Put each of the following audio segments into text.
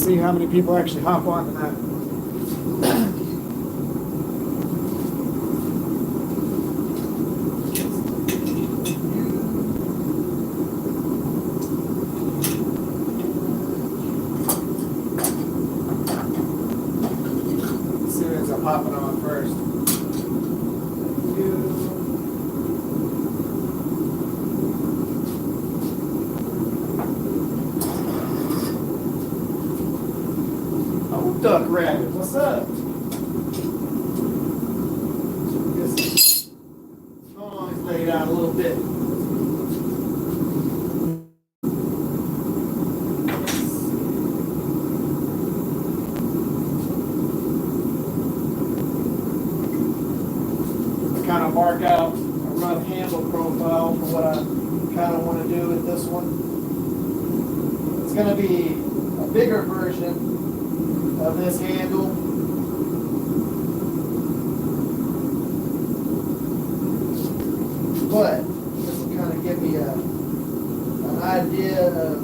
see how many people actually hop on to that. Let's see who ends up hopping on first. Duck rabbit, what's up? This song's laid out a little bit. I kind of mark out a rough handle profile for what I kind of want to do with this one. It's going to be a bigger version of this handle. But this will kind of give me an idea of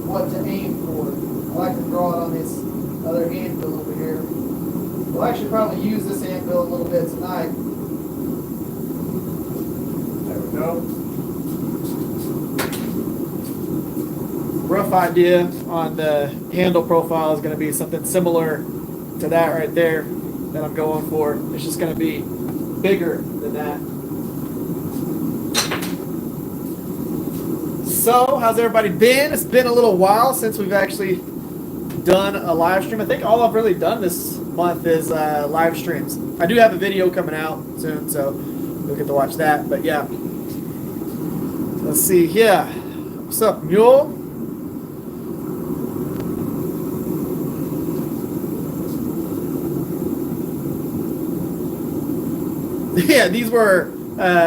what to aim for. I like to draw it on this other handle over here. We'll actually probably use this handle a little bit tonight. There we go. Rough idea on the handle profile is going to be something similar to that right there that I'm going for. It's just going to be bigger than that. So, how's everybody been? It's been a little while since we've actually done a live stream. I think all I've really done this month is live streams. I do have a video coming out soon, so you'll get to watch that. But yeah, let's see here. What's up, Mule? Yeah, these were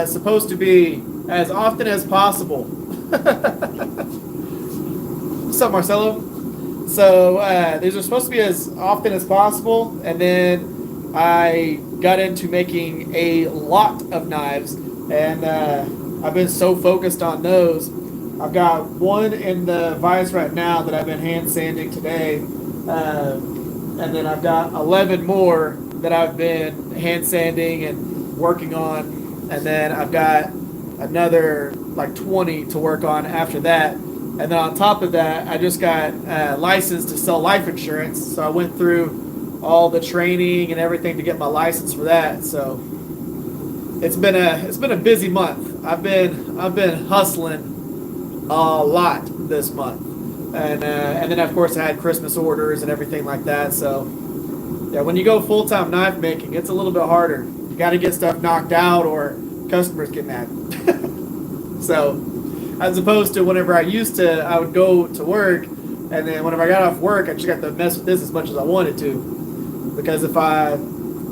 supposed to be as often as possible. What's up, Marcelo? So these are supposed to be as often as possible, and then I got into making a lot of knives, and I've been so focused on those. I've got one in the vise right now that I've been hand sanding today, and then I've got 11 more that I've been hand sanding and working on, and then I've got another like 20 to work on after that. And then on top of that, I just got licensed to sell life insurance, so I went through all the training and everything to get my license for that. So it's been a busy month. I've been hustling a lot this month, and then of course I had Christmas orders and everything like that. So yeah, when you go full-time knife making, it's a little bit harder. You got to get stuff knocked out or customers get mad. So as opposed to whenever I would go to work, and then whenever I got off work, I just got to mess with this as much as I wanted to, because if I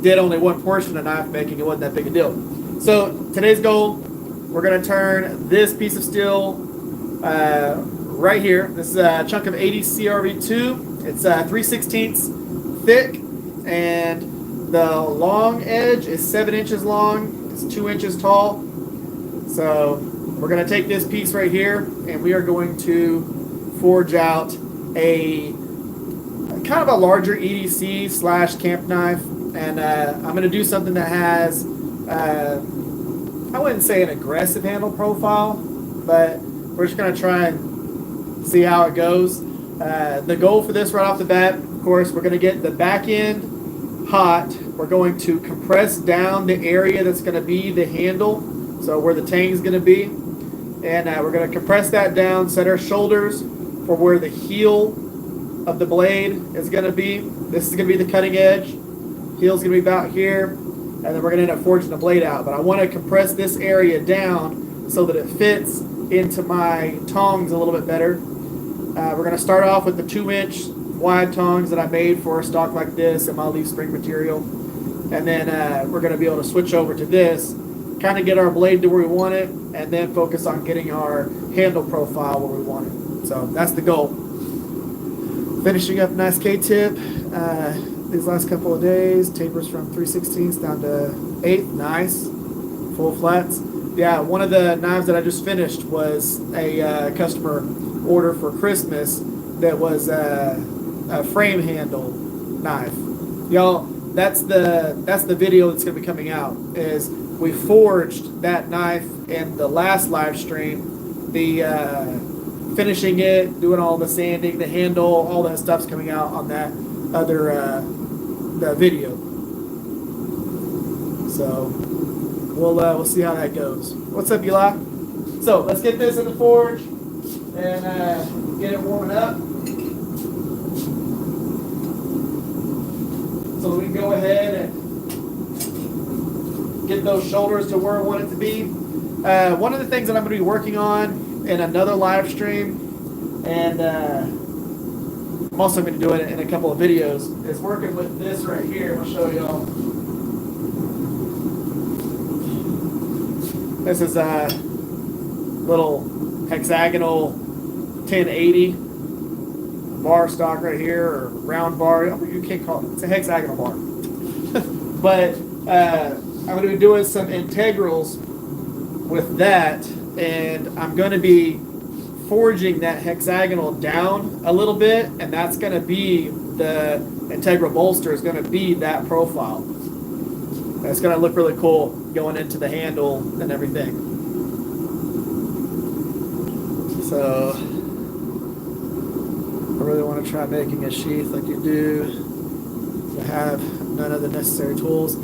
did only one portion of knife making, it wasn't that big a deal. So today's goal, we're going to turn this piece of steel right here. This is a chunk of 80 CRV2. It's 3/16 thick, and the long edge is 7 inches long. It's 2 inches tall. So we're going to take this piece right here, and we are going to forge out a kind of a larger EDC / camp knife. And I'm going to do something that has, I wouldn't say an aggressive handle profile, but we're just going to try and see how it goes. The goal for this right off the bat, of course, we're going to get the back end hot. We're going to compress down the area that's going to be the handle, so where the tang is going to be. And we're going to compress that down, set our shoulders for where the heel of the blade is going to be. This is going to be the cutting edge. Heel's going to be about here. And then we're going to end up forging the blade out. But I want to compress this area down so that it fits into my tongs a little bit better. We're going to start off with the 2-inch wide tongs that I made for a stock like this and my leaf spring material. And then we're going to be able to switch over to this, kind of get our blade to where we want it, and then focus on getting our handle profile where we want it. So that's the goal. Finishing up nice K-tip these last couple of days. Tapers from 3/16 down to 1/8. Nice. Full flats. Yeah, one of the knives that I just finished was a customer order for Christmas that was frame handle knife. Y'all, that's the video that's going to be coming out. Is we forged that knife in the last live stream. The finishing it, doing all the sanding, the handle, all that stuff's coming out on that other the video. So we'll see how that goes. What's up, Eli? So let's get this in the forge and get it warming up, so we can go ahead and get those shoulders to where I want it to be. One of the things that I'm going to be working on in another live stream, and I'm also going to do it in a couple of videos, is working with this right here. I'll show y'all. This is a little hexagonal 1080 bar stock right here, or round bar. You can't call it. It's a hexagonal bar. But I'm going to be doing some integrals with that, and I'm going to be forging that hexagonal down a little bit, and that's going to be the integral bolster is going to be that profile. It's going to look really cool going into the handle and everything. So I really want to try making a sheath like you do to have none of the necessary tools.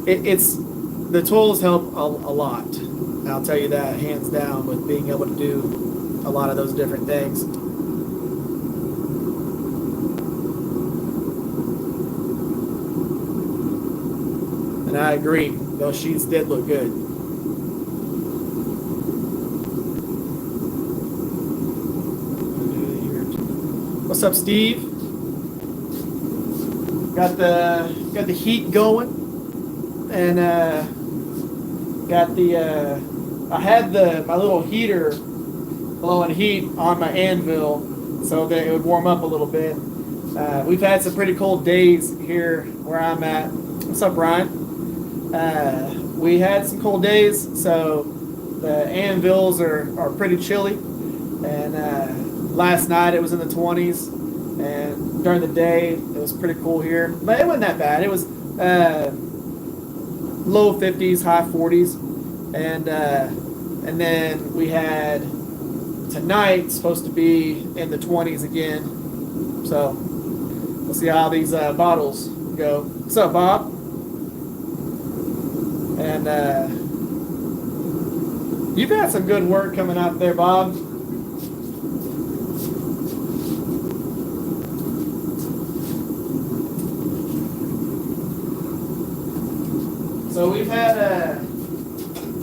The tools help a lot. And I'll tell you that hands down, with being able to do a lot of those different things. And I agree, those sheets did look good. What's up, Steve? Got the heat going, and got the I had my little heater blowing heat on my anvil so that it would warm up a little bit. We've had some pretty cold days here where I'm at. What's up, Ryan? We had some cold days, so the anvils are pretty chilly, and last night it was in the 20s, and during the day it was pretty cool here, but it wasn't that bad. It was low 50s, high 40s, and then we had tonight supposed to be in the 20s again. So we'll see how these bottles go. What's up, Bob? And you've had some good work coming out there, Bob. So we've had,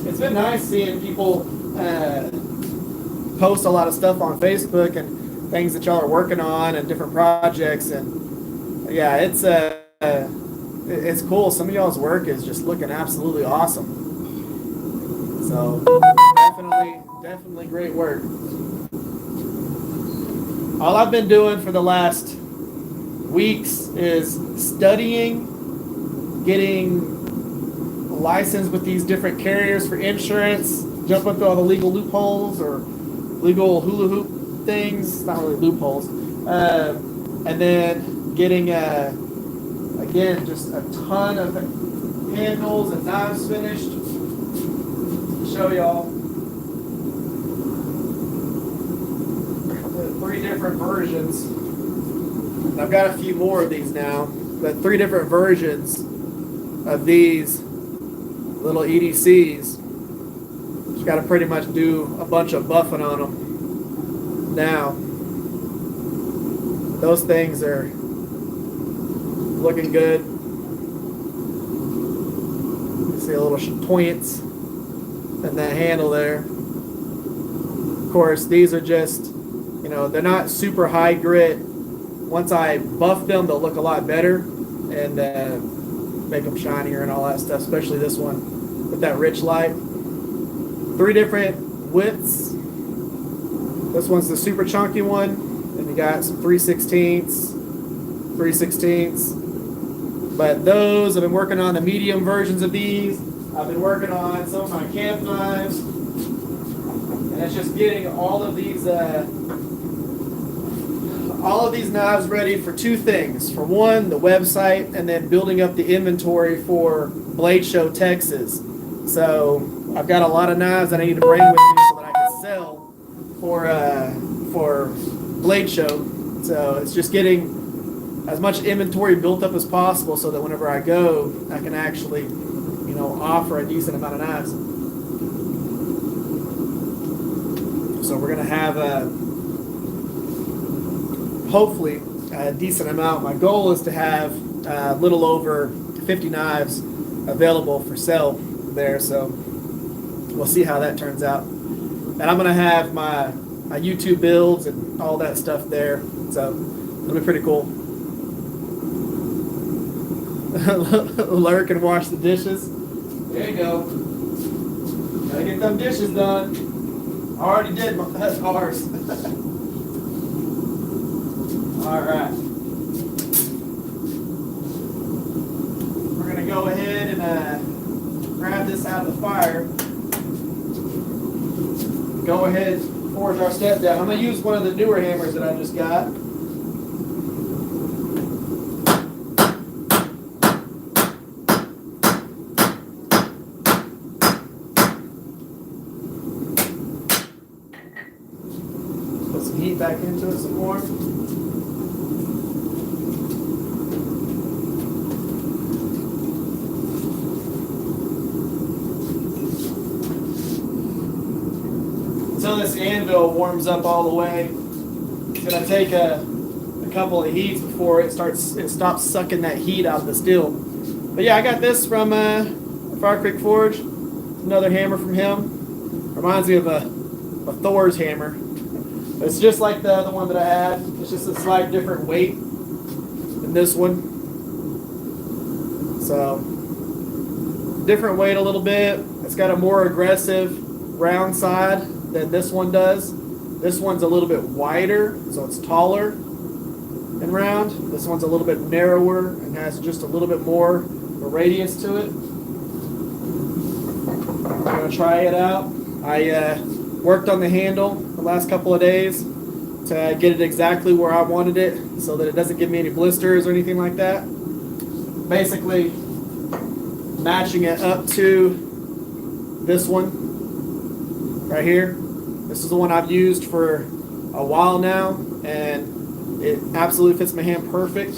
it's been nice seeing people post a lot of stuff on Facebook and things that y'all are working on and different projects. And yeah, it's cool. Some of y'all's work is just looking absolutely awesome. So definitely great work. All I've been doing for the last weeks is studying, getting licensed with these different carriers for insurance, jumping through all the legal loopholes or legal hula hoop things, not really loopholes, and then getting again just a ton of handles and knives finished. Show y'all 3 different versions. And I've got a few more of these now, but 3 different versions of these little EDCs. Just got to pretty much do a bunch of buffing on them now. Those things are looking good. You see a little points in that handle there. Of course, these are just, they're not super high grit. Once I buff them, they'll look a lot better and make them shinier and all that stuff, especially this one with that rich light. 3 different widths. This one's the super chunky one, and you got some 3/16ths, 3/16ths. But those, I've been working on the medium versions of these. I've been working on some of my camp knives, and it's just getting all of these all of these knives ready for two things. For one, the website, and then building up the inventory for Blade Show Texas. So I've got a lot of knives that I need to bring with me so that I can sell for Blade Show. So it's just getting as much inventory built up as possible so that whenever I go, I can actually, offer a decent amount of knives. So we're gonna have hopefully a decent amount. My goal is to have a little over 50 knives available for sale there. So we'll see how that turns out. And I'm gonna have my YouTube builds and all that stuff there. So it'll be pretty cool. Lurk and wash the dishes. There you go. Gotta get them dishes done. I already did. That's ours. All right. We're gonna go ahead and grab this out of the fire. Go ahead and forge our step down. I'm gonna use one of the newer hammers that I just got. Heat back into it some more. Until this anvil warms up all the way, it's gonna take a couple of heats before it stops sucking that heat out of the steel. But yeah, I got this from Fire Creek Forge. Another hammer from him. Reminds me of a Thor's hammer. It's just like the other one that I had. It's just a slight different weight than this one. So, different weight a little bit. It's got a more aggressive round side than this one does. This one's a little bit wider, so it's taller and round. This one's a little bit narrower and has just a little bit more of a radius to it. I'm going to try it out. I worked on the handle the last couple of days to get it exactly where I wanted it so that it doesn't give me any blisters or anything like that. Basically matching it up to this one right here. This is the one I've used for a while now and it absolutely fits my hand perfect.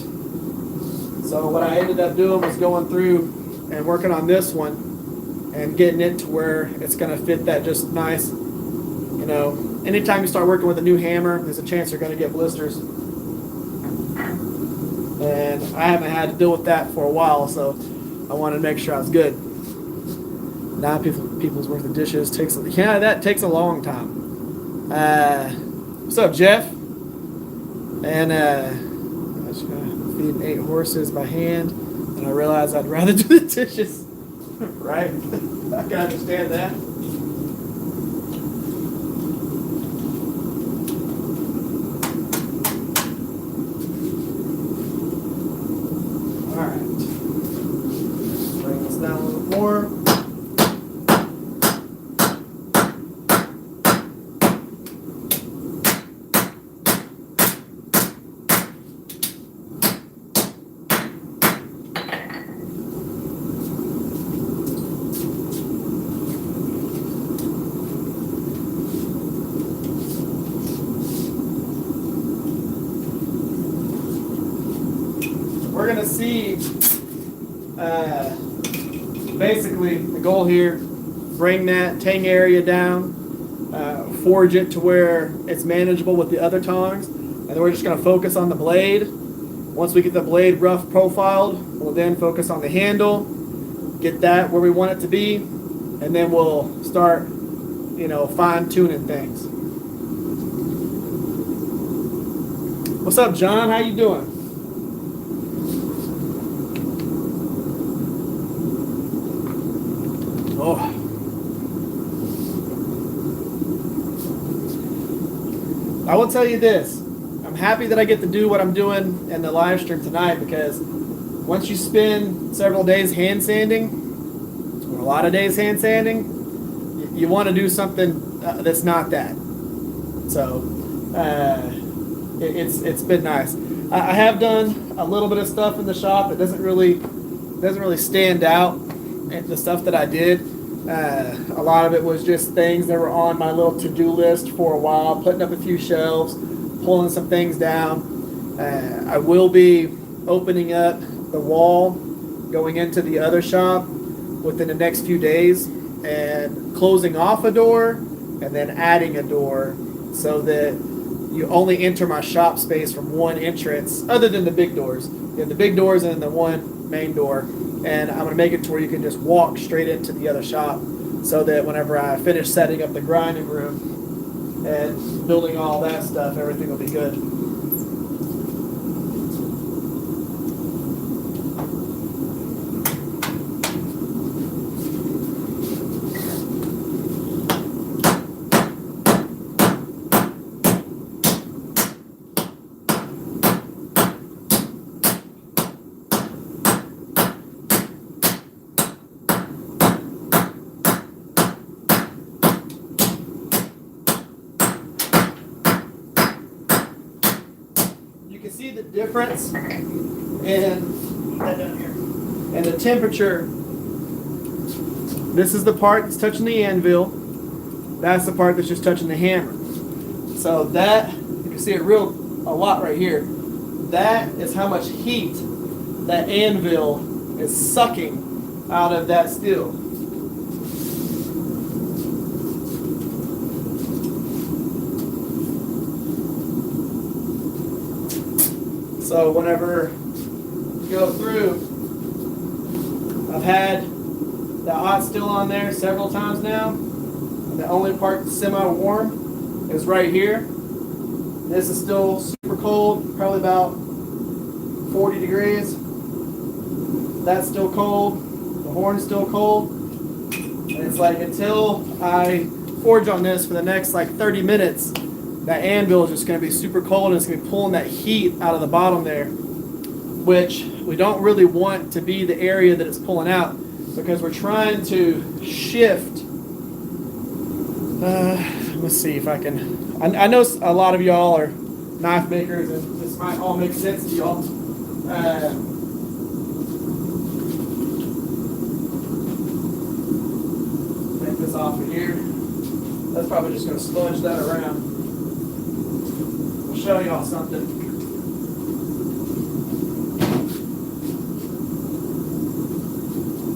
So what I ended up doing was going through and working on this one and getting it to where it's going to fit that just nice. Anytime you start working with a new hammer, there's a chance you're going to get blisters. And I haven't had to deal with that for a while, so I wanted to make sure I was good. 9 people's worth of dishes that takes a long time. What's up, Jeff? And I was going to feed 8 horses by hand, and I realized I'd rather do the dishes. Right? I can understand that. We're going to see, basically, the goal here, bring that tang area down, forge it to where it's manageable with the other tongs, and then we're just going to focus on the blade. Once we get the blade rough profiled, we'll then focus on the handle, get that where we want it to be, and then we'll start, fine-tuning things. What's up, John? How you doing? Oh. I will tell you this. I'm happy that I get to do what I'm doing in the live stream tonight because once you spend several days hand sanding, or a lot of days hand sanding, you want to do something that's not that. So, it's been nice. I have done a little bit of stuff in the shop. It doesn't really stand out. The stuff that I did, a lot of it was just things that were on my little to-do list for a while, putting up a few shelves, pulling some things down. I will be opening up the wall going into the other shop within the next few days and closing off a door and then adding a door so that you only enter my shop space from one entrance other than the big doors. You have the big doors and the one main door, and I'm going to make it to where you can just walk straight into the other shop so that whenever I finish setting up the grinding room and building all that stuff, everything will be good. You can see the difference in the temperature. This is the part that's touching the anvil. That's the part that's just touching the hammer. So that, you can see it a lot right here. That is how much heat that anvil is sucking out of that steel. So whenever you go through, I've had the hot steel on there several times now. And the only part that's semi-warm is right here. This is still super cold, probably about 40 degrees. That's still cold. The horn's still cold. And it's like until I forge on this for the next like 30 minutes, that anvil is just going to be super cold and it's going to be pulling that heat out of the bottom there, which we don't really want to be the area that it's pulling out because we're trying to shift. Let's see if I can. I know a lot of y'all are knife makers and this might all make sense to y'all. Take this off of here. That's probably just going to sludge that around. Show y'all something.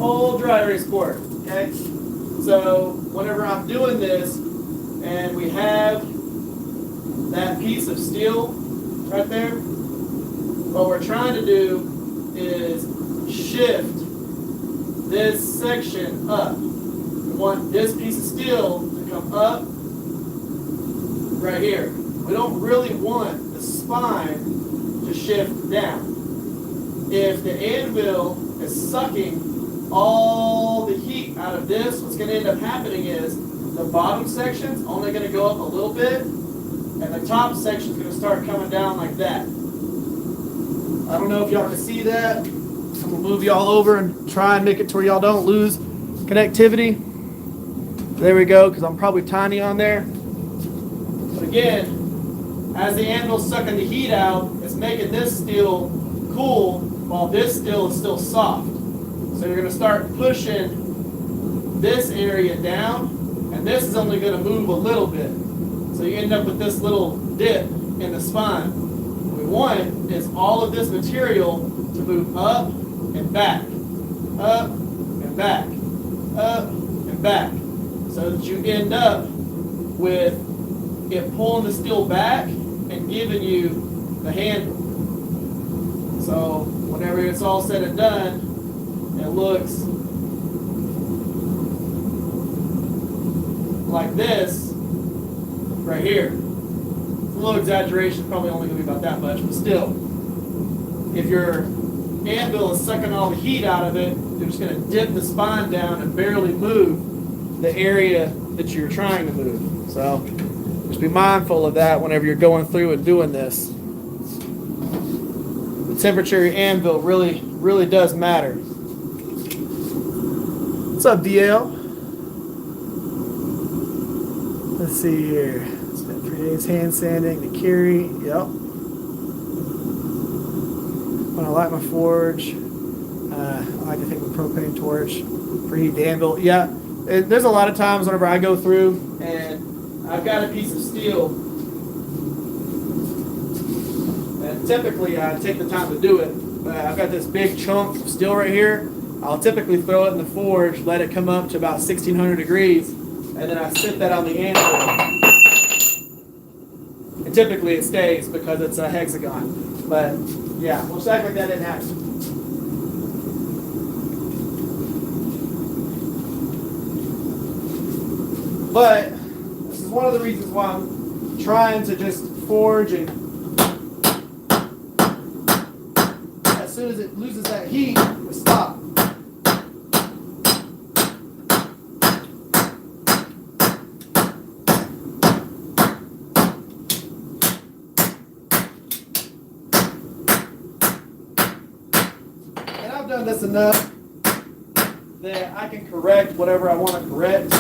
Old dry erase board. Okay, so whenever I'm doing this and we have that piece of steel right there, what we're trying to do is shift this section up. We want this piece of steel to come up right here. We don't really want the spine to shift down. If the anvil is sucking all the heat out of this, what's going to end up happening is the bottom section's only going to go up a little bit, and the top section's going to start coming down like that. I don't know if y'all can see that. I'm going to move y'all over and try and make it to where y'all don't lose connectivity. There we go, because I'm probably tiny on there. But again, as the anvil's sucking the heat out, it's making this steel cool while this steel is still soft. So you're going to start pushing this area down, and this is only going to move a little bit. So you end up with this little dip in the spine. What we want is all of this material to move up and back, up and back, up and back, so that you end up with it pulling the steel back and giving you the handle. So whenever it's all said and done, it looks like this right here. It's a little exaggeration, probably only going to be about that much, but still, if your anvil is sucking all the heat out of it, you're just going to dip the spine down and barely move the area that you're trying to move. So just be mindful of that whenever you're going through and doing this. The temperature of your anvil really does matter. What's up, DL? Let's see here. It's been 3 days hand sanding, the carry. Yep. When I light my forge, I like to take the propane torch, preheat the anvil. Yeah, there's a lot of times whenever I go through and I've got a piece of steel, and typically I take the time to do it, but I've got this big chunk of steel right here. I'll typically throw it in the forge, let it come up to about 1600 degrees, and then I sit that on the anvil. And typically it stays because it's a hexagon. But yeah, looks like that didn't happen. But this is one of the reasons why I'm trying to just forge, and as soon as it loses that heat, we stop. And I've done this enough that I can correct whatever I want to correct.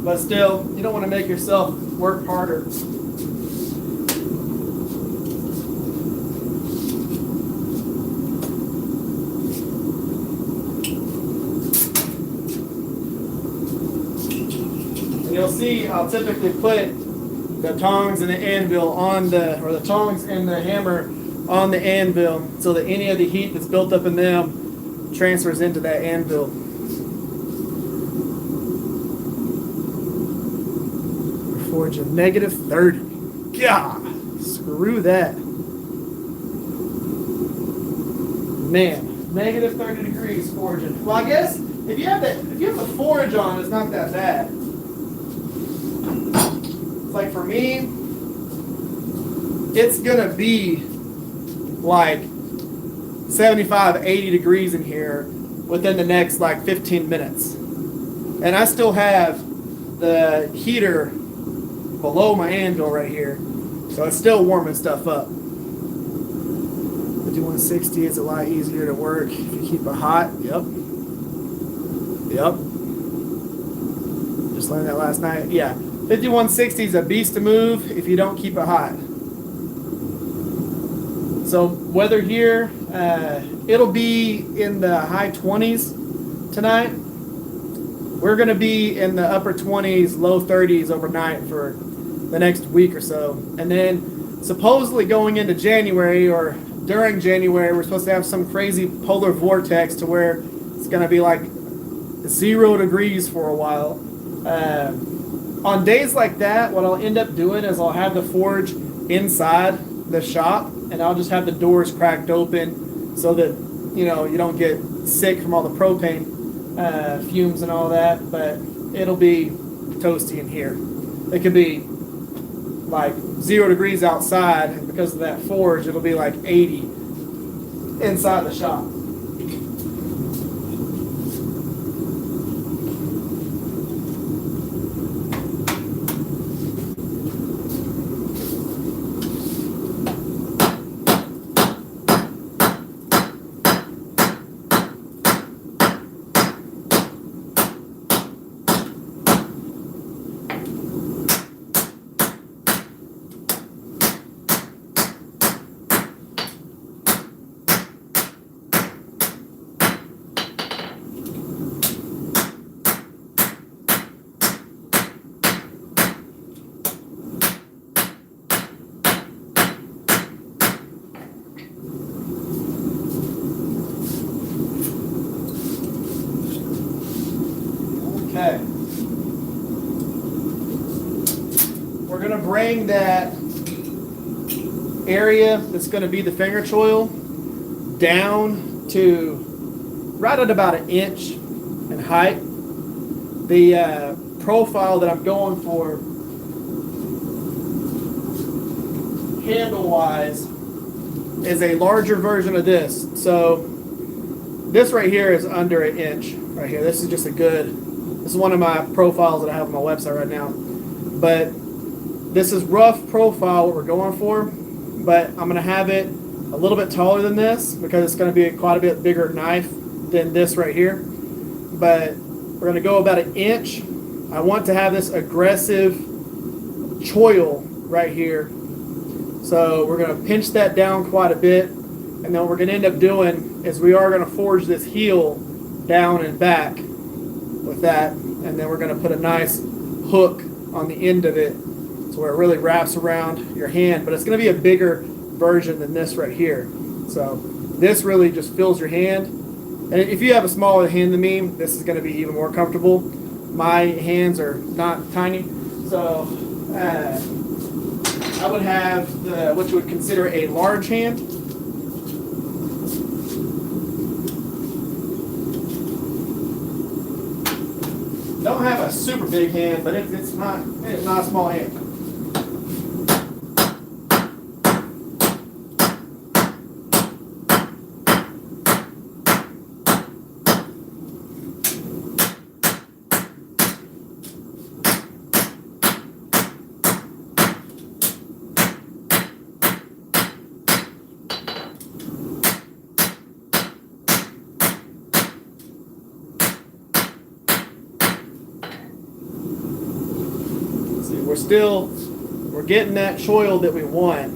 But still, you don't want to make yourself work harder. And you'll see I'll typically put the tongs and the anvil on or the tongs and the hammer on the anvil so that any of the heat that's built up in them transfers into that anvil. Forge a negative 30. God, screw that. Man, negative 30 degrees forging. Well, I guess if you have the forge on, it's not that bad. It's like for me, it's gonna be like 75, 80 degrees in here within the next like 15 minutes. And I still have the heater below my anvil right here, so it's still warming stuff up. 5160 is a lot easier to work if you keep it hot. Yep. Just learned that last night. Yeah, 5160 is a beast to move if you don't keep it hot. So weather here, it'll be in the high 20s tonight. We're going to be in the upper 20s, low 30s overnight for the next week or so. And then supposedly going into January or during January, we're supposed to have some crazy polar vortex to where it's going to be like 0 degrees for a while. On days like that, what I'll end up doing is I'll have the forge inside the shop and I'll just have the doors cracked open so that, you know, you don't get sick from all the propane fumes and all that, but it'll be toasty in here. It could be like 0 degrees outside, and because of that forge, it'll be like 80 inside the shop. Okay. We're going to bring that area that's going to be the finger choil down to right at about 1 inch in height. The profile that I'm going for handle-wise is a larger version of this. So this right here is under 1 inch right here. This is just this is one of my profiles that I have on my website right now. But this is rough profile, what we're going for. But I'm going to have it a little bit taller than this because it's going to be quite a bit bigger knife than this right here. But we're going to go about 1 inch. I want to have this aggressive choil right here. So we're going to pinch that down quite a bit, and then what we're going to end up doing is we are going to forge this heel down and back with that, and then we're going to put a nice hook on the end of it so where it really wraps around your hand, but it's going to be a bigger version than this right here. So this really just fills your hand, and if you have a smaller hand than me, this is going to be even more comfortable. My hands are not tiny, so I would have what you would consider a large hand. Don't have a super big hand, but it's not a small hand. We're getting that choil that we want.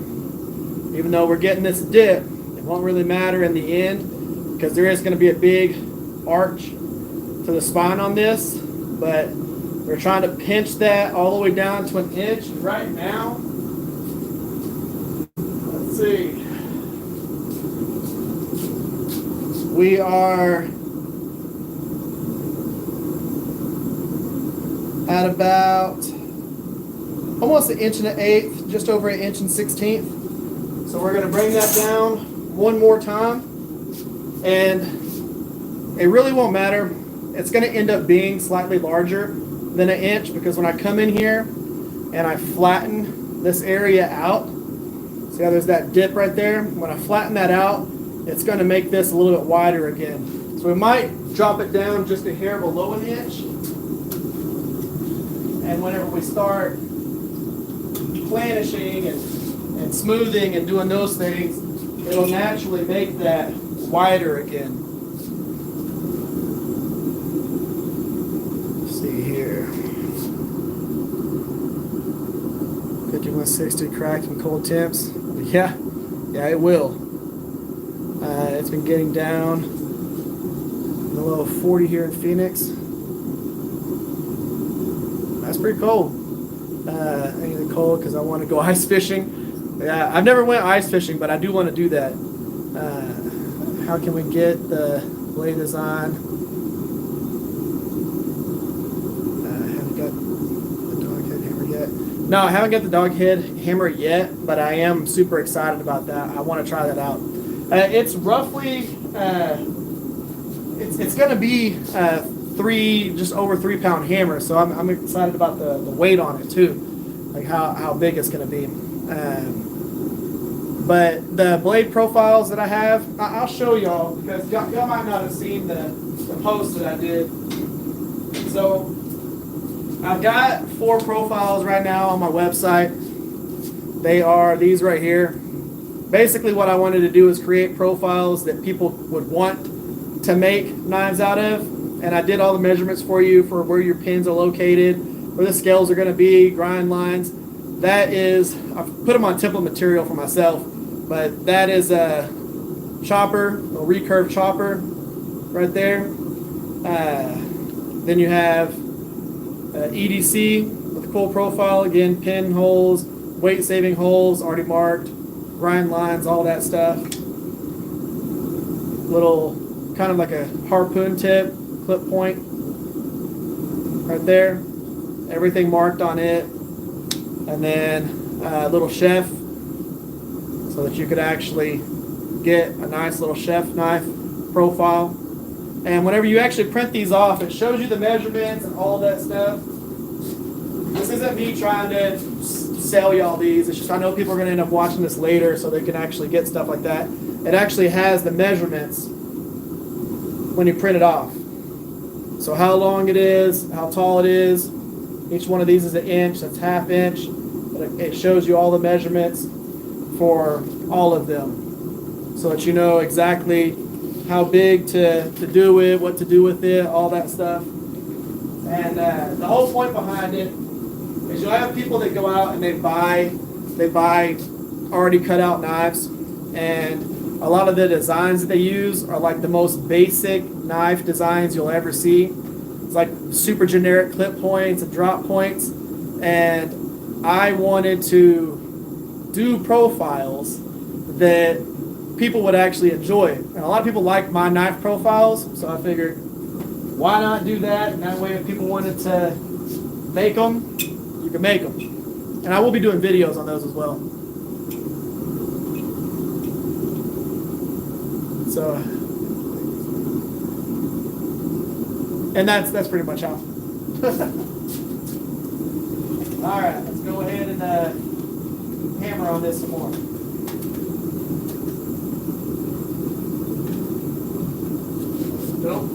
Even though we're getting this dip, it won't really matter in the end because there is going to be a big arch to the spine on this, but we're trying to pinch that all the way down to 1 inch. Right now, let's see, we are at about almost 1 1/8 inches, just over 1 1/16 inches. So we're going to bring that down one more time, and it really won't matter. It's going to end up being slightly larger than 1 inch because when I come in here and I flatten this area out, see how there's that dip right there? When I flatten that out, it's going to make this a little bit wider again. So we might drop it down just a hair below 1 inch, and whenever we start planishing and smoothing and doing those things, it'll naturally make that wider again. Let's see here. 5160 cracked in cold temps. Yeah, it will. It's been getting down in the low 40 here in Phoenix. That's pretty cold. I need the cold because I want to go ice fishing. Yeah, I've never went ice fishing, but I do want to do that. How can we get the blade design? I haven't got the dog head hammer yet. No, I haven't got the dog head hammer yet, but I am super excited about that. I want to try that out. It's roughly, it's going to be just over 3 pound hammer, so I'm excited about the weight on it too, like how big it's going to be. But the blade profiles that I have, I'll show y'all because y'all might not have seen the post that I did. So I've got 4 profiles right now on my website. They are these right here. Basically what I wanted to do is create profiles that people would want to make knives out of. And I did all the measurements for you for where your pins are located, where the scales are going to be, grind lines. That is, I've put them on template material for myself, but that is a chopper, a recurve chopper right there. Then you have EDC with a cool profile, again, pin holes, weight saving holes, already marked, grind lines, all that stuff. Little, kind of like a harpoon tip, clip point right there, everything marked on it, and then a little chef so that you could actually get a nice little chef knife profile. And whenever you actually print these off, it shows you the measurements and all that stuff. This isn't me trying to sell y'all these, it's just I know people are going to end up watching this later so they can actually get stuff like that. It actually has the measurements when you print it off. So how long it is, how tall it is. Each one of these is 1 inch, that's ½ inch. But it shows you all the measurements for all of them so that you know exactly how big to do it, what to do with it, all that stuff. And the whole point behind it is you'll have people that go out and they buy they buy already cut out knives, and a lot of the designs that they use are like the most basic knife designs you'll ever see. It's like super generic clip points and drop points, and I wanted to do profiles that people would actually enjoy. And a lot of people like my knife profiles, so I figured, why not do that? And that way, if people wanted to make them, you can make them. And I will be doing videos on those as well. So, and that's pretty much how. All right, let's go ahead and hammer on this some more. Nope.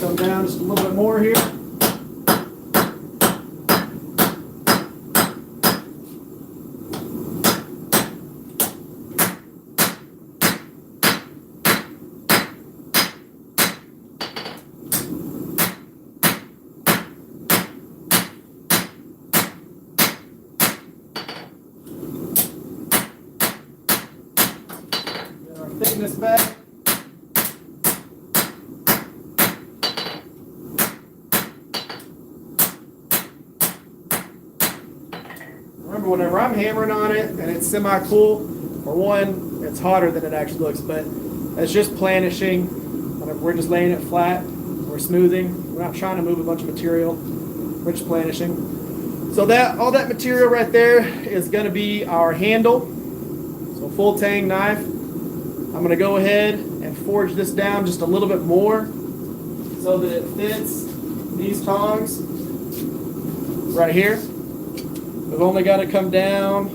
Come down just a little bit more here. Get our thickness back. Remember, whenever I'm hammering on it and it's semi-cool, for one, it's hotter than it actually looks, but it's just planishing. Whenever we're just laying it flat, we're smoothing. We're not trying to move a bunch of material. We're just planishing. So that all that material right there is going to be our handle. So full tang knife. I'm going to go ahead and forge this down just a little bit more so that it fits these tongs right here. We've only got to come down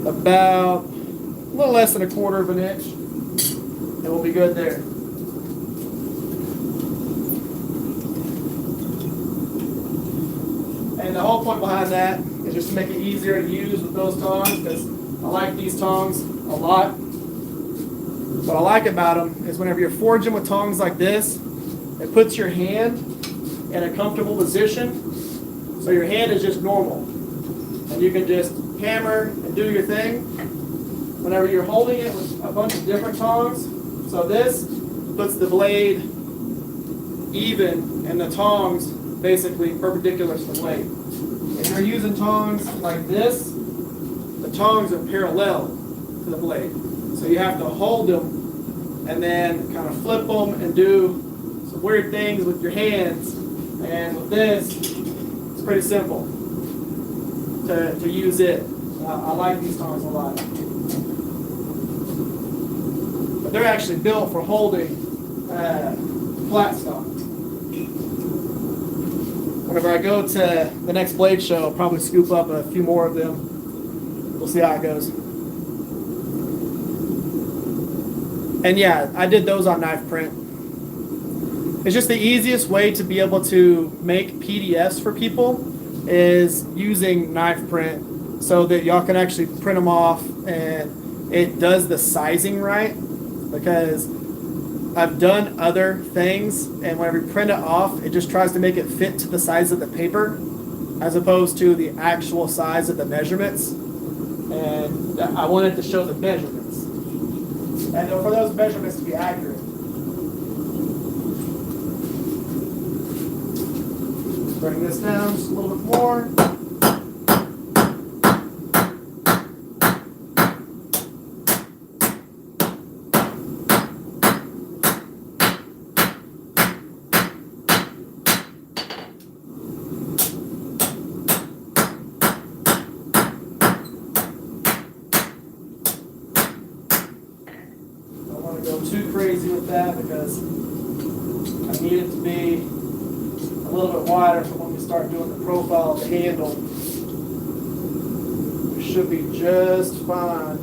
about a little less than 1/4 of an inch, and we'll be good there. And the whole point behind that is just to make it easier to use with those tongs, because I like these tongs a lot. What I like about them is whenever you're forging with tongs like this, it puts your hand in a comfortable position. So your hand is just normal, and you can just hammer and do your thing. Whenever you're holding it with a bunch of different tongs, so this puts the blade even and the tongs basically perpendicular to the blade. If you're using tongs like this, the tongs are parallel to the blade. So you have to hold them and then kind of flip them and do some weird things with your hands. And with this, pretty simple to use it. I like these tongs a lot. But they're actually built for holding flat stock. Whenever I go to the next blade show, I'll probably scoop up a few more of them. We'll see how it goes. And yeah, I did those on knife print. It's just the easiest way to be able to make PDFs for people is using knife print, so that y'all can actually print them off and it does the sizing right. Because I've done other things, and whenever you print it off, it just tries to make it fit to the size of the paper as opposed to the actual size of the measurements. And I wanted to show the measurements, and for those measurements to be accurate. Bring this down just a little bit more. Don't want to go too crazy with that because I need it to be a little bit wider for when we start doing the profile of the handle. We should be just fine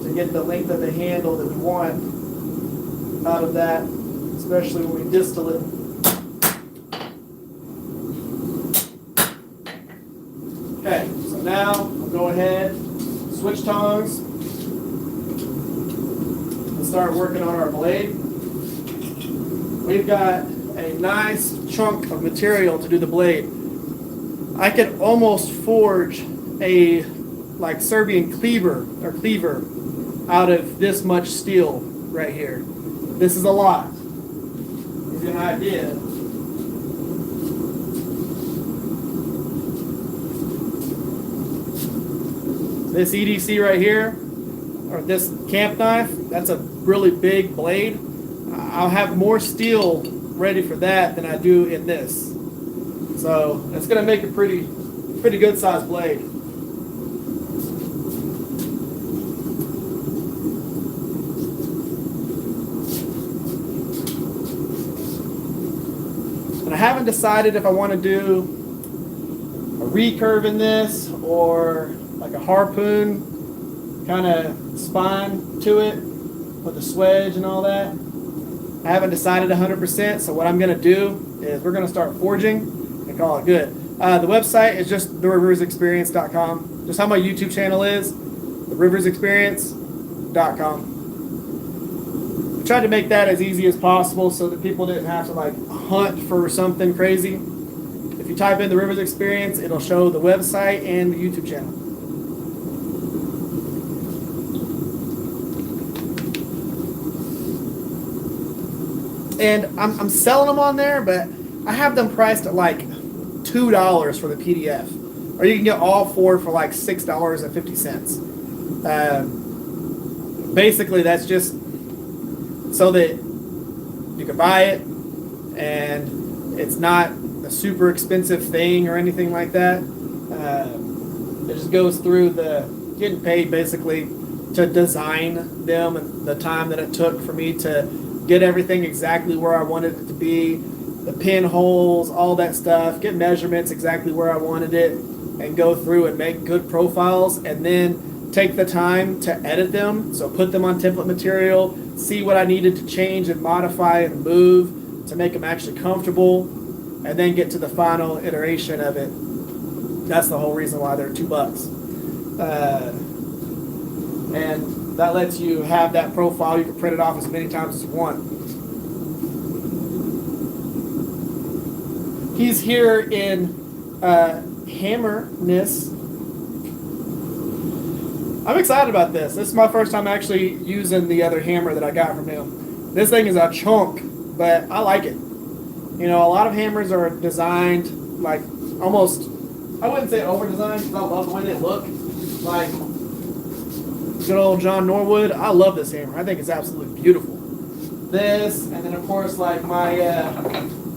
to get the length of the handle that we want out of that, especially when we distal it. Okay, so now we'll go ahead, switch tongs, and start working on our blade. We've got a nice chunk of material to do the blade. I could almost forge a like Serbian cleaver out of this much steel right here. This is a lot. Give you an idea. This EDC right here, or this camp knife, that's a really big blade. I'll have more steel ready for that than I do in this. So it's going to make a pretty good sized blade. And I haven't decided if I want to do a recurve in this or like a harpoon kind of spine to it with a swedge and all that. I haven't decided 100%, so what I'm going to do is we're going to start forging and call it good. The website is just theriversexperience.com, just how my YouTube channel is, theriversexperience.com. I tried to make that as easy as possible so that people didn't have to like hunt for something crazy. If you type in The Rivers Experience, it'll show the website and the YouTube channel. And I'm selling them on there, but I have them priced at like $2 for the PDF. Or you can get all four for like $6.50. Basically, that's just so that you can buy it and it's not a super expensive thing or anything like that. It just goes through the getting paid basically to design them and the time that it took for me to get everything exactly where I wanted it to be, the pinholes, all that stuff, get measurements exactly where I wanted it, and go through and make good profiles, and then take the time to edit them, so put them on template material, see what I needed to change and modify and move to make them actually comfortable, and then get to the final iteration of it. That's the whole reason why they're $2. And that lets you have that profile. You can print it off as many times as you want. He's here in Hammerness. I'm excited about this. This is my first time actually using the other hammer that I got from him. This thing is a chunk, but I like it. You know, a lot of hammers are designed like almost, I wouldn't say over-designed because I love the way they look. Like good old John Norwood. I love this hammer. I think it's absolutely beautiful. This, and then of course like my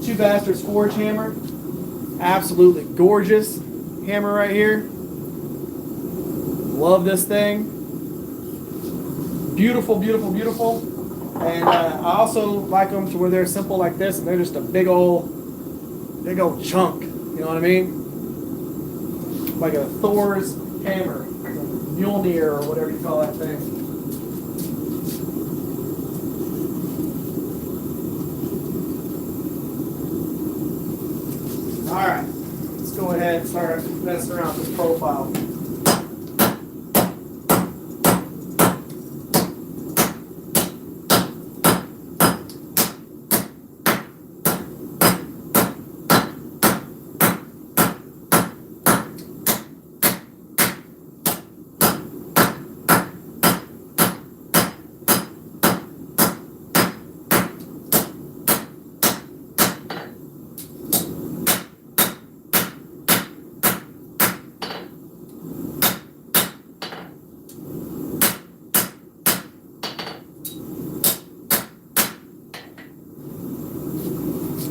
Two Bastards Forge hammer. Absolutely gorgeous hammer right here. Love this thing. Beautiful, beautiful, beautiful. And I also like them to where they're simple like this, and they're just a big old chunk. You know what I mean? Like a Thor's hammer. Mjolnir or whatever you call that thing. Alright, let's go ahead and start messing around with this profile.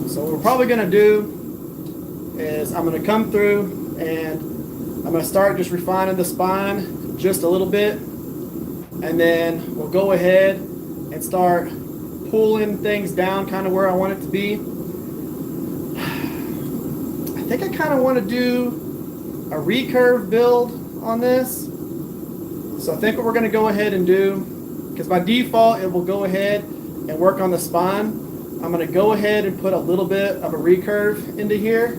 So what we're probably going to do is I'm going to come through and I'm going to start just refining the spine just a little bit, and then we'll go ahead and start pulling things down kind of where I want it to be. I think I kind of want to do a recurve build on this. So I think what we're going to go ahead and do, because by default it will go ahead and work on the spine, I'm going to go ahead and put a little bit of a recurve into here.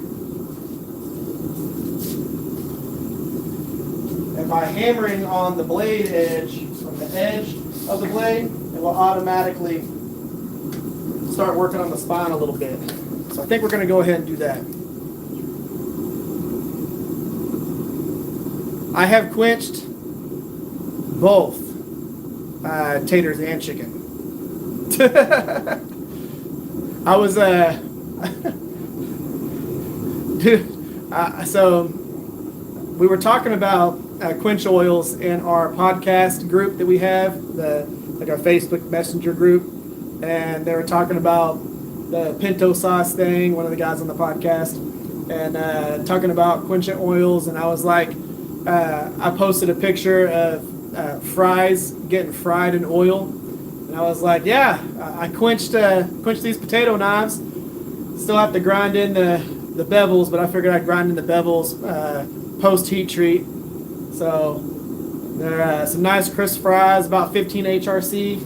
And by hammering on the blade edge, from the edge of the blade, it will automatically start working on the spine a little bit. So I think we're going to go ahead and do that. I have quenched both taters and chicken. I was dude. So we were talking about quench oils in our podcast group that we have, our Facebook Messenger group, and they were talking about the pinto sauce thing. One of the guys on the podcast, and talking about quenching oils, and I was like, I posted a picture of fries getting fried in oil, and I was like, yeah, I quenched these potato knives. Still have to grind in the bevels, but I figured I'd grind in the bevels post heat treat. So there are some nice crisp fries, about 15 HRC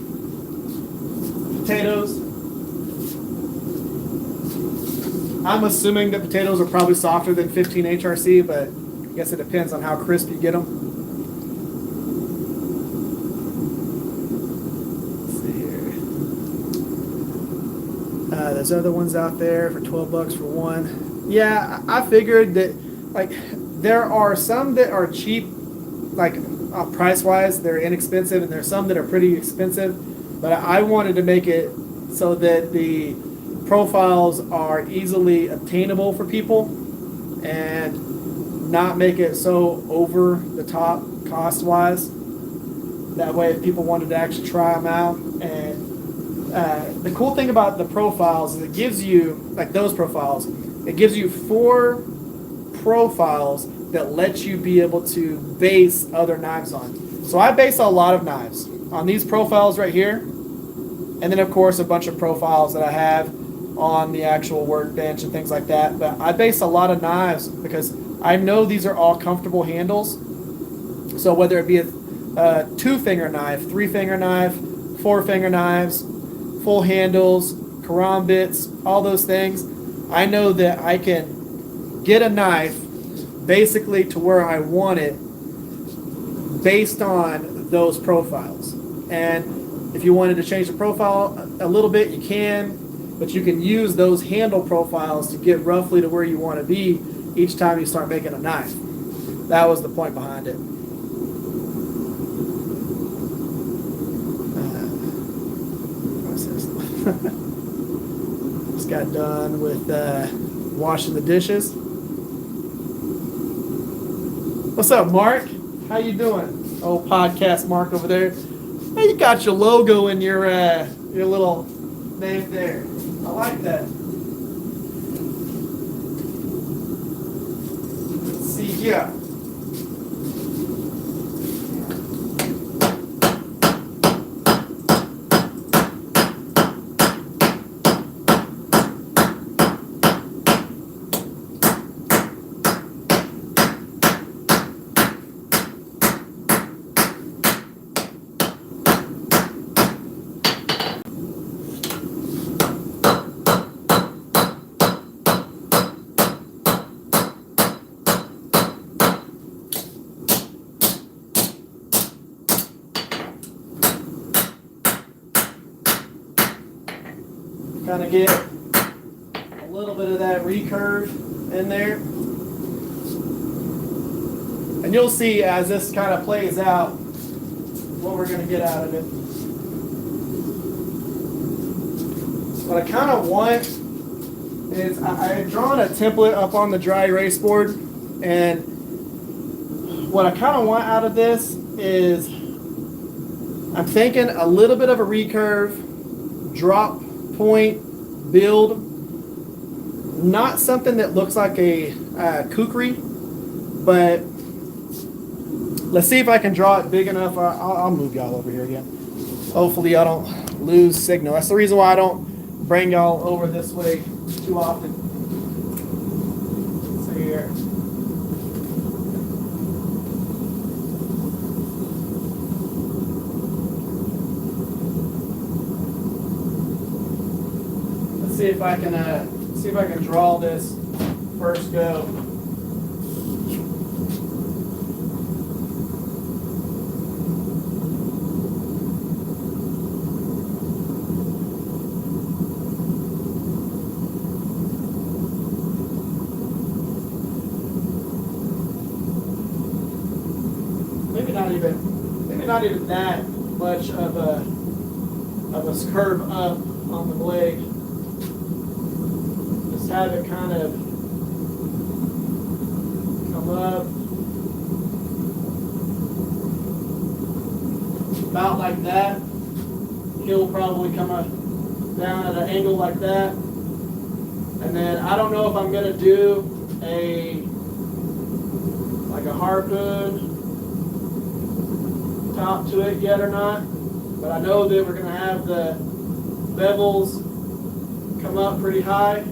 potatoes. I'm assuming that potatoes are probably softer than 15 HRC, but I guess it depends on how crisp you get them. Let's see here. There's other ones out there for $12 for one. Yeah, I figured that, like, there are some that are cheap, like price-wise, they're inexpensive, and there's some that are pretty expensive. But I wanted to make it so that the profiles are easily obtainable for people, and not make it so over the top cost-wise. That way, if people wanted to actually try them out, and the cool thing about the profiles is it gives you, like those profiles, it gives you 4 profiles that let you be able to base other knives on. So I base a lot of knives on these profiles right here, and then of course a bunch of profiles that I have on the actual workbench and things like that. But I base a lot of knives because I know these are all comfortable handles. So whether it be a 2-finger knife, 3-finger knife, 4-finger knives, full handles, karambits, all those things, I know that I can get a knife basically to where I want it based on those profiles. And if you wanted to change the profile a little bit, you can, but you can use those handle profiles to get roughly to where you want to be each time you start making a knife. That was the point behind it. Just got done with washing the dishes. What's up, Mark? How you doing? Old podcast Mark over there. Hey, you got your logo in your little name there. I like that. Let's see here. Kind of get a little bit of that recurve in there. And you'll see as this kind of plays out what we're going to get out of it. What I kind of want is I had drawn a template up on the dry erase board, and what I kind of want out of this is I'm thinking a little bit of a recurve, drop point build, not something that looks like a kukri, but let's see if I can draw it big enough. I'll move y'all over here again. Hopefully I don't lose signal. That's the reason why I don't bring y'all over this way too often. So here. See if I can draw this first go. maybe not even that much of a curve up on the blade. Just have it kind of come up about like that. He'll probably come up down at an angle like that. And then I don't know if I'm going to do like a harpoon top to it yet or not, but I know that we're going to have the bevels come up pretty high,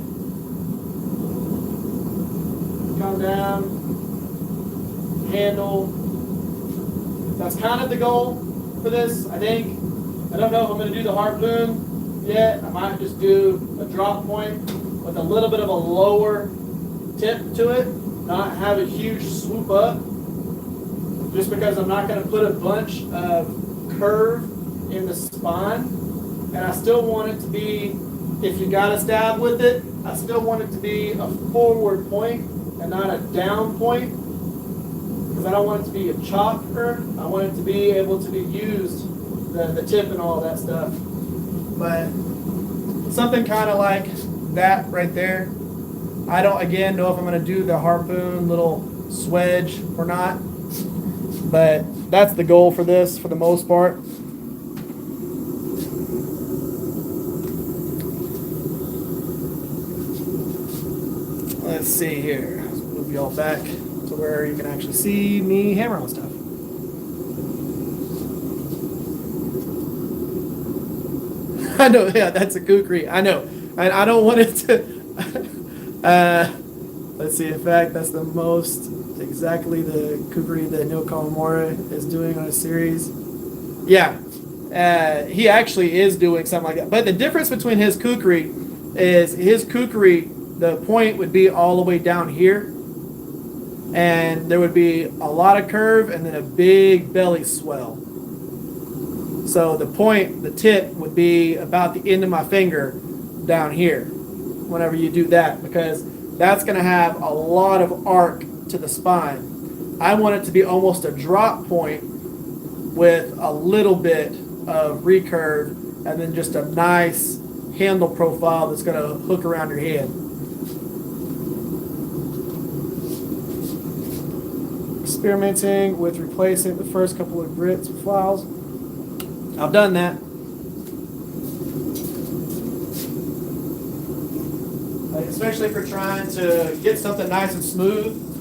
come down, handle. That's kind of the goal for this, I think. I don't know if I'm going to do the harpoon yet. I might just do a drop point with a little bit of a lower tip to it, not have a huge swoop up, just because I'm not going to put a bunch of curve in the spine. And I still want it to be, if you got to stab with it, I still want it to be a forward point and not a down point, because I don't want it to be a chopper. I want it to be able to be used, the tip and all that stuff. But something kind of like that right there. I don't, again, know if I'm going to do the harpoon little swedge or not, but that's the goal for this for the most part. Let's see here. Let's move y'all back to where you can actually see me hammer on stuff. I know, yeah, that's a kukri. I know. I don't want it to. Let's see. In fact, that's the most exactly the kukri that Neil Kawamura is doing on a series. Yeah, he actually is doing something like that. But the difference between his kukri is his kukri, the point would be all the way down here, and there would be a lot of curve and then a big belly swell. So the point, the tip, would be about the end of my finger down here whenever you do that, because that's going to have a lot of arc to the spine. I want it to be almost a drop point with a little bit of recurve and then just a nice handle profile that's going to hook around your head. Experimenting with replacing the first couple of grits with files. I've done that. Like, especially if you're trying to get something nice and smooth.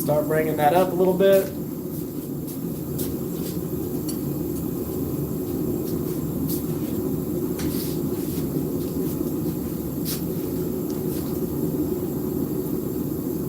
Start bringing that up a little bit.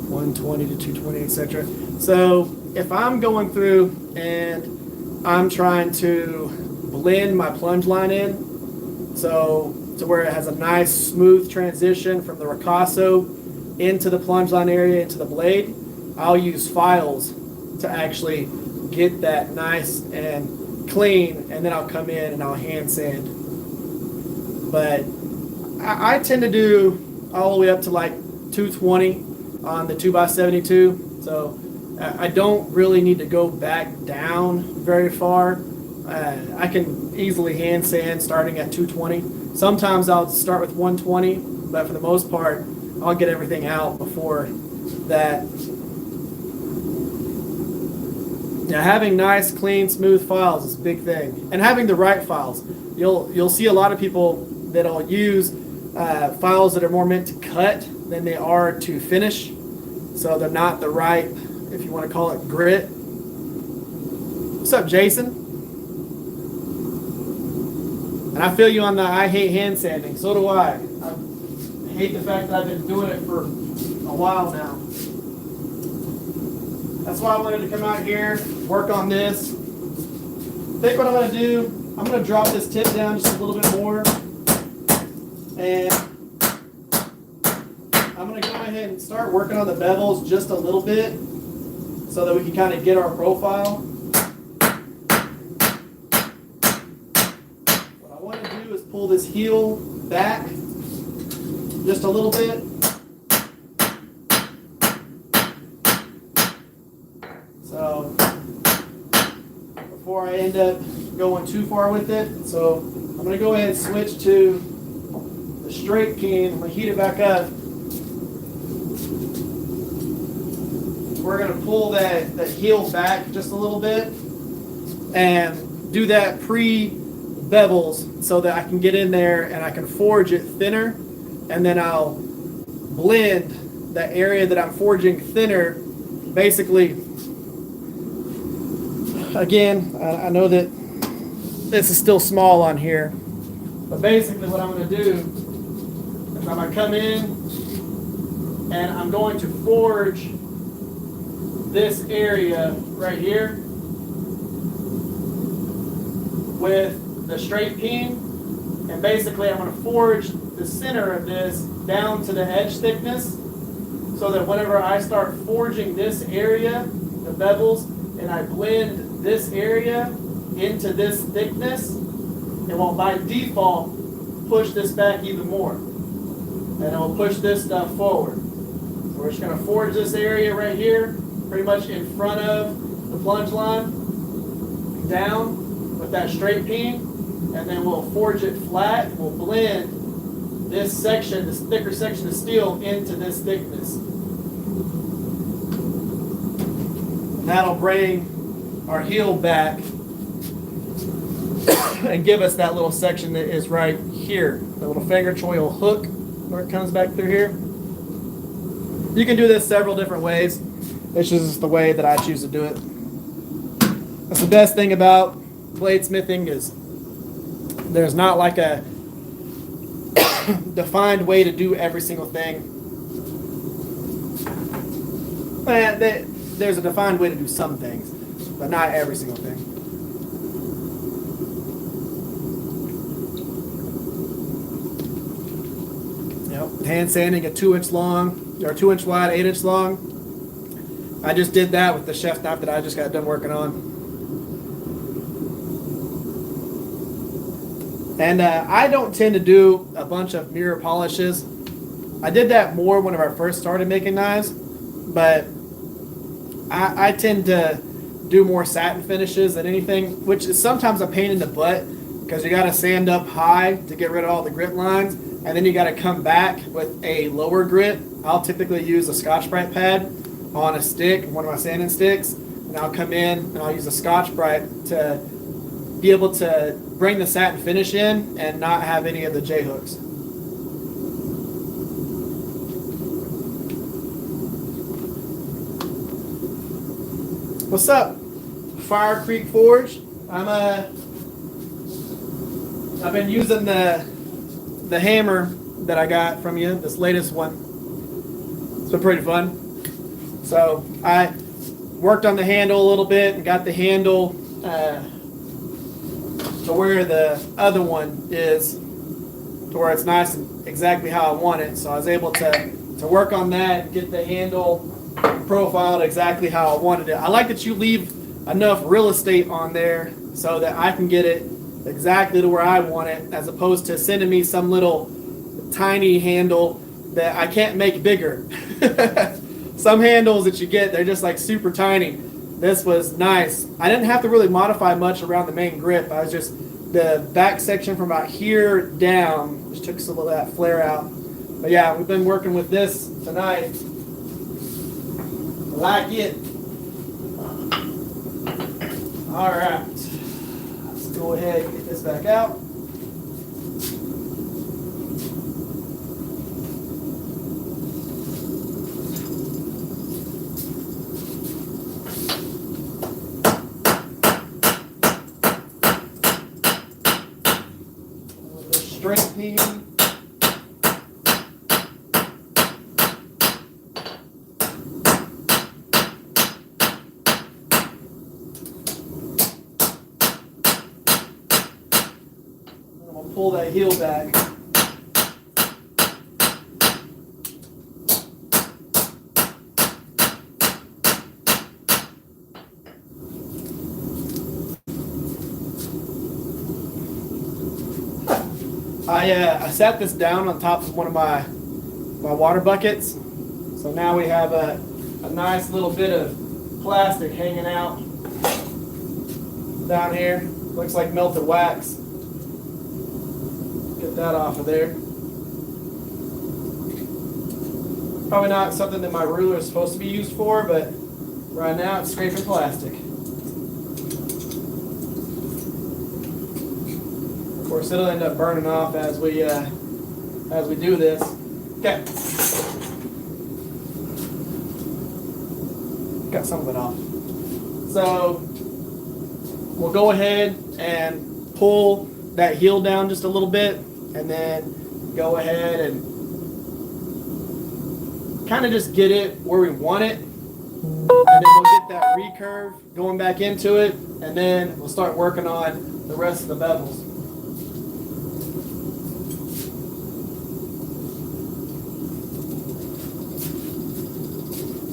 .120 to 220, etc. So if I'm going through and I'm trying to blend my plunge line in, so to where it has a nice smooth transition from the ricasso into the plunge line area into the blade, I'll use files to actually get that nice and clean, and then I'll come in and I'll hand sand. But I tend to do all the way up to like 220 on the 2x72, so I don't really need to go back down very far. I can easily hand sand starting at 220. Sometimes I'll start with 120, but for the most part, I'll get everything out before that. Now, having nice, clean, smooth files is a big thing, and having the right files. You'll see a lot of people that'll use files that are more meant to cut than they are to finish, so they're not the right, if you want to call it, grit. What's up, Jason? And I feel you on the I hate hand sanding. So do I. I hate the fact that I've been doing it for a while now. That's why I wanted to come out here, work on this. I think what I'm going to do I'm going to drop this tip down just a little bit more, and I'm going to go ahead and start working on the bevels just a little bit so that we can kind of get our profile. What I want to do is pull this heel back just a little bit. So before I end up going too far with it, so I'm going to go ahead and switch to the straight peen. I'm going to heat it back up. We're going to pull that heel back just a little bit and do that pre-bevels so that I can get in there and I can forge it thinner, and then I'll blend the area that I'm forging thinner. Basically, again, I know that this is still small on here, but basically what I'm going to do is I'm going to come in and I'm going to forge this area right here with the straight peen, and basically I'm going to forge the center of this down to the edge thickness so that whenever I start forging this area, the bevels, and I blend this area into this thickness, it will by default push this back even more, and it will push this stuff forward. So we're just going to forge this area right here pretty much in front of the plunge line down with that straight peen, and then we'll forge it flat. We'll blend this section, this thicker section of steel, into this thickness, and that'll bring our heel back and give us that little section that is right here, the little finger choil hook where it comes back through here. You can do this several different ways. It's just the way that I choose to do it. That's the best thing about bladesmithing, is there's not like a defined way to do every single thing. There's a defined way to do some things, but not every single thing. Yep. Hand sanding a 2-inch long, or 2-inch wide, 8-inch long. I just did that with the chef knife that I just got done working on. And I don't tend to do a bunch of mirror polishes. I did that more whenever I first started making knives, but I tend to do more satin finishes than anything, which is sometimes a pain in the butt because you got to sand up high to get rid of all the grit lines, and then you got to come back with a lower grit. I'll typically use a Scotch-Brite pad on a stick, one of my sanding sticks, and I'll come in and I'll use a Scotch-Brite to be able to bring the satin finish in and not have any of the J-hooks. What's up, Fire Creek Forge? I've been using the hammer that I got from you, this latest one. It's been pretty fun. So I worked on the handle a little bit and got the handle to where the other one is, to where it's nice and exactly how I want it. So I was able to work on that and get the handle profiled exactly how I wanted it. I like that you leave enough real estate on there so that I can get it exactly to where I want it, as opposed to sending me some little tiny handle that I can't make bigger. Some handles that you get, they're just like super tiny. This was nice. I didn't have to really modify much around the main grip. I was just, the back section from about here down, just took some of that flare out. But yeah, we've been working with this tonight. I like it. All right, let's go ahead and get this back out. With the straight peen. we'll pull that heel back. I sat this down on top of one of my water buckets. So now we have a nice little bit of plastic hanging out down here. Looks like melted wax. Get that off of there. Probably not something that my ruler is supposed to be used for, but right now it's scraping plastic. Of course, it'll end up burning off as we do this. Okay. Got some of it off. So we'll go ahead and pull that heel down just a little bit, and then go ahead and kind of just get it where we want it, and then we'll get that recurve going back into it, and then we'll start working on the rest of the bevels.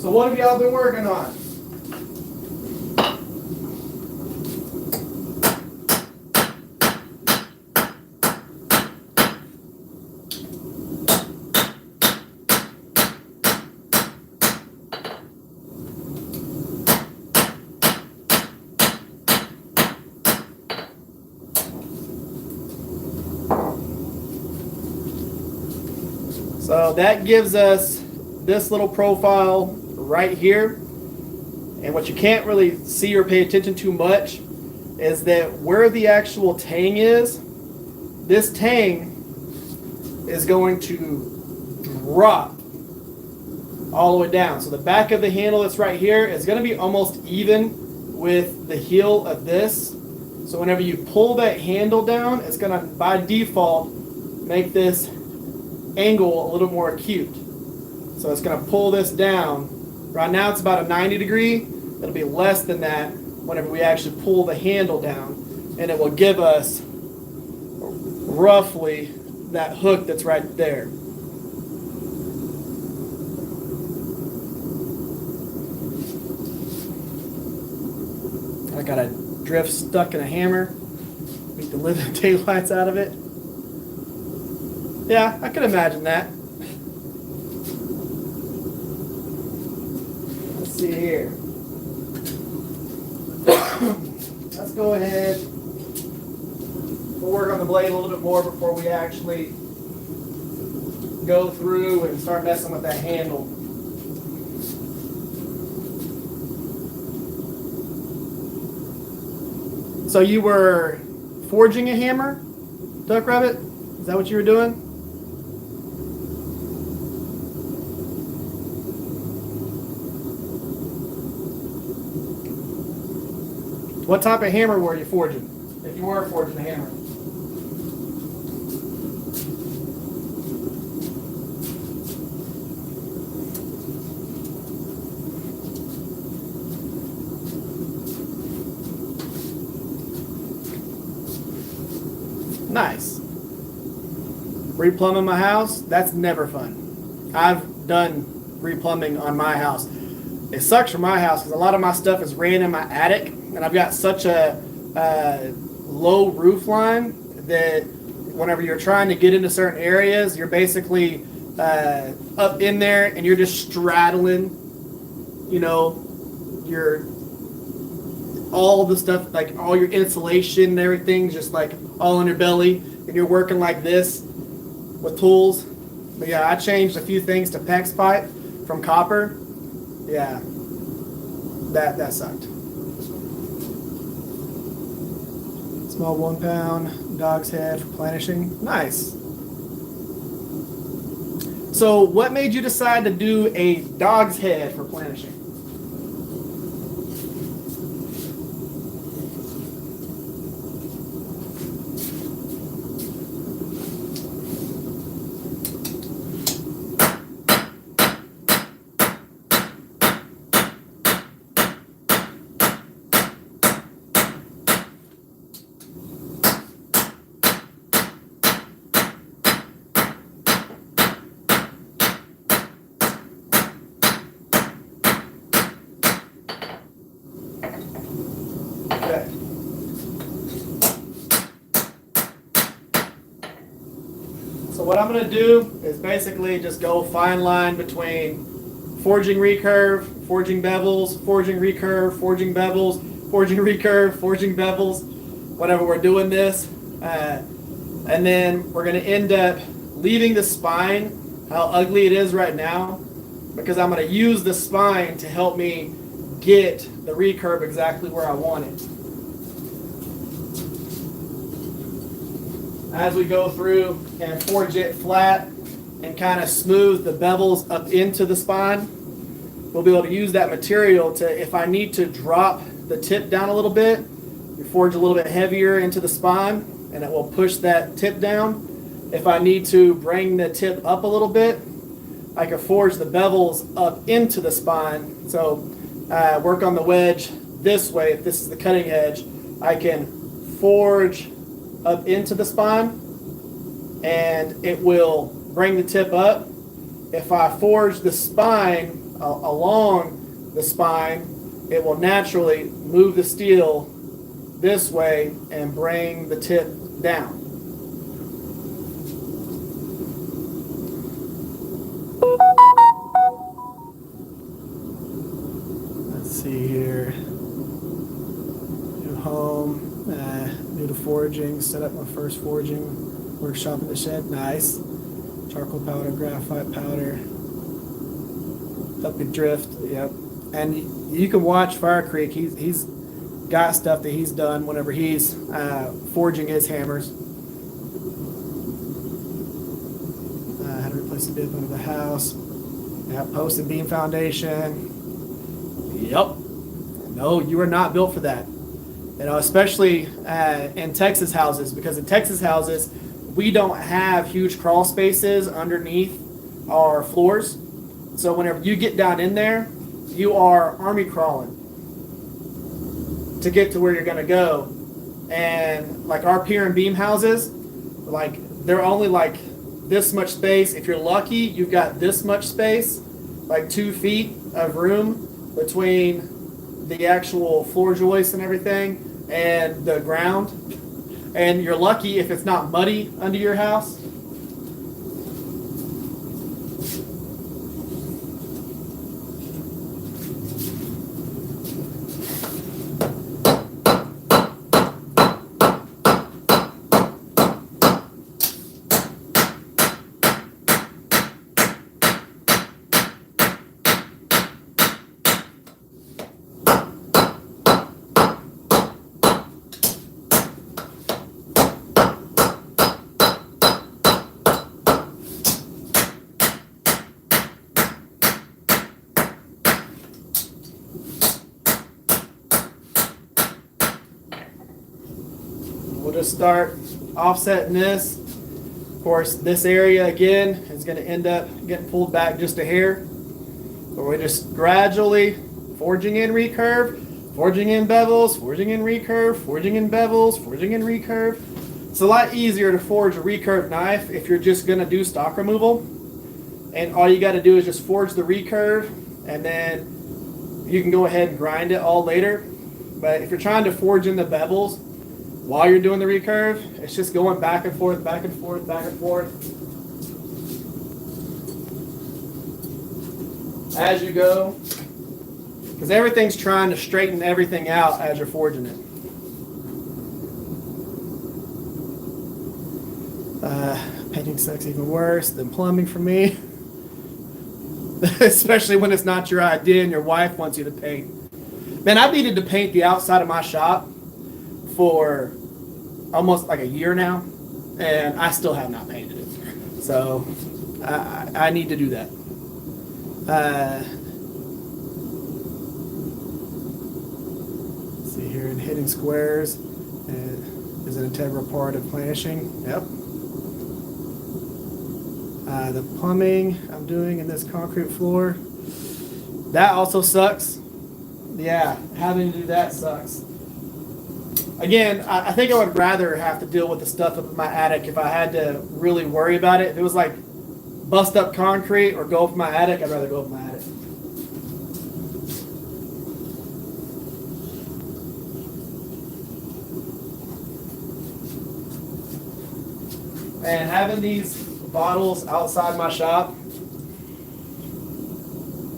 So what have y'all been working on? So that gives us this little profile right here. And what you can't really see or pay attention to much is that where the actual tang is, this tang is going to drop all the way down. So the back of the handle that's right here is going to be almost even with the heel of this. So whenever you pull that handle down, it's going to, by default, make this angle a little more acute. So it's going to pull this down. Right now it's about a 90 degree. It'll be less than that whenever we actually pull the handle down, and it will give us roughly that hook that's right there. I got a drift stuck in a hammer. Beat the living daylights out of it. Yeah, I could imagine that. Let's see here. Let's go ahead. We'll work on the blade a little bit more before we actually go through and start messing with that handle. So you were forging a hammer, Duck Rabbit? Is that what you were doing? What type of hammer were you forging? If you were forging a hammer. Nice. Replumbing my house, that's never fun. I've done replumbing on my house. It sucks for my house because a lot of my stuff is ran in my attic, and I've got such a low roof line that whenever you're trying to get into certain areas, you're basically up in there and you're just straddling, you know, your all the stuff, like all your insulation and everything, just like all on your belly, and you're working like this with tools. But yeah, I changed a few things to PEX pipe from copper. Yeah, that sucked. Small 1 pound dog's head for planishing. Nice. So what made you decide to do a dog's head for planishing? So what I'm going to do is basically just go fine line between forging recurve, forging bevels, forging recurve, forging bevels, forging recurve, forging bevels, whenever we're doing this. And then we're going to end up leaving the spine how ugly it is right now, because I'm going to use the spine to help me get the recurve exactly where I want it. As we go through and forge it flat and kind of smooth the bevels up into the spine, we'll be able to use that material to, if I need to drop the tip down a little bit, we forge a little bit heavier into the spine and it will push that tip down. If I need to bring the tip up a little bit, I can forge the bevels up into the spine. So work on the wedge this way. If this is the cutting edge, I can forge up into the spine and it will bring the tip up. If I forge the spine along the spine, it will naturally move the steel this way and bring the tip down. Let's see here. New home. New to forging. Set up my first forging workshop in the shed. Nice. Charcoal powder, graphite powder. Help you drift. Yep. And you can watch Fire Creek. He's got stuff that he's done whenever he's forging his hammers. How to replace the bib under the house. Yep. Post and beam foundation. Yep. No, you are not built for that. You know, especially in Texas houses, because in Texas houses, we don't have huge crawl spaces underneath our floors. So whenever you get down in there, you are army crawling to get to where you're going to go. And like our pier and beam houses, like they're only like this much space. If you're lucky, you've got this much space, like 2 feet of room between the actual floor joists and everything and the ground. And you're lucky if it's not muddy under your house. We'll just start offsetting this. Of course, this area again is going to end up getting pulled back just a hair. But we're just gradually forging in recurve, forging in bevels, forging in recurve, forging in bevels, forging in recurve. It's a lot easier to forge a recurve knife if you're just going to do stock removal. And all you got to do is just forge the recurve, and then you can go ahead and grind it all later. But if you're trying to forge in the bevels while you're doing the recurve, it's just going back and forth, back and forth, back and forth as you go, because everything's trying to straighten everything out as you're forging it. Painting sucks even worse than plumbing for me. Especially when it's not your idea and your wife wants you to paint. Man, I've needed to paint the outside of my shop for almost like a year now, and I still have not painted it. So I need to do that. See here, in hitting squares is an integral part of planishing. Yep. The plumbing I'm doing in this concrete floor, that also sucks. Yeah, having to do that sucks. Again, I think I would rather have to deal with the stuff up in my attic if I had to really worry about it. If it was like bust up concrete or go up my attic, I'd rather go up my attic. And having these bottles outside my shop.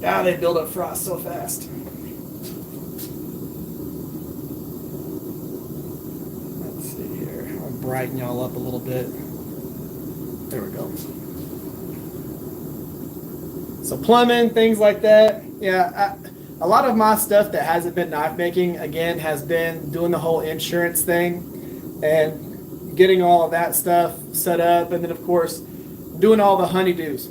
God, they build up frost so fast. Let's see here. I'll brighten y'all up a little bit. There we go. So plumbing, things like that. Yeah, a lot of my stuff that hasn't been knife making, again, has been doing the whole insurance thing and getting all of that stuff set up. And then, of course, doing all the honeydews,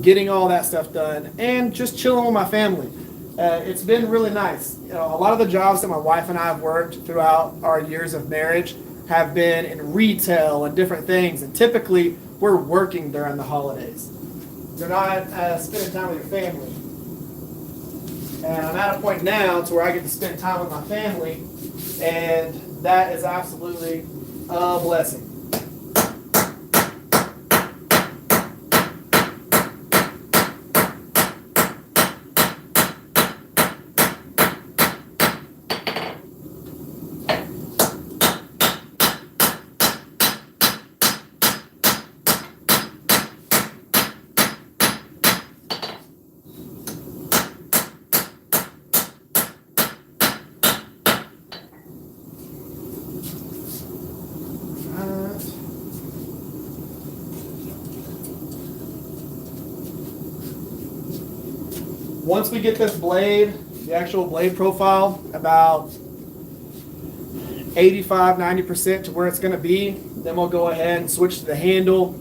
getting all that stuff done, and just chilling with my family. It's been really nice. You know, a lot of the jobs that my wife and I have worked throughout our years of marriage have been in retail and different things. And typically, we're working during the holidays. You're not spending time with your family. And I'm at a point now to where I get to spend time with my family, and that is absolutely a blessing. Once we get this blade, the actual blade profile, about 85-90% to where it's going to be, then we'll go ahead and switch to the handle,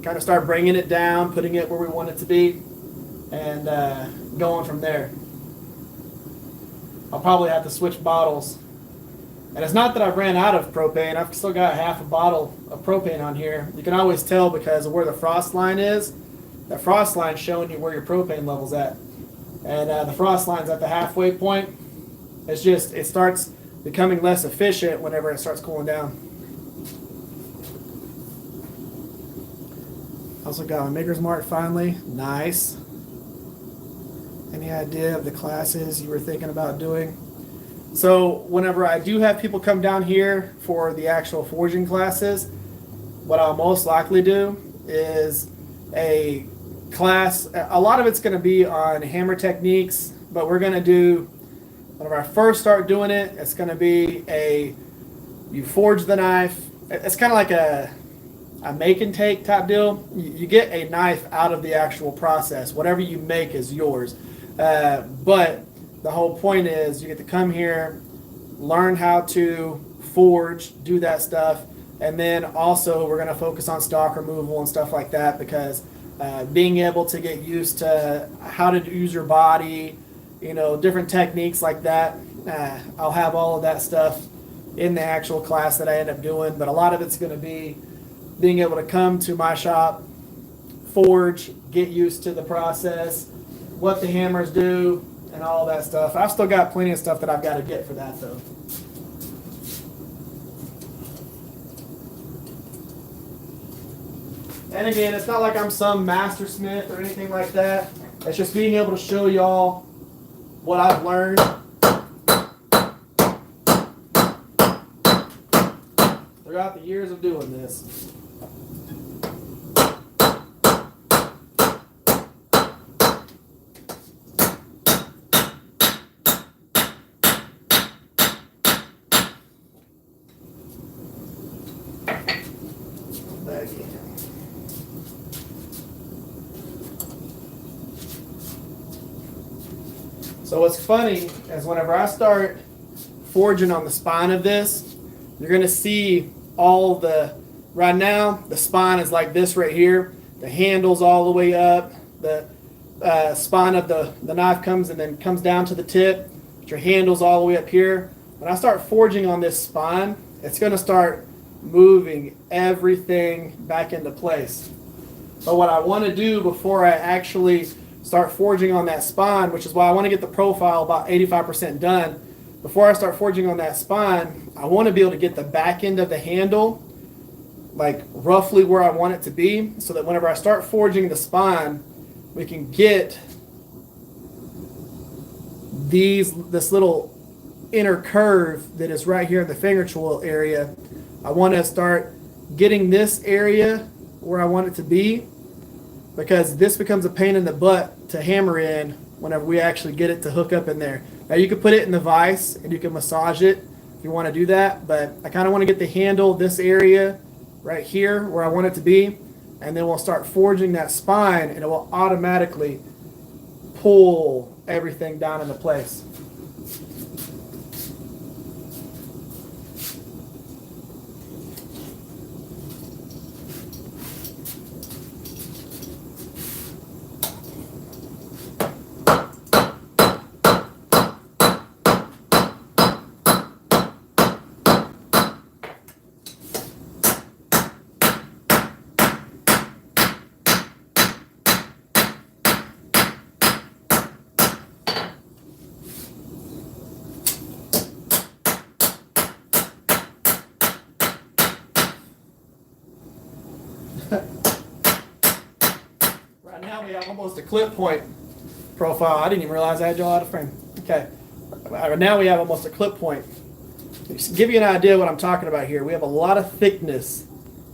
kind of start bringing it down, putting it where we want it to be, and going from there. I'll probably have to switch bottles. And it's not that I've ran out of propane. I've still got half a bottle of propane on here. You can always tell because of where the frost line is. The frost line's showing you where your propane level's at. And the frost line's at the halfway point. It's just, it starts becoming less efficient whenever it starts cooling down. Also got my Maker's Mark finally. Nice. Any idea of the classes you were thinking about doing? So whenever I do have people come down here for the actual forging classes, what I'll most likely do is a class. A lot of it's going to be on hammer techniques, but we're going to do, whenever I first start doing it, it's going to be you forge the knife. It's kind of like a make and take type deal. You get a knife out of the actual process. Whatever you make is yours. But the whole point is you get to come here, learn how to forge, do that stuff, and then also we're going to focus on stock removal and stuff like that, because being able to get used to how to use your body, different techniques like that. I'll have all of that stuff in the actual class that I end up doing, but a lot of it's going to be being able to come to my shop, forge, get used to the process, what the hammers do, and all that stuff. I've still got plenty of stuff that I've got to get for that, though. And again, it's not like I'm some master smith or anything like that. It's just being able to show y'all what I've learned throughout the years of doing this. So what's funny is whenever I start forging on the spine of this, you're going to see all right now, the spine is like this right here. The handle's all the way up. The spine of the knife comes down to the tip. But your handle's all the way up here. When I start forging on this spine, it's going to start moving everything back into place. But what I want to do before I actually start forging on that spine, which is why I want to get the profile about 85% done. Before I start forging on that spine, I want to be able to get the back end of the handle like roughly where I want it to be, so that whenever I start forging the spine, we can get this little inner curve that is right here in the finger tool area. I want to start getting this area where I want it to be, because this becomes a pain in the butt to hammer in whenever we actually get it to hook up in there. Now you can put it in the vise and you can massage it if you want to do that, but I kind of want to get the handle this area right here where I want it to be, and then we'll start forging that spine and it will automatically pull everything down into place. Right now we have almost a clip point profile. I didn't even realize I had y'all out of frame. Okay. Right now we have almost a clip point. Just to give you an idea of what I'm talking about here, we have a lot of thickness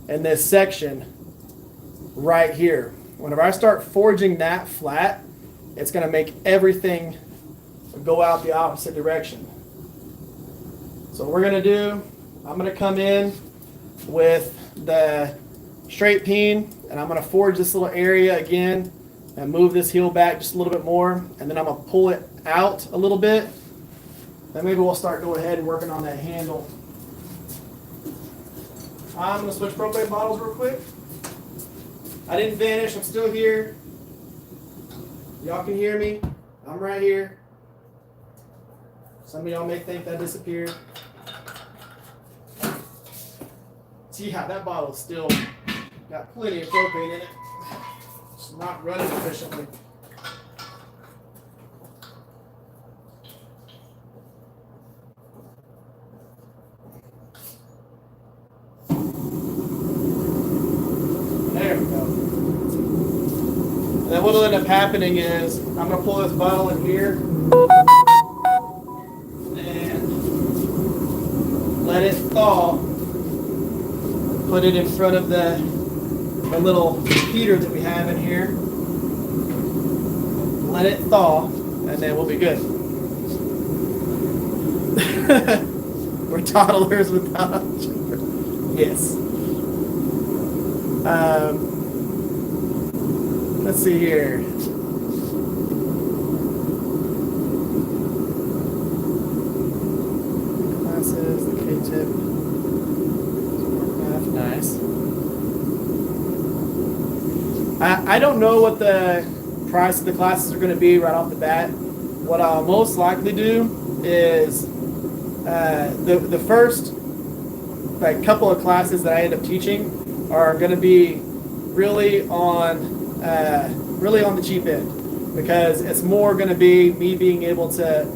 in this section right here. Whenever I start forging that flat, it's going to make everything go out the opposite direction. So what we're going to do, I'm going to come in with the straight peen, and I'm going to forge this little area again and move this heel back just a little bit more, and then I'm going to pull it out a little bit. Then maybe we'll start going ahead and working on that handle. I'm going to switch propane bottles real quick. I didn't finish. I'm still here. Y'all can hear me. I'm right here. Some of y'all may think that disappeared. See how that bottle still got plenty of propane in it. It's not running efficiently. There we go. And then what will end up happening is I'm going to pull this bottle in here and let it thaw. Put it in front of the little heater that we have in here. Let it thaw, and then we'll be good. We're toddlers without children. Yes. Let's see here. Classes, the K-tip. Nice. I don't know what the price of the classes are going to be right off the bat. What I'll most likely do is the first couple of classes that I end up teaching are going to be really on the cheap end, because it's more going to be me being able to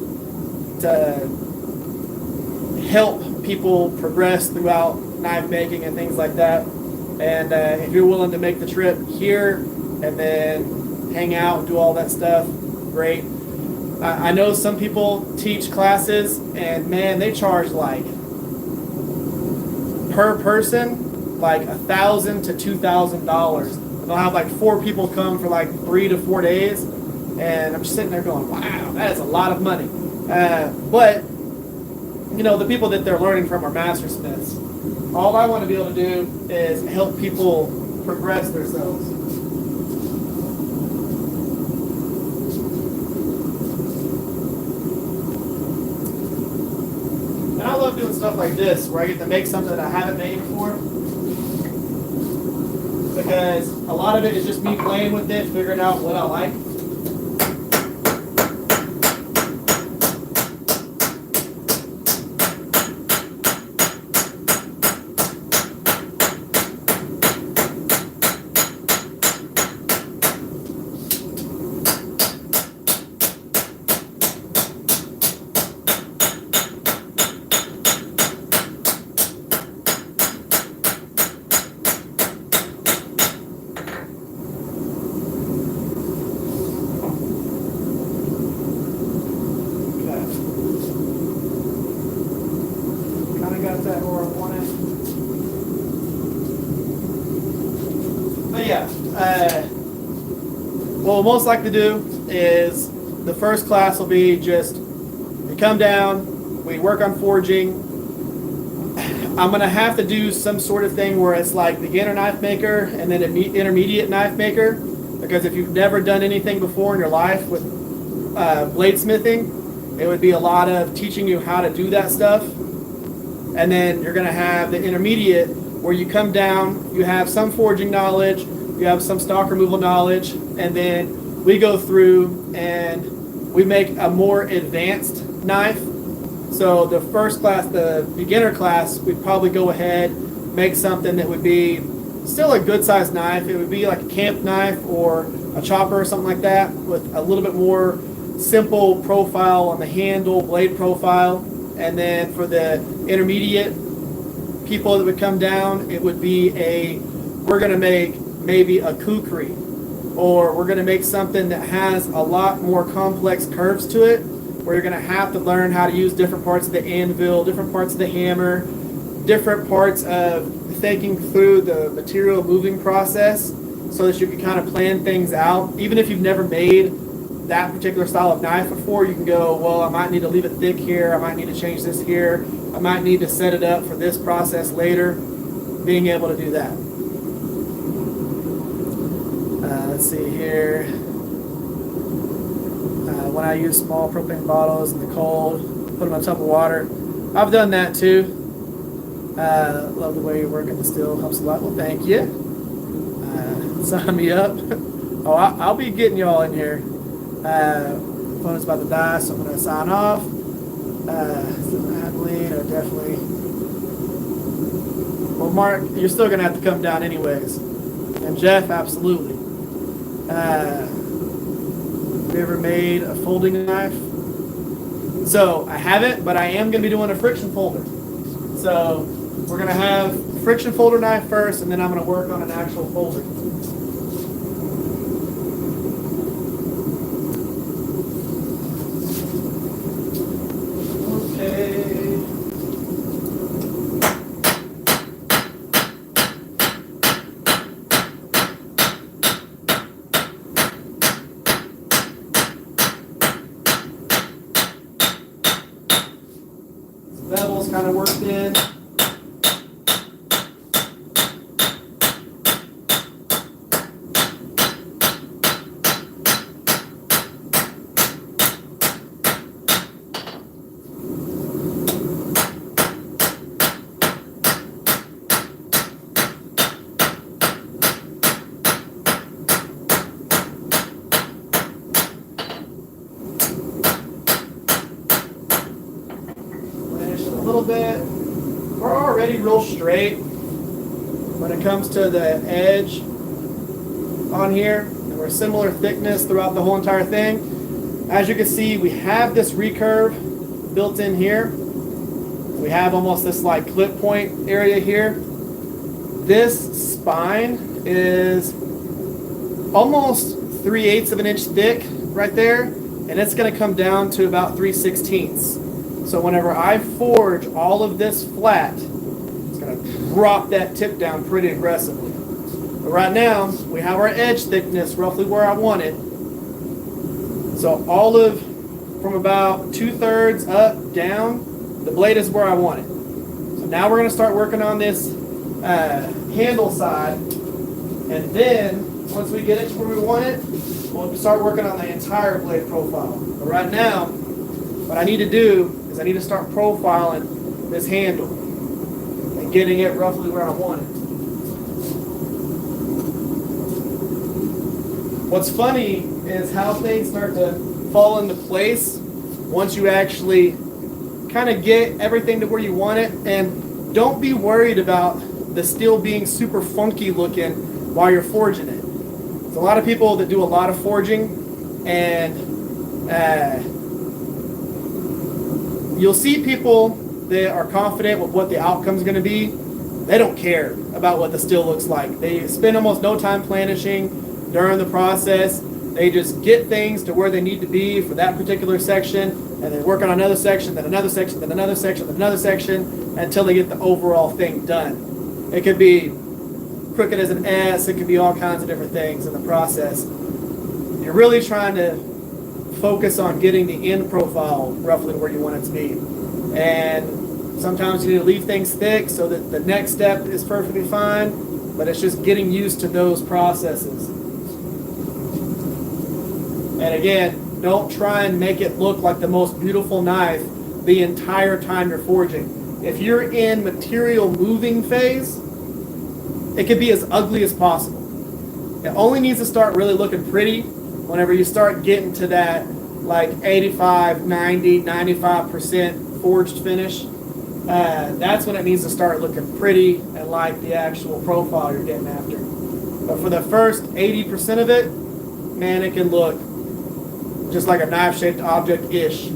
help people progress throughout knife making and things like that. And if you're willing to make the trip here and then hang out and do all that stuff, great. I know some people teach classes and man, they charge like per person like $1,000 to $2,000. They'll have like 4 people come for like 3 to 4 days, and I'm just sitting there going, wow, that is a lot of money. But you know, the people that they're learning from are master smiths. All I want to be able to do is help people progress themselves. And I love doing stuff like this, where I get to make something that I haven't made before. Because a lot of it is just me playing with it, figuring out what I like. yeah. What we'll most likely do is the first class will be just we come down, we work on forging. I'm going to have to do some sort of thing where it's like beginner knife maker and then intermediate knife maker, because if you've never done anything before in your life with bladesmithing, it would be a lot of teaching you how to do that stuff. And then you're going to have the intermediate where you come down, you have some forging knowledge, you have some stock removal knowledge, and then we go through and we make a more advanced knife. So the first class, the beginner class, we'd probably go ahead, make something that would be still a good sized knife. It would be like a camp knife or a chopper or something like that, with a little bit more simple profile on the handle, blade profile. And then for the intermediate people that would come down, it would be we're going to make maybe a kukri, or we're going to make something that has a lot more complex curves to it, where you're going to have to learn how to use different parts of the anvil, different parts of the hammer, different parts of thinking through the material moving process, so that you can kind of plan things out. Even if you've never made that particular style of knife before, you can go, well, I might need to leave it thick here, I might need to change this here, I might need to set it up for this process later. Being able to do that. Let's see here. When I use small propane bottles in the cold, put them on top of water. I've done that too. Love the way you're working the steel, helps a lot. Well, thank you. Sign me up. Oh, I'll be getting y'all in here. The phone's about to die, so I'm going to sign off. Annealing, definitely. Well, Mark, you're still going to have to come down anyways. And Jeff, absolutely. Have you ever made a folding knife? So I haven't, but I am going to be doing a friction folder. So we're going to have a friction folder knife first, and then I'm going to work on an actual folder. Bevels kind of worked in. Bit. We're already real straight when it comes to the edge on here, and we're similar thickness throughout the whole entire thing. As you can see, we have this recurve built in here. We have almost this like clip point area here. This spine is almost 3/8 of an inch thick right there, and it's going to come down to about 3/16. So whenever I forge all of this flat, it's going to drop that tip down pretty aggressively. But right now, we have our edge thickness roughly where I want it. So from about 2/3 up, down, the blade is where I want it. So now we're going to start working on this handle side. And then, once we get it to where we want it, we'll start working on the entire blade profile. But right now, what I need to do is I need to start profiling this handle and getting it roughly where I want it. What's funny is how things start to fall into place once you actually kind of get everything to where you want it. And don't be worried about the steel being super funky looking while you're forging it. There's a lot of people that do a lot of forging, and you'll see people that are confident with what the outcome is going to be. They don't care about what the steel looks like. They spend almost no time planishing during the process. They just get things to where they need to be for that particular section, and they work on another section, then another section, then another section, then another section, until they get the overall thing done. It could be crooked as an S. It could be all kinds of different things in the process. You're really trying to focus on getting the end profile roughly where you want it to be. And sometimes you need to leave things thick so that the next step is perfectly fine, but it's just getting used to those processes. And again, don't try and make it look like the most beautiful knife the entire time you're forging. If you're in material moving phase, it could be as ugly as possible. It only needs to start really looking pretty whenever you start getting to that like 85, 90, 95% forged finish. That's when it needs to start looking pretty and like the actual profile you're getting after. But for the first 80% of it, man, it can look just like a knife-shaped object-ish.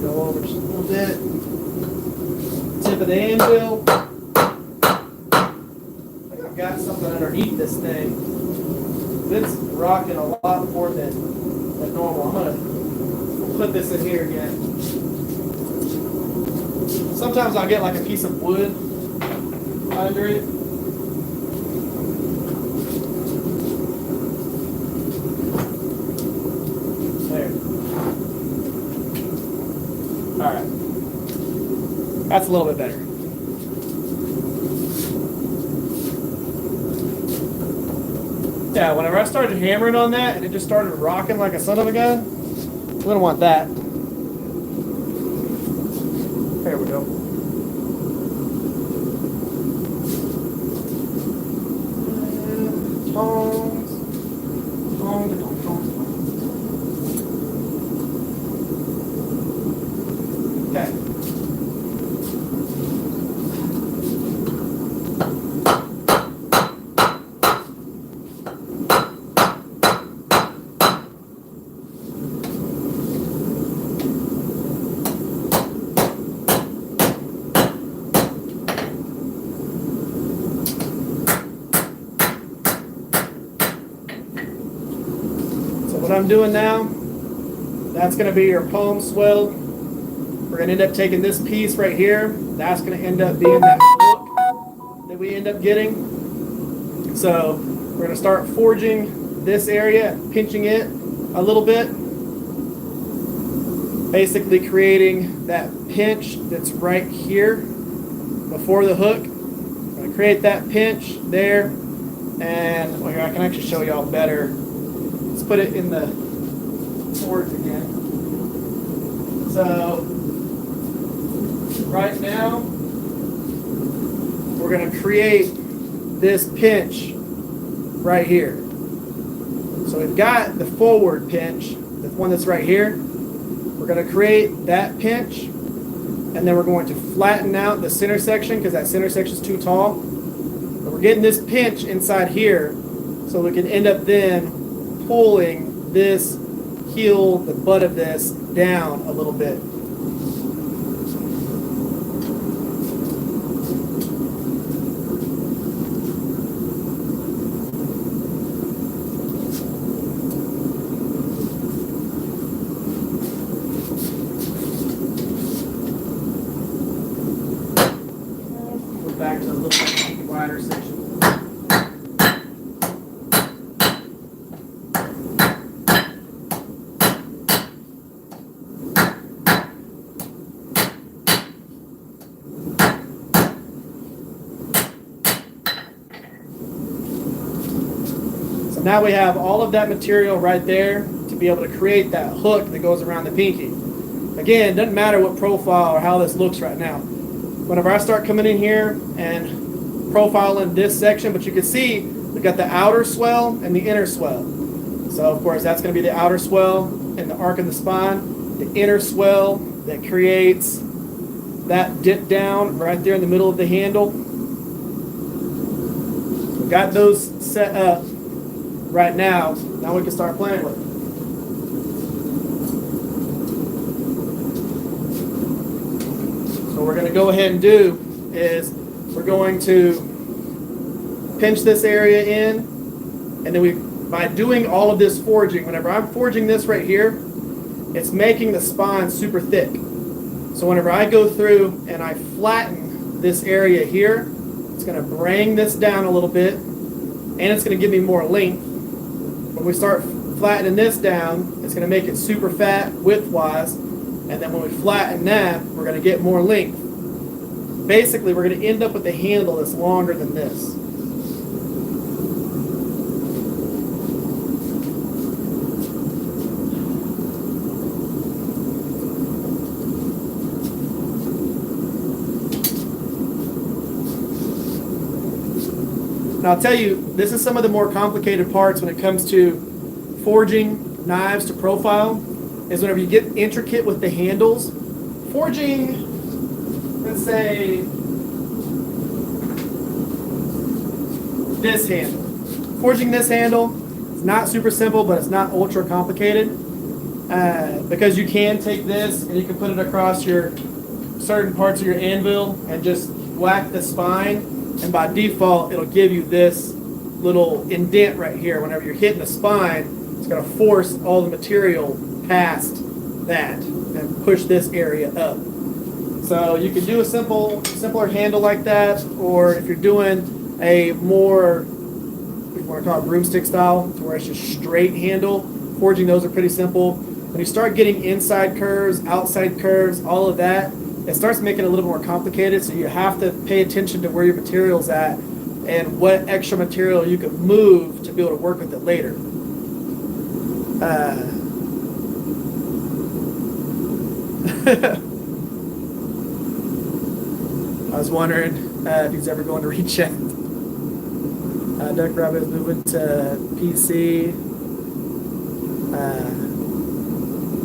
Go over just a little bit. Tip of the anvil. I think I've got something underneath this thing. It's rocking a lot more than normal. I'm gonna put this in here again. Sometimes I'll get like a piece of wood under it. Alright. That's a little bit better. Yeah, whenever I started hammering on that and it just started rocking like a son of a gun, we don't want that. There we go. Tongs. Okay. So what I'm doing now, that's going to be your palm swell. We're going to end up taking this piece right here. That's going to end up being that hook that we end up getting. So we're going to start forging this area, pinching it a little bit. Basically creating that pinch that's right here before the hook. I'm going to create that pinch there. And well, here, I can actually show y'all better. Let's put it in the forge again. So right now, we're going to create this pinch right here. So we've got the forward pinch, the one that's right here. We're going to create that pinch, and then we're going to flatten out the center section because that center section is too tall. But we're getting this pinch inside here so we can end up then pulling this heel, the butt of this, down a little bit. Back to a little wider section. So now we have all of that material right there to be able to create that hook that goes around the pinky. Again, it doesn't matter what profile or how this looks right now. Whenever I start coming in here and profiling this section, but you can see we've got the outer swell and the inner swell. So of course that's going to be the outer swell and the arc of the spine, the inner swell that creates that dip down right there in the middle of the handle. We've got those set up right now. Now we can start playing with it. So what we're going to go ahead and do is we're going to pinch this area in, and then by doing all of this forging, whenever I'm forging this right here, it's making the spine super thick. So whenever I go through and I flatten this area here, it's going to bring this down a little bit, and it's going to give me more length. When we start flattening this down, it's going to make it super fat width-wise, and then when we flatten that, we're going to get more length. Basically, we're going to end up with a handle that's longer than this. Now I'll tell you, this is some of the more complicated parts when it comes to forging knives to profile, is whenever you get intricate with the handles. Forging, let's say, this handle. Forging this handle is not super simple, but it's not ultra complicated, because you can take this and you can put it across your certain parts of your anvil and just whack the spine. And by default, it'll give you this little indent right here. Whenever you're hitting the spine, it's going to force all the material past that and push this area up. So you can do a simpler handle like that, or if you're doing a more, if you want to call it broomstick style, to where it's just straight handle, forging those are pretty simple. When you start getting inside curves, outside curves, all of that, it starts making it a little more complicated, so you have to pay attention to where your material's at and what extra material you can move to be able to work with it later. I was wondering if he's ever going to recheck. Duck Rabbit is moving to PC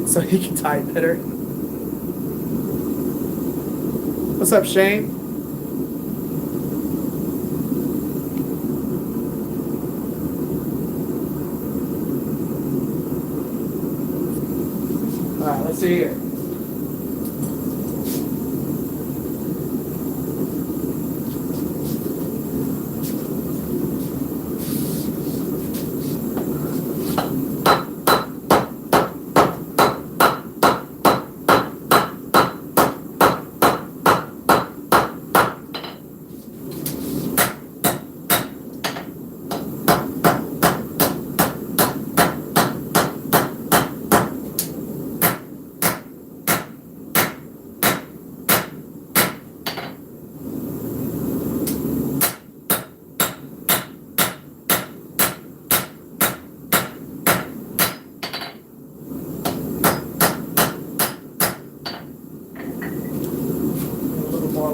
so he can type better. What's up, Shane? All right, let's see here.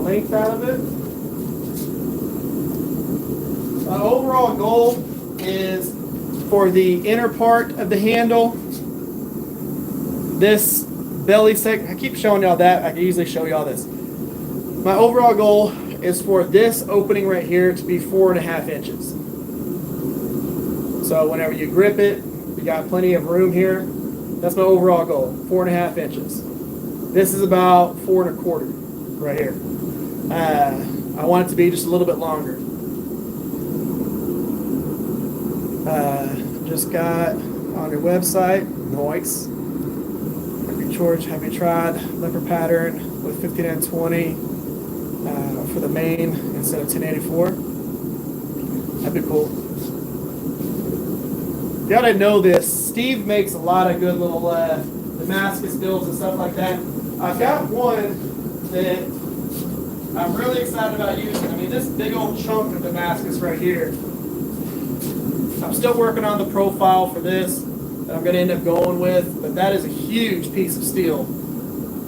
Length out of it. My overall goal is for the inner part of the handle, this belly segment. I keep showing y'all that. I can easily show y'all this. My overall goal is for this opening right here to be 4.5 inches. So whenever you grip it, you got plenty of room here. That's my overall goal, 4.5 inches. This is about 4.25 right here. I want it to be just a little bit longer. Just got on your website, noise. Have you tried leopard pattern with 5920 for the main instead of 1084? That'd be cool. If y'all didn't know this, Steve makes a lot of good little Damascus builds and stuff like that. I've got one that I'm really excited about using. I mean, this big old chunk of Damascus right here. I'm still working on the profile for this that I'm going to end up going with, but that is a huge piece of steel.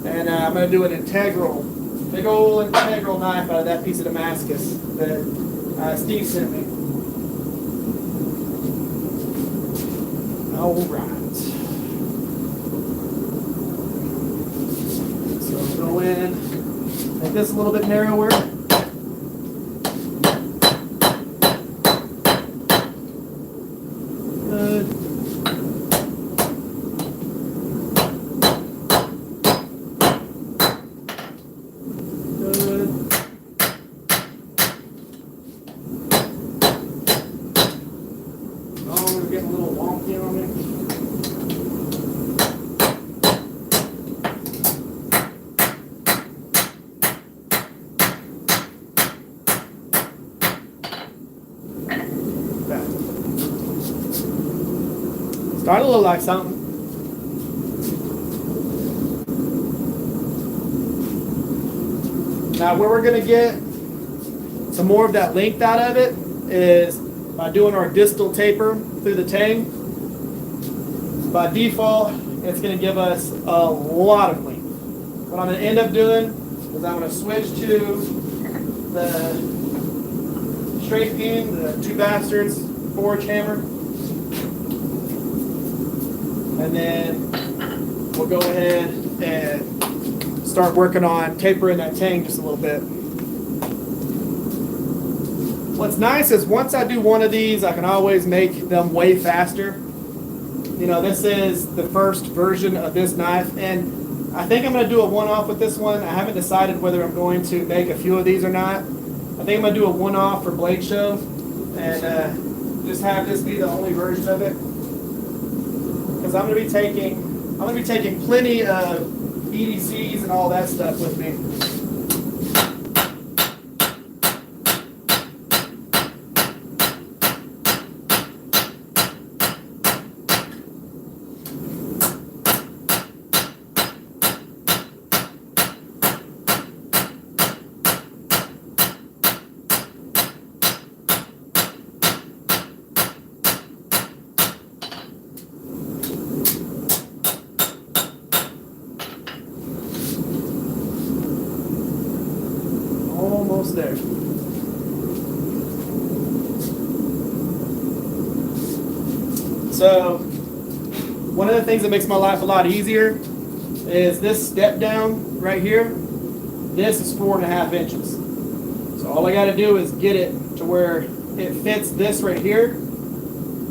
And I'm going to do an integral, big old integral knife out of that piece of Damascus that Steve sent me. All right. So go in, make this a little bit narrower. Good. Good. are getting a little wonky on me. Starting to look like something. Now where we're going to get some more of that length out of it is by doing our distal taper through the tang. By default, it's going to give us a lot of length. What I'm going to end up doing is I'm going to switch to the straight beam, the Two Bastards forge hammer. And then we'll go ahead and start working on tapering that tang just a little bit. What's nice is once I do one of these, I can always make them way faster. You know, this is the first version of this knife, and I think I'm going to do a one-off with this one. I haven't decided whether I'm going to make a few of these or not. I think I'm going to do a one-off for Blade Show, and just have this be the only version of it. Because I'm going to be taking plenty of EDCs and all that stuff with me. Almost there. So, one of the things that makes my life a lot easier is this step down right here. This is 4.5 inches. So all I got to do is get it to where it fits this right here.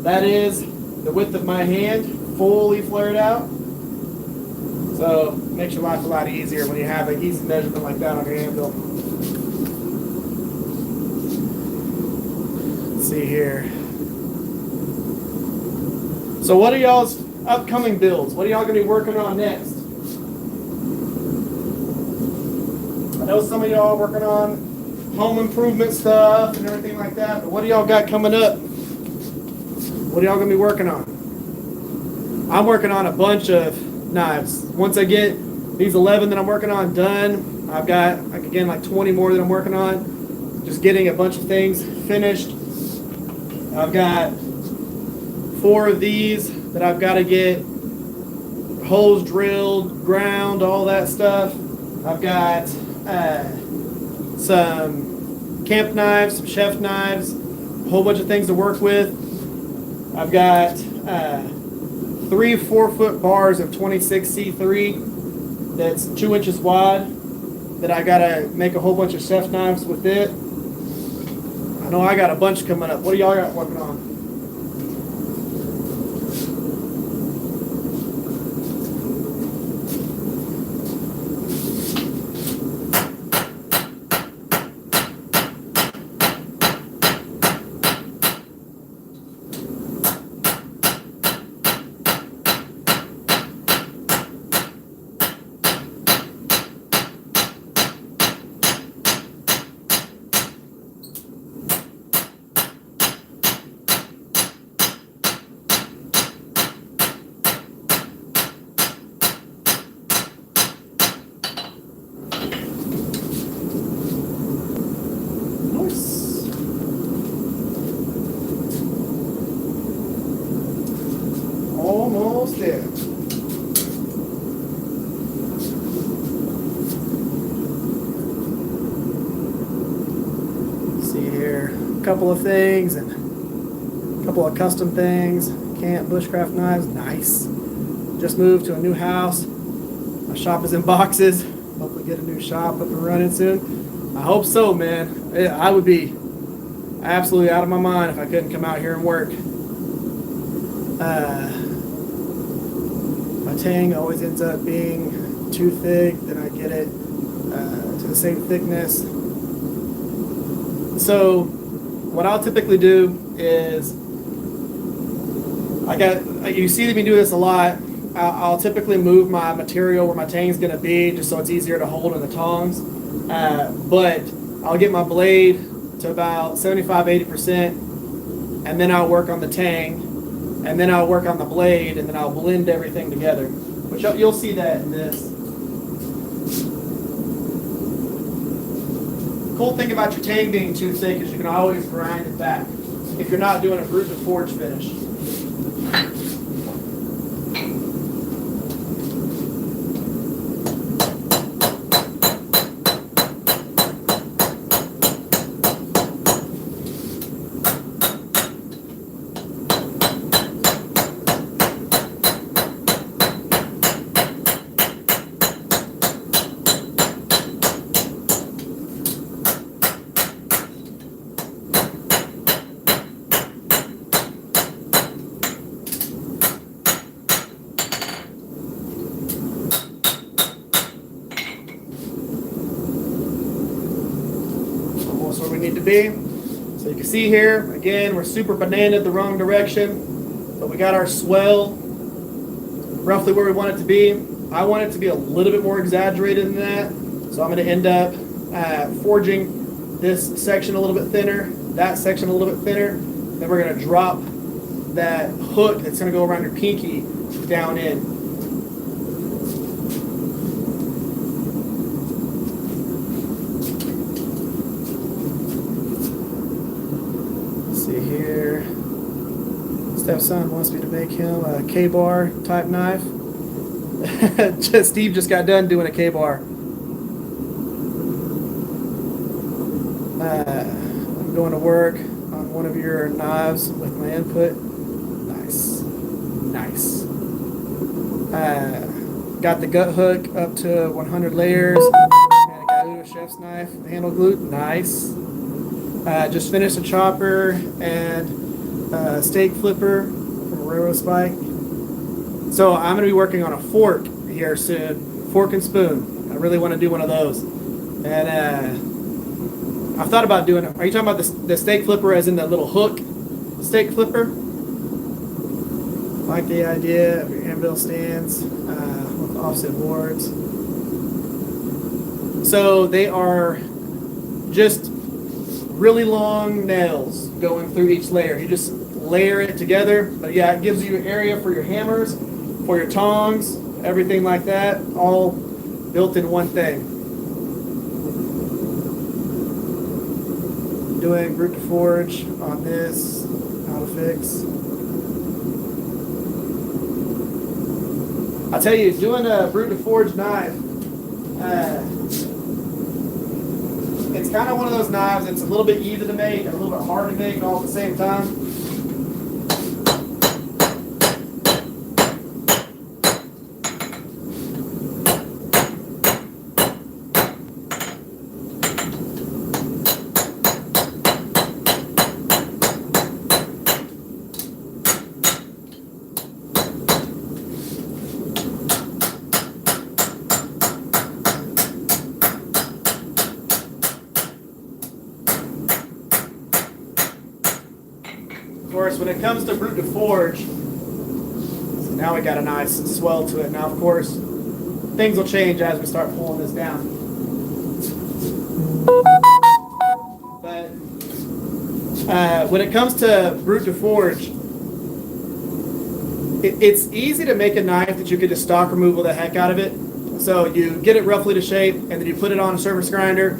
That is the width of my hand, fully flared out. So it makes your life a lot easier when you have an easy measurement like that on your handle. Let's see here. So what are y'all's upcoming builds? What are y'all going to be working on next? I know some of y'all are working on home improvement stuff and everything like that, but what do y'all got coming up? What are y'all going to be working on? I'm working on a bunch of knives. Once I get these 11 that I'm working on done, I've got, again, like 20 more that I'm working on. Just getting a bunch of things finished. I've got 4 of these that I've got to get holes drilled, ground, all that stuff. I've got some camp knives, some chef knives, a whole bunch of things to work with. I've got 3 4-foot bars of 26C3 that's 2 inches wide that I got to make a whole bunch of chef knives with it. I know I got a bunch coming up. What do y'all got working on? Almost there. See here, a couple of things and a couple of custom things. Camp bushcraft knives, nice. Just moved to a new house. My shop is in boxes. Hopefully get a new shop up and running soon. I hope so, man. I would be absolutely out of my mind if I couldn't come out here and work. My tang always ends up being too thick, then I get it to the same thickness. So what I'll typically do is You see me do this a lot. I'll typically move my material where my tang's going to be just so it's easier to hold in the tongs. But I'll get my blade to about 75-80%, and then I'll work on the tang, and then I'll work on the blade, and then I'll blend everything together. But you'll see that in this. Cool thing about your tang being too thick is you can always grind it back if you're not doing a brute to forge finish. Where we need to be. So you can see here, again, we're super bananaed the wrong direction, but we got our swell roughly where we want it to be. I want it to be a little bit more exaggerated than that, so I'm going to end up forging this section a little bit thinner, that section a little bit thinner, then we're going to drop that hook that's going to go around your pinky down in. Here, stepson wants me to make him a K-bar type knife. Steve just got done doing a K-bar. I'm going to work on one of your knives with my input. Nice. Nice. Got the gut hook up to 100 layers. And I got a chef's knife, handle glute. Nice. Just finished a chopper and a steak flipper from a railroad spike. So I'm going to be working on a fork here soon. Fork and spoon. I really want to do one of those. And I've thought about doing it. Are you talking about the steak flipper as in the little hook steak flipper? Like the idea of your anvil stands with offset boards. So they are just really long nails going through each layer. You just layer it together, but yeah, it gives you an area for your hammers, for your tongs, everything like that, all built in one thing. Doing brute to forge on this, how to fix. I'll tell you, doing a brute to forge knife, it's kind of one of those knives. It's a little bit easy to make and a little bit hard to make all at the same time. Of course, when it comes to brute to forge, so now we got a nice swell to it. Now, of course, things will change as we start pulling this down. But when it comes to brute to forge, it's easy to make a knife that you could just stock removal the heck out of it. So you get it roughly to shape, and then you put it on a surface grinder,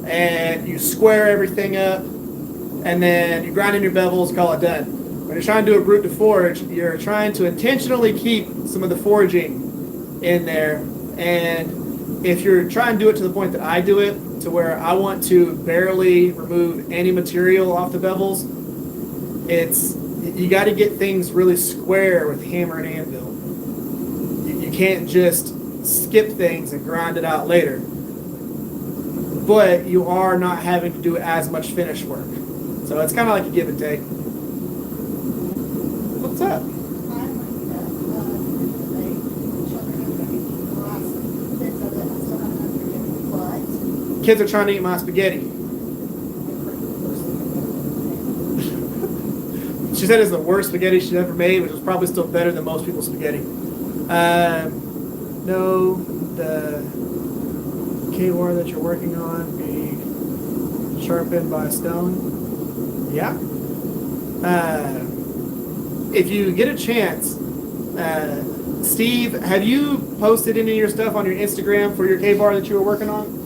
and you square everything up. And then you grind in your bevels, call it done. When you're trying to do a brute to forge, you're trying to intentionally keep some of the forging in there. And if you're trying to do it to the point that I do it, to where I want to barely remove any material off the bevels, you got to get things really square with hammer and anvil. You can't just skip things and grind it out later. But you are not having to do as much finish work. So it's kind of like a give and take. What's up? Kids are trying to eat my spaghetti. she said it's the worst spaghetti she's ever made, which was probably still better than most people's spaghetti. No, the K-wire that you're working on be sharpened by a stone. Yeah. If you get a chance, Steve, have you posted any of your stuff on your Instagram for your K-bar that you were working on?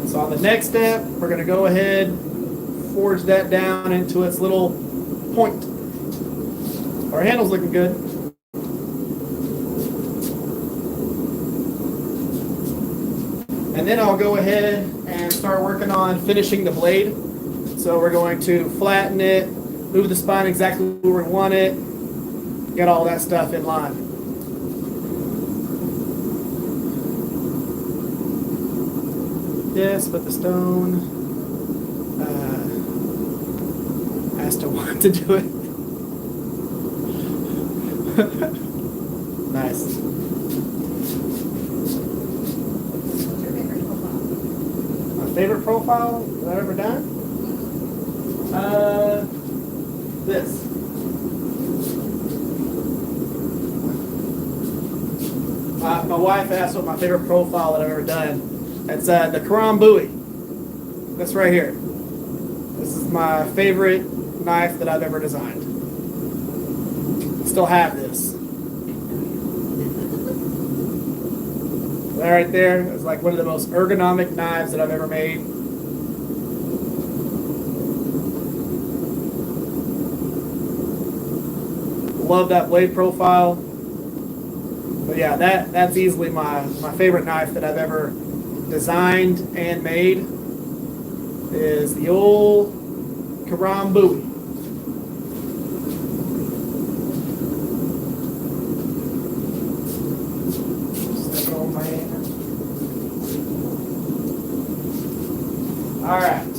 So on the next step, we're going to go ahead, forge that down into its little point. Our handle's looking good. And then I'll go ahead and start working on finishing the blade. So we're going to flatten it, move the spine exactly where we want it, get all that stuff in line. Yes, but the stone has to want to do it. Nice. What's your favorite profile? My favorite profile that I've ever done? This. My wife asked what my favorite profile that I've ever done. It's the Quran buoy. This right here. This is my favorite knife that I've ever designed. Still have this. That right there is like one of the most ergonomic knives that I've ever made. Love that blade profile. But yeah, that's easily my favorite knife that I've ever designed and made is the old Quran buoy. Step on my hand. All right.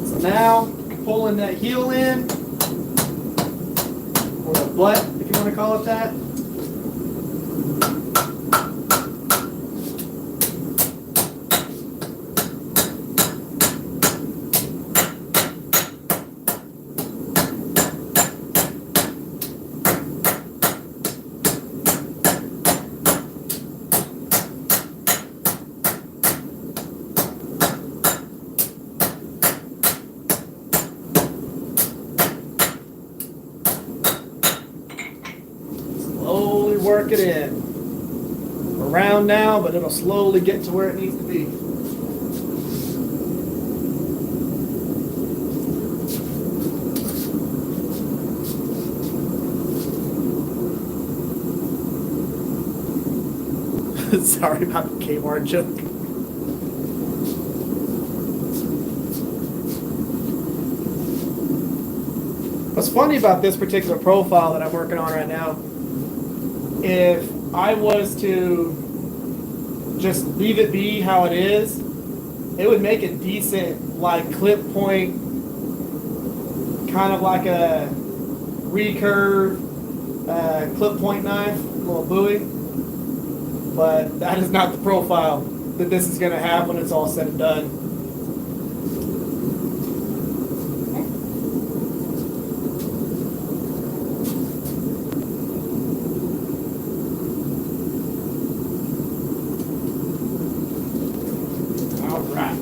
So now pulling that heel in, or the butt, if you want to call it that. Slowly work it in. We're round now, but it'll slowly get to where it needs to be. Sorry about the Kmart joke. What's funny about this particular profile that I'm working on right now, if I was to just leave it be how it is, it would make a decent like clip point, kind of like a recurve clip point knife, little buoy. But that is not the profile that this is going to have when it's all said and done. All right.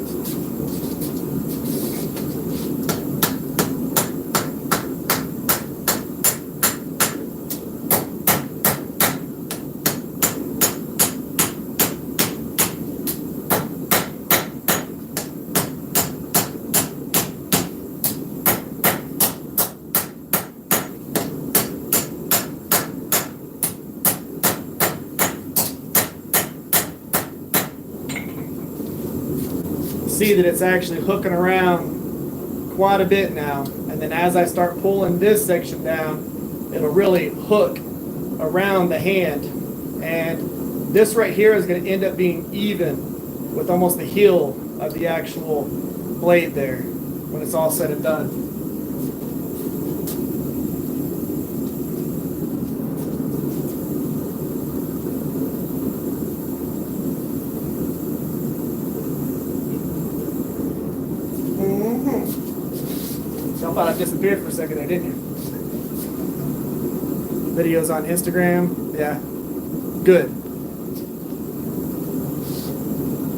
see that it's actually hooking around quite a bit now. And then as I start pulling this section down, it'll really hook around the hand. And this right here is going to end up being even with almost the heel of the actual blade there when it's all said and done. Y'all thought I disappeared for a second there, didn't you? Videos on Instagram, yeah, good.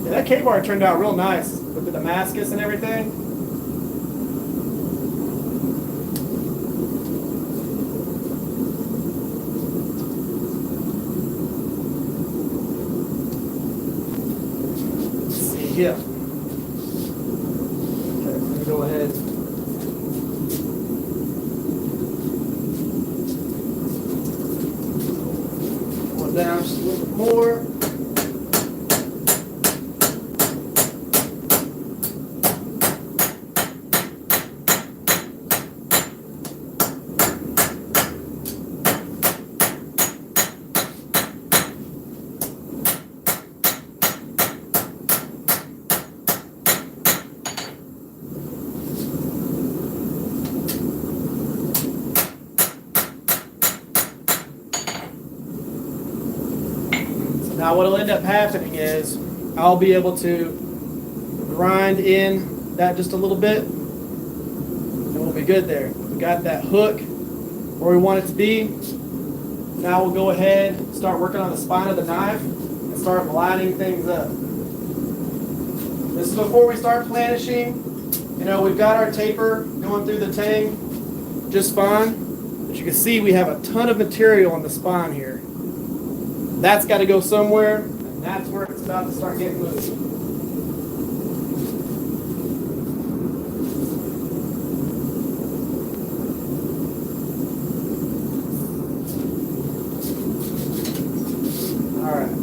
Yeah, that K-bar turned out real nice with the Damascus and everything. Let's see here. Okay, let me go ahead. Down just a little bit more. Now what'll end up happening is I'll be able to grind in that just a little bit and we'll be good there. We got that hook where we want it to be. Now we'll go ahead and start working on the spine of the knife and start lining things up. This is before we start planishing. You know, we've got our taper going through the tang just fine, but you can see we have a ton of material on the spine here. That's got to go somewhere, and that's where it's about to start getting moved. All right.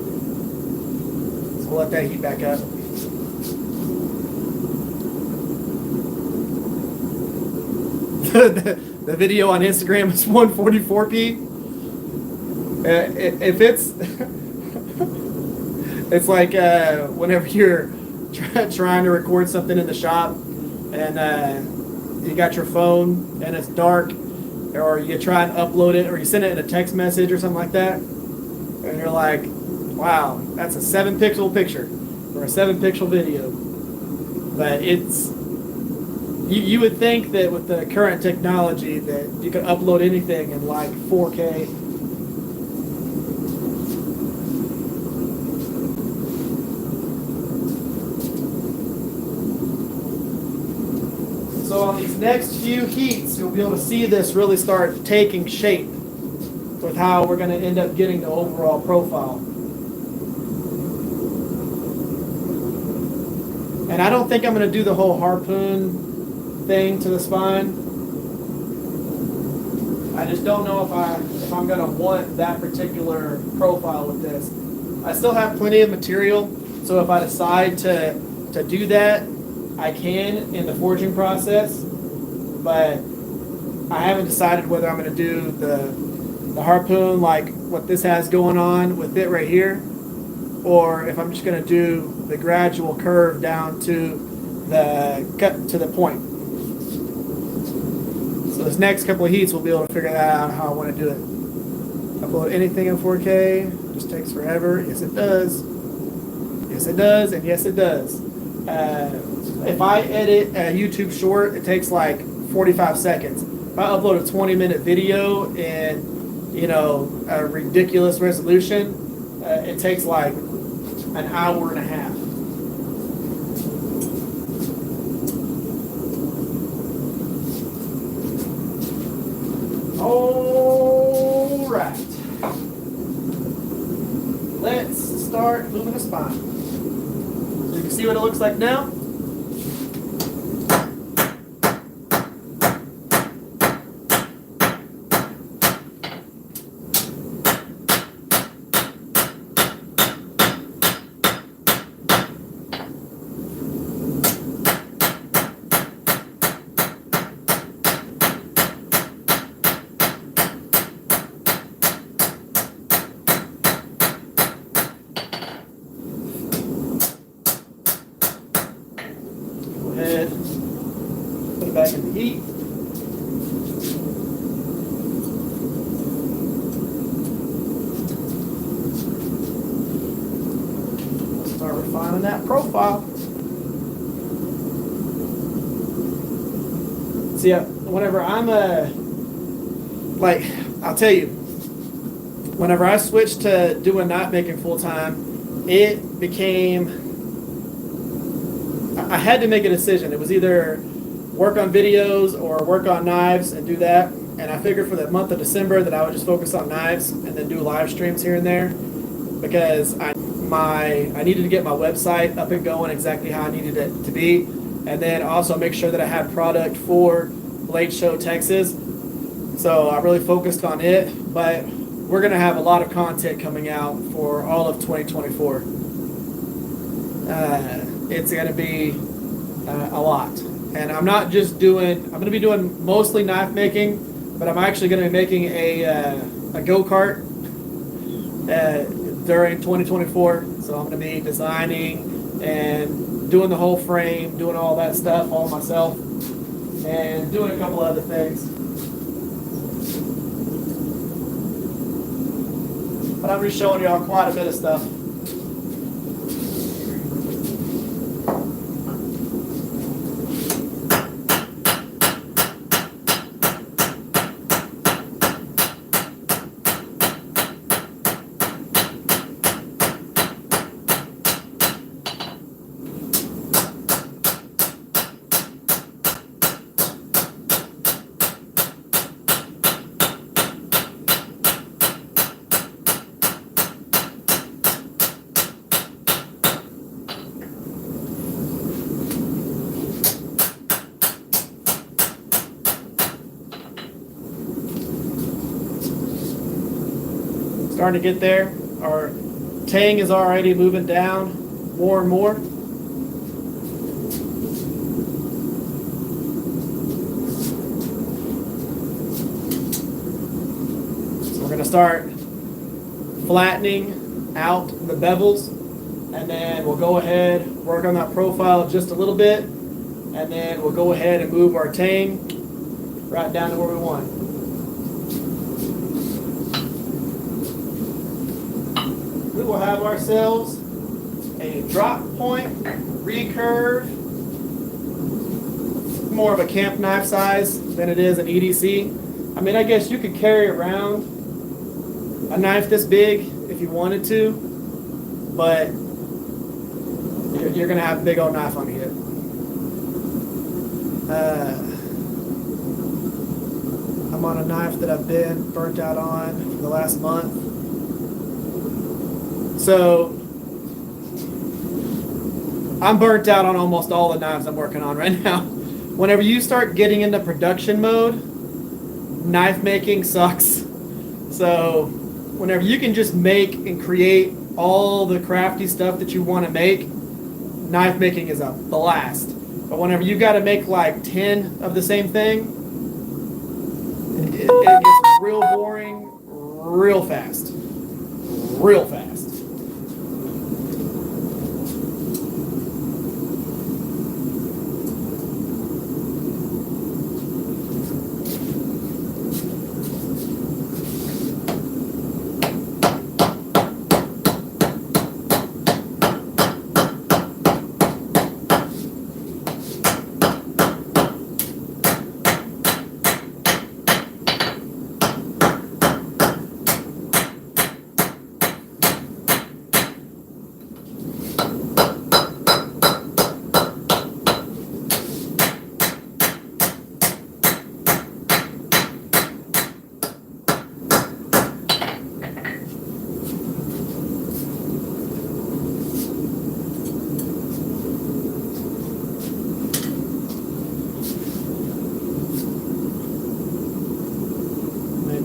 So we'll let that heat back up. The video on Instagram is 144p. If it's it's like whenever you're trying to record something in the shop and you got your phone and it's dark, or you try and upload it, or you send it in a text message or something like that, and you're like, wow, that's a 7-pixel picture or a 7-pixel video. But it's you would think that with the current technology that you could upload anything in like 4K. So on these next few heats, you'll be able to see this really start taking shape with how we're going to end up getting the overall profile. And I don't think I'm going to do the whole harpoon thing to the spine. I just don't know if I'm going to want that particular profile with this. I still have plenty of material, so if I decide to do that, I can in the forging process, but I haven't decided whether I'm going to do the harpoon like what this has going on with it right here, or if I'm just going to do the gradual curve down to the cut to the point. So this next couple of heats we'll be able to figure that out how I want to do it. Upload anything in 4K, it just takes forever. Yes it does. Yes it does, and yes it does. If I edit a YouTube short, it takes like 45 seconds. If I upload a 20-minute video in, you know, a ridiculous resolution, it takes like an hour and a half. All right. Let's start moving the spine. So you can see what it looks like now. down in that profile. See, whenever I'm like, I'll tell you, whenever I switched to doing knife making full time, it became, I had to make a decision. It was either work on videos or work on knives and do that. And I figured for the month of December that I would just focus on knives and then do live streams here and there, because I needed to get my website up and going exactly how I needed it to be, and then also make sure that I had product for Blade Show Texas. So I really focused on it, but we're going to have a lot of content coming out for all of 2024. It's going to be a lot. And I'm not just doing, I'm going to be doing mostly knife making, but I'm actually going to be making a go-kart during 2024. So I'm going to be designing and doing the whole frame, doing all that stuff all myself, and doing a couple other things. But I'm just showing y'all quite a bit of stuff. Starting to get there. Our tang is already moving down more and more. So we're going to start flattening out the bevels, and then we'll go ahead, work on that profile just a little bit, and then we'll go ahead and move our tang right down to where we want. We will have ourselves a drop point recurve, more of a camp knife size than it is an EDC. I mean, I guess you could carry around a knife this big if you wanted to, but you're going to have a big old knife on here. I'm on a knife that I've been burnt out on for the last month. So I'm burnt out on almost all the knives I'm working on right now. Whenever you start getting into production mode, knife making sucks. So whenever you can just make and create all the crafty stuff that you want to make, knife making is a blast. But whenever you got to make like 10 of the same thing, it gets real boring real fast. Real fast.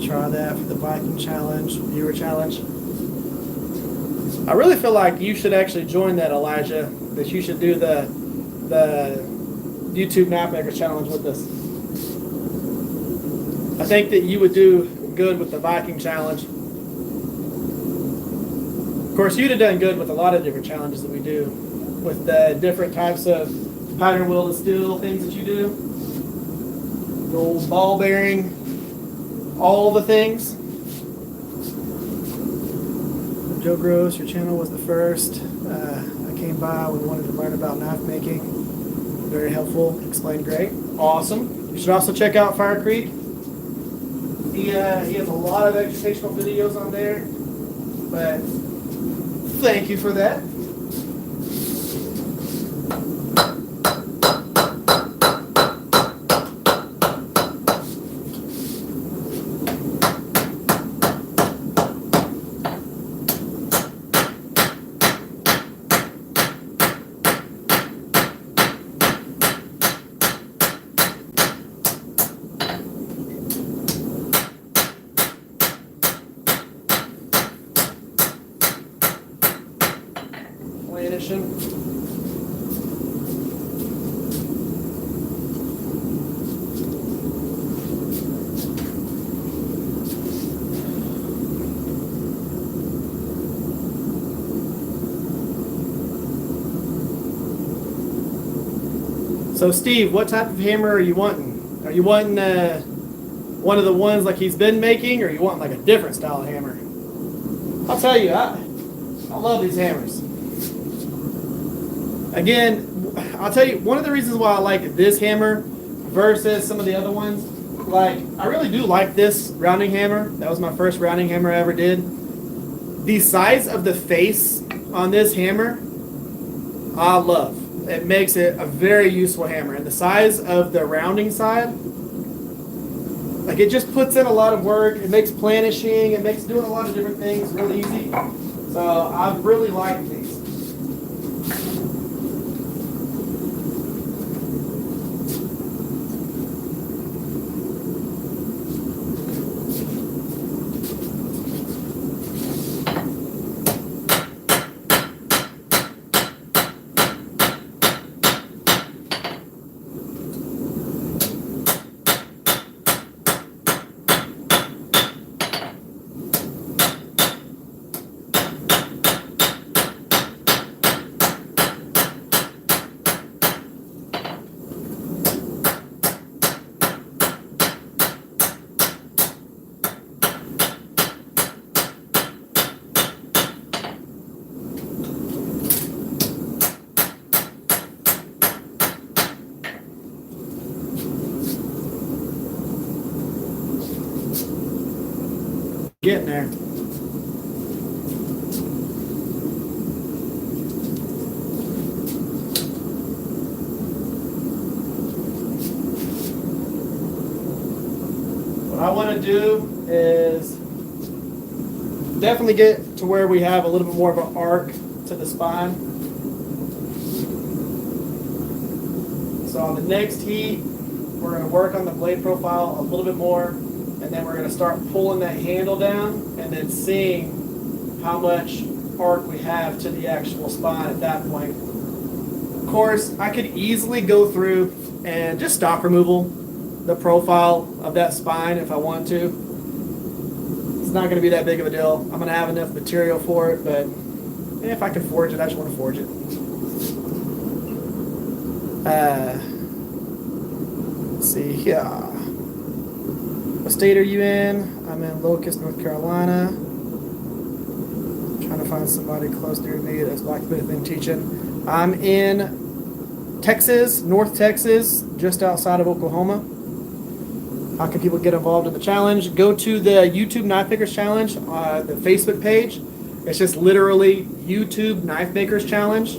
Try that for the Viking challenge, viewer challenge. I really feel like you should actually join that, Elijah. That you should do the YouTube Knife Maker challenge with us. I think that you would do good with the Viking challenge. Of course, you'd have done good with a lot of different challenges that we do, with the different types of pattern wheel to steel things that you do, the old ball bearing. All the things. Joe Gross, your channel was the first. I came by. We wanted to learn about knife making. Very helpful. Explained great. Awesome. You should also check out Fire Creek. He has a lot of educational videos on there. But thank you for that. So Steve, what type of hammer are you wanting? Are you wanting one of the ones like he's been making, or you want like a different style of hammer? I'll tell you, I love these hammers. Again, I'll tell you, one of the reasons why I like this hammer versus some of the other ones, like, I really do like this rounding hammer. That was my first rounding hammer I ever did. The size of the face on this hammer, I love. It makes it a very useful hammer. And the size of the rounding side, like, it just puts in a lot of work. It makes planishing, it makes doing a lot of different things really easy. So I really like these. Getting there. What I want to do is definitely get to where we have a little bit more of an arc to the spine. So on the next heat, we're going to work on the blade profile a little bit more, and then we're going to start pulling that handle down and then seeing how much arc we have to the actual spine at that point. Of course, I could easily go through and just stock removal the profile of that spine if I want to. It's not going to be that big of a deal. I'm going to have enough material for it, but if I can forge it, I just want to forge it. Let's see here. What state are you in? I'm in Locust, North Carolina. Trying to find somebody close near me that's blacksmithing and teaching. I'm in Texas, North Texas, just outside of Oklahoma. How can people get involved in the challenge? Go to the YouTube Knife Makers Challenge, the Facebook page. It's just literally YouTube Knife Makers Challenge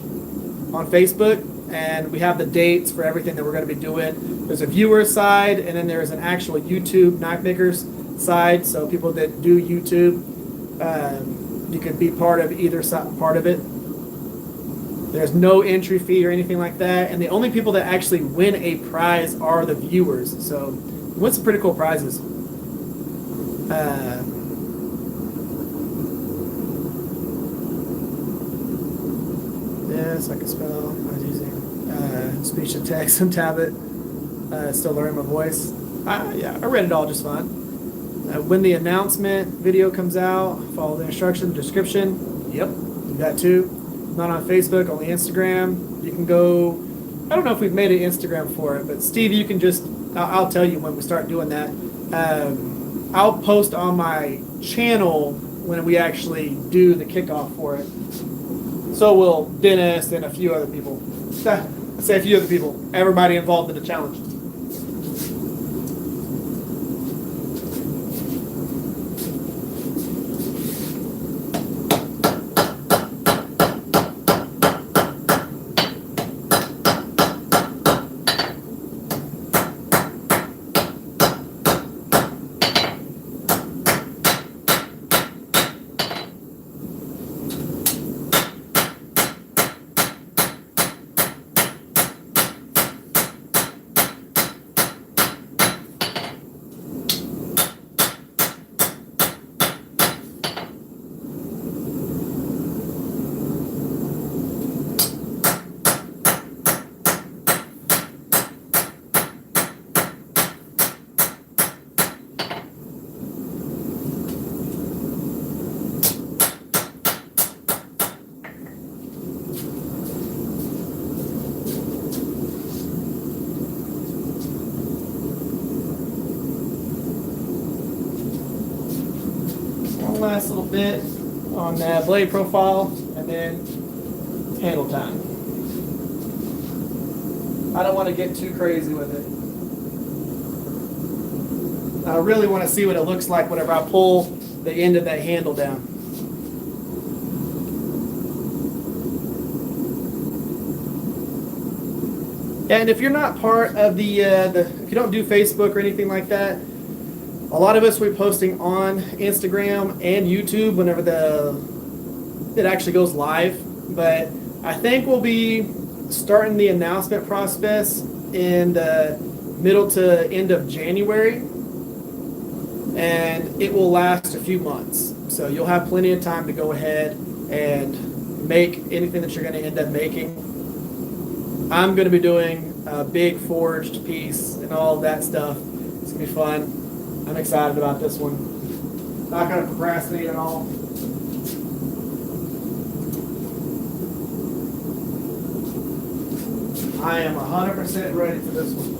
on Facebook. And we have the dates for everything that we're going to be doing. There's a viewer side, and then there's an actual YouTube Knife Makers side. So people that do YouTube, you can be part of either part of it. There's no entry fee or anything like that. And the only people that actually win a prize are the viewers. So we win some pretty cool prizes. Yes, I can spell. I was using speech to text and tablet. Still learning my voice. Yeah, I read it all just fine. When the announcement video comes out, follow the instruction description. Yep, do that too. Not on Facebook, only Instagram. You can go. I don't know if we've made an Instagram for it, but Steve, you can just. I'll tell you when we start doing that. I'll post on my channel when we actually do the kickoff for it. So will Dennis and a few other people. Let's say a few other people. Everybody involved in the challenge. Last little bit on that blade profile, and then handle time. I don't want to get too crazy with it. I really want to see what it looks like whenever I pull the end of that handle down. And if you're not part of the if you don't do Facebook or anything like that, a lot of us will be posting on Instagram and YouTube whenever it actually goes live. But I think we'll be starting the announcement process in the middle to end of January. And it will last a few months. So you'll have plenty of time to go ahead and make anything that you're going to end up making. I'm going to be doing a big forged piece and all of that stuff. It's going to be fun. I'm excited about this one. Not going to procrastinate at all. I am 100% ready for this one.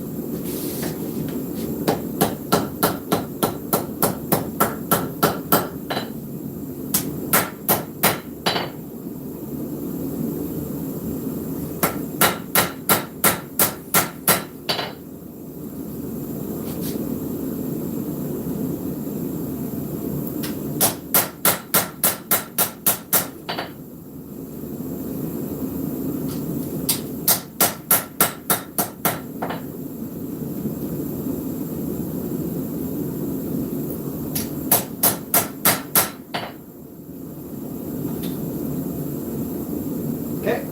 Okay,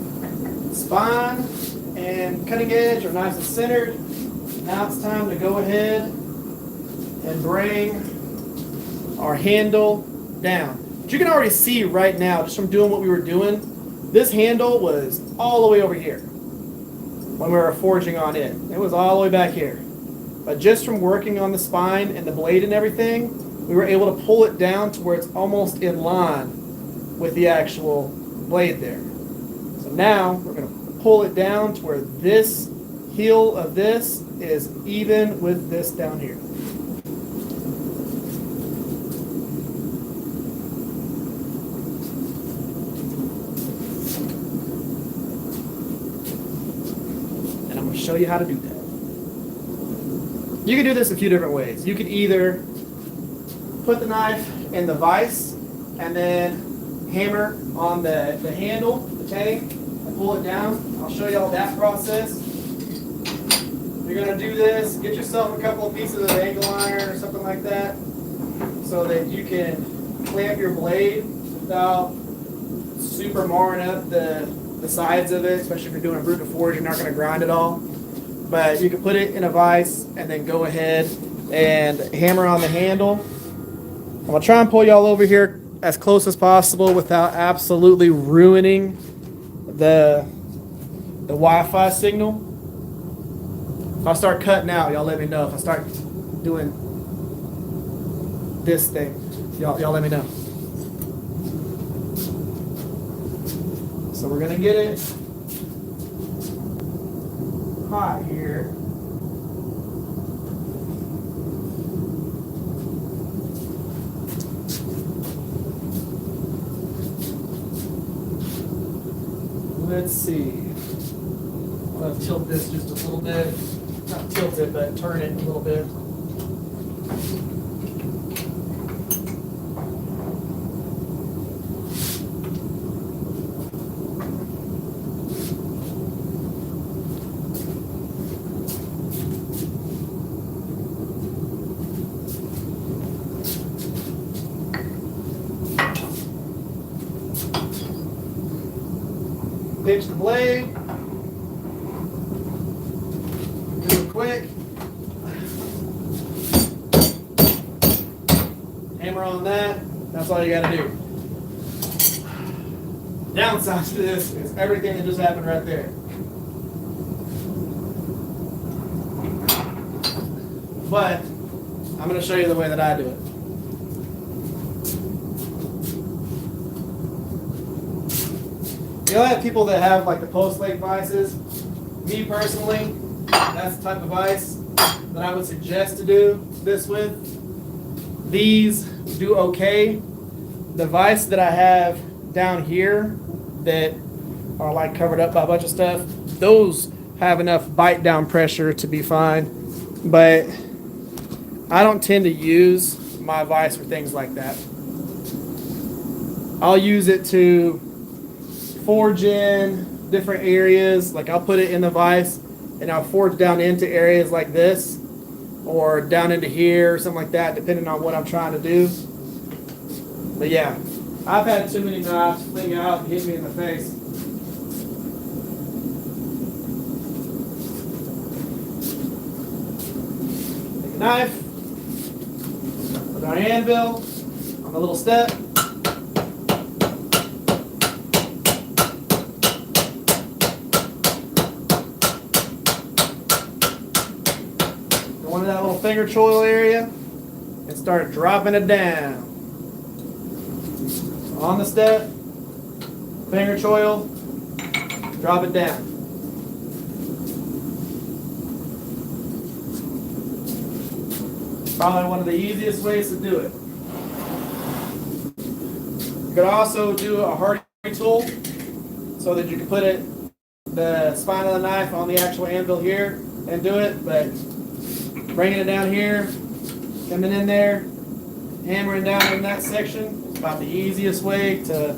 spine and cutting edge are nice and centered. Now it's time to go ahead and bring our handle down. But you can already see right now, just from doing what we were doing, this handle was all the way over here when we were forging on it. It was all the way back here. But just from working on the spine and the blade and everything, we were able to pull it down to where it's almost in line with the actual blade there. So now we're going to pull it down to where this heel of this is even with this down here. And I'm going to show you how to do that. You can do this a few different ways. You could either put the knife in the vise and then hammer on the handle, the tang, and pull it down. I'll show you all that process. You're going to do this, get yourself a couple of pieces of angle iron or something like that so that you can clamp your blade without super marring up the sides of it, especially if you're doing a brute forge, you're not going to grind it all. But you can put it in a vise and then go ahead and hammer on the handle. I'm going to try and pull y'all over here as close as possible without absolutely ruining the Wi-Fi signal. If I start cutting out, y'all let me know. If I start doing this thing, y'all let me know. So we're going to get it hot here. let's see. I'm going to tilt this just a little bit. Not tilt it, but turn it a little bit. Pinch the blade. Do it quick. Hammer on that. That's all you gotta do. Downside to this is everything that just happened right there. But I'm gonna show you the way that I do it. You'll have people that have like the post leg vices. Me personally, that's the type of vice that I would suggest to do this with. These do okay. The vice that I have down here that are like covered up by a bunch of stuff, those have enough bite down pressure to be fine. But I don't tend to use my vice for things like that. I'll use it to forge in different areas. Like I'll put it in the vise and I'll forge down into areas like this or down into here or something like that, depending on what I'm trying to do. But yeah, I've had too many knives fling out and hit me in the face. Take a knife, put our anvil on the little step. Into that little finger choil area and start dropping it down. On the step, finger choil, drop it down. Probably one of the easiest ways to do it. You could also do a hardy tool so that you can put the spine of the knife on the actual anvil here and do it, but bringing it down here, coming in there, hammering down in that section is about the easiest way to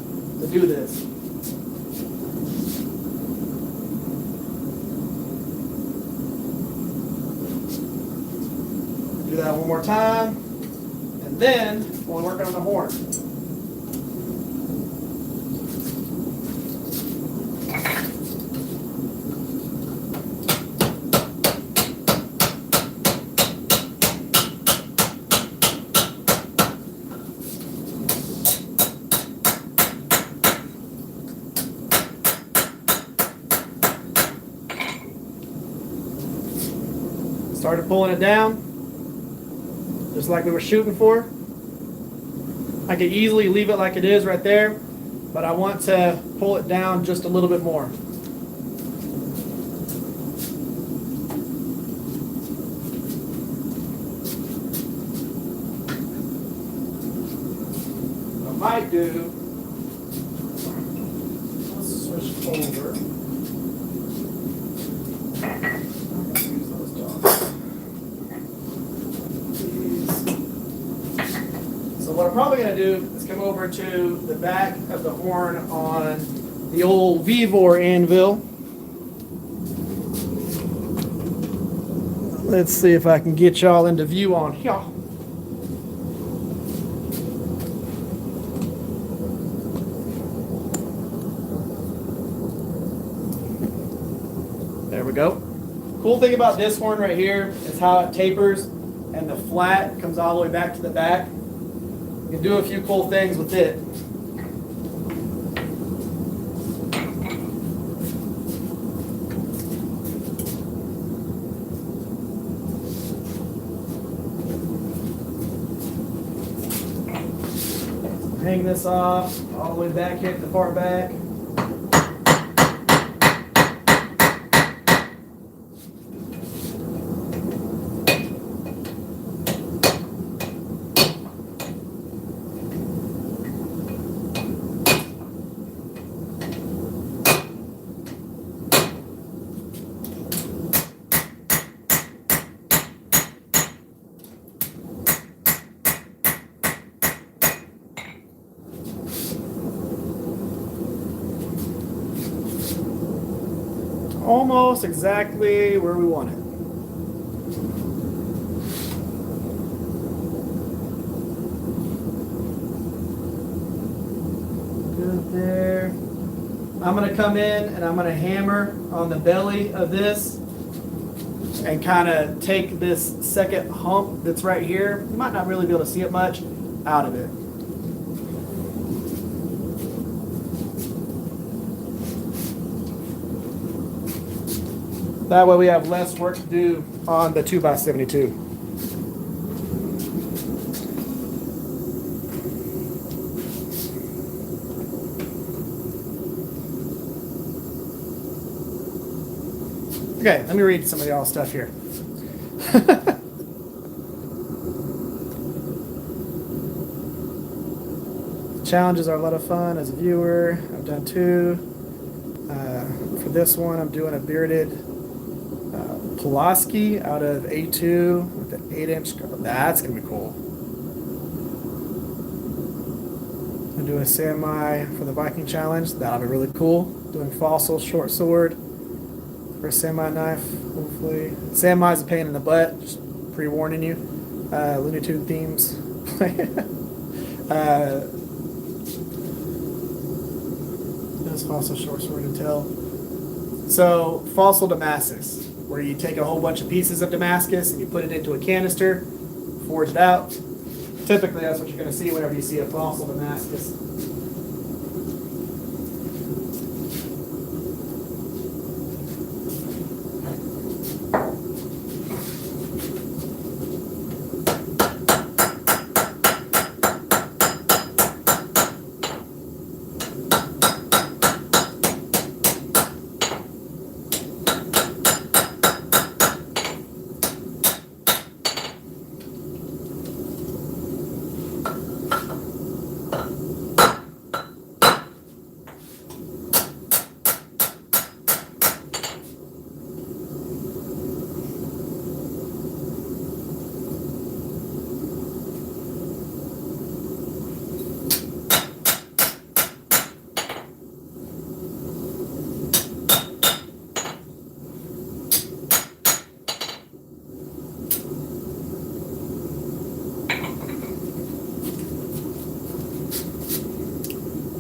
do this. Do that one more time, and then we'll work on the horn. Started pulling it down, just like we were shooting for. I could easily leave it like it is right there, but I want to pull it down just a little bit more. What I might do, let's switch over. What I'm probably going to do is come over to the back of the horn on the old Vevor anvil. Let's see if I can get y'all into view on here. There we go. Cool thing about this horn right here is how it tapers and the flat comes all the way back to the back. You can do a few cool things with it. Hang this off all the way back here to the far back. almost exactly where we want it. Good there. I'm going to come in and I'm going to hammer on the belly of this and kind of take this second hump that's right here. You might not really be able to see it much out of it. That way we have less work to do on the 2x72. Okay, let me read some of y'all's stuff here. Challenges are a lot of fun as a viewer. I've done 2. For this one, I'm doing a bearded Pulaski out of A2 with an 8-inch. That's going to be cool. I'm doing a Semi for the Viking Challenge. That'll be really cool. Doing Fossil Short Sword for a Semi knife, hopefully. Semi's a pain in the butt, just pre-warning you. Looney Tune themes. That's Fossil Short Sword and Tail. So, Fossil Damascus, where you take a whole bunch of pieces of Damascus and you put it into a canister, forge it out. Typically, that's what you're going to see whenever you see a Fossil Damascus.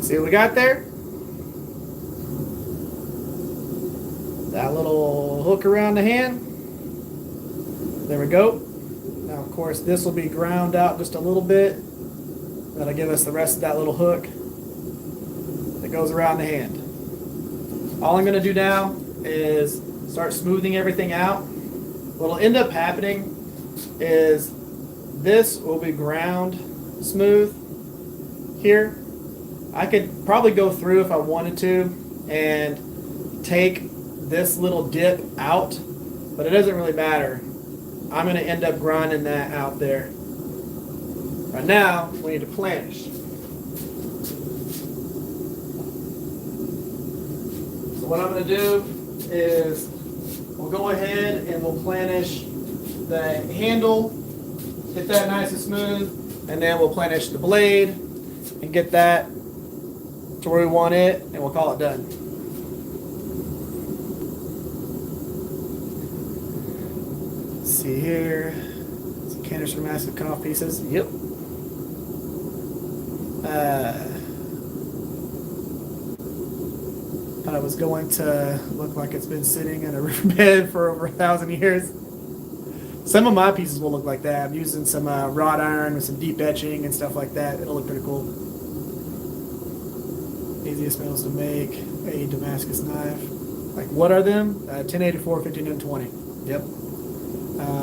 See what we got there? That little hook around the hand. There we go. Now, of course, this will be ground out just a little bit. That'll give us the rest of that little hook that goes around the hand. All I'm going to do now is start smoothing everything out. What'll end up happening is this will be ground smooth here. I could probably go through if I wanted to and take this little dip out, but it doesn't really matter. I'm going to end up grinding that out there. Right now, we need to planish. So what I'm going to do is we'll go ahead and we'll planish the handle, get that nice and smooth, and then we'll planish the blade and get that to where we want it, and we'll call it done. Let's see here. Some canister massive cutoff pieces. Yep. Thought it was going to look like it's been sitting in a riverbed for over 1,000 years. Some of my pieces will look like that. I'm using some wrought iron with some deep etching and stuff like that. It'll look pretty cool. Easiest metals to make a Damascus knife. Like, what are them? 1084, 1520. Yep.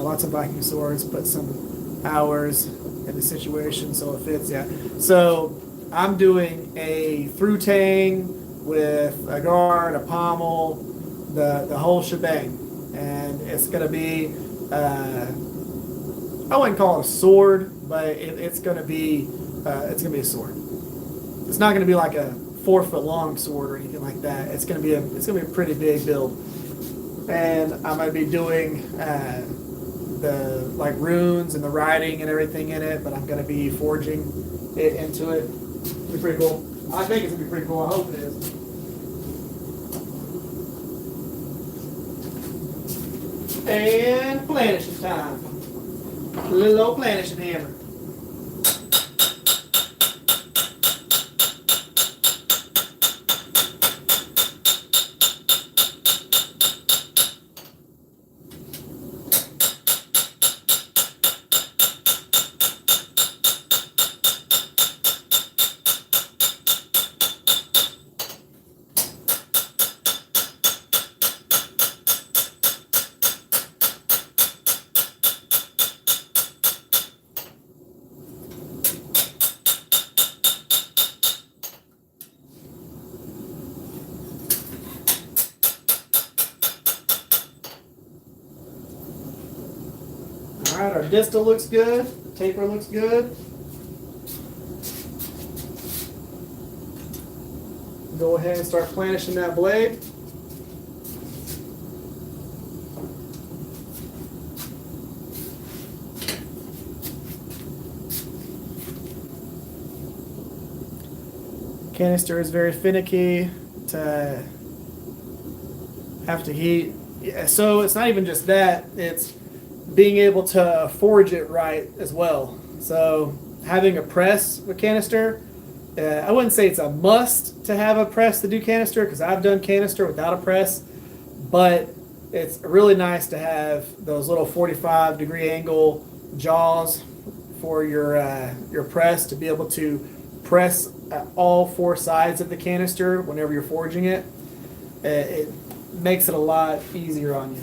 Lots of Viking swords, put some hours in the situation so it fits. Yeah. So I'm doing a through tang with a guard, a pommel, the whole shebang, and it's going to be I wouldn't call it a sword, but it's going to be a sword. It's not going to be like a 4-foot long sword or anything like that. It's going to be a pretty big build, and I'm going to be doing the like runes and the writing and everything in it, but I'm going to be forging it into it. It'll be pretty cool. I think it's going to be pretty cool. I hope it is. And planishing time. A little old planishing hammer. Alright, our distal looks good, taper looks good. Go ahead and start planishing that blade. Canister is very finicky to have to heat. Yeah, so it's not even just that, it's being able to forge it right as well. So having a press with canister, I wouldn't say it's a must to have a press to do canister, because I've done canister without a press, but it's really nice to have those little 45-degree angle jaws for your press to be able to press at all four sides of the canister whenever you're forging it. It makes it a lot easier on you.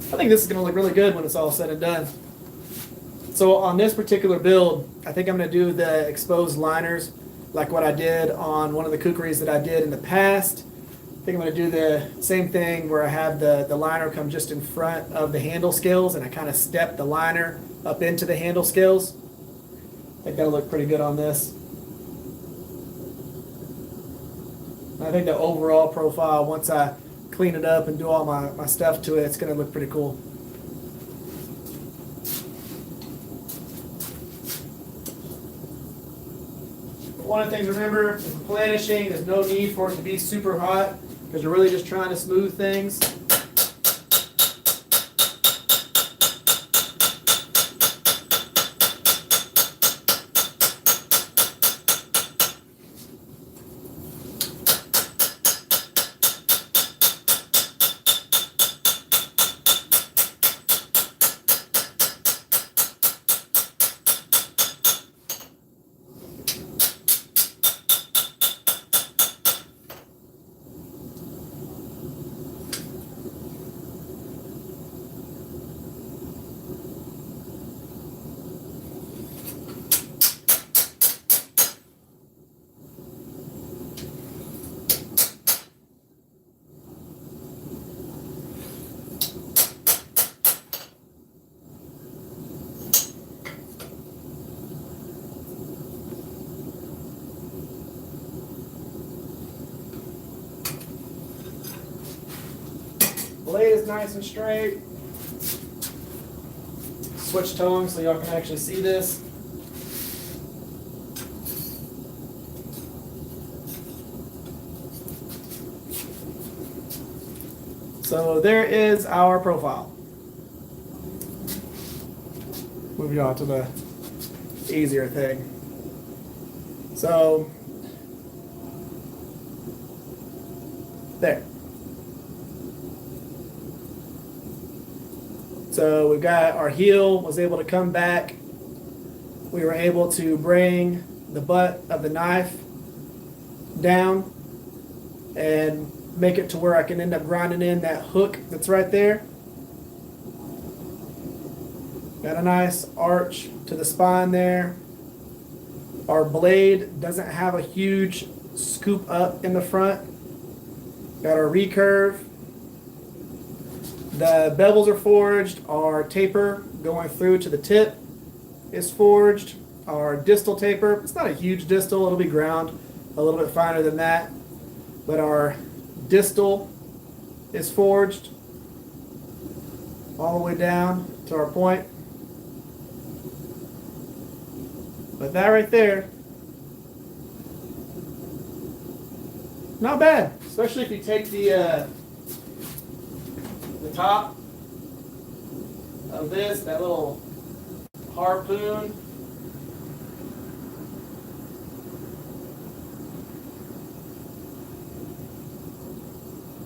I think this is going to look really good when it's all said and done. So on this particular build, I think I'm going to do the exposed liners like what I did on one of the kukris that I did in the past. I think I'm going to do the same thing where I have the liner come just in front of the handle scales, and I kind of step the liner up into the handle scales. I think that'll look pretty good on this. I think the overall profile, once I clean it up and do all my stuff to it, it's going to look pretty cool. One of the things to remember is planishing, there's no need for it to be super hot because you're really just trying to smooth things. Blade is nice and straight. Switch tone so y'all can actually see this. So there is our profile. Moving on to the easier thing. So there. So we've got our heel was able to come back. We were able to bring the butt of the knife down and make it to where I can end up grinding in that hook that's right there. Got a nice arch to the spine there. Our blade doesn't have a huge scoop up in the front. Got our recurve. The bevels are forged. Our taper going through to the tip is forged. Our distal taper, it's not a huge distal, it'll be ground a little bit finer than that. But our distal is forged. all the way down to our point. But that right there, not bad, especially if you take the top of this, that little harpoon,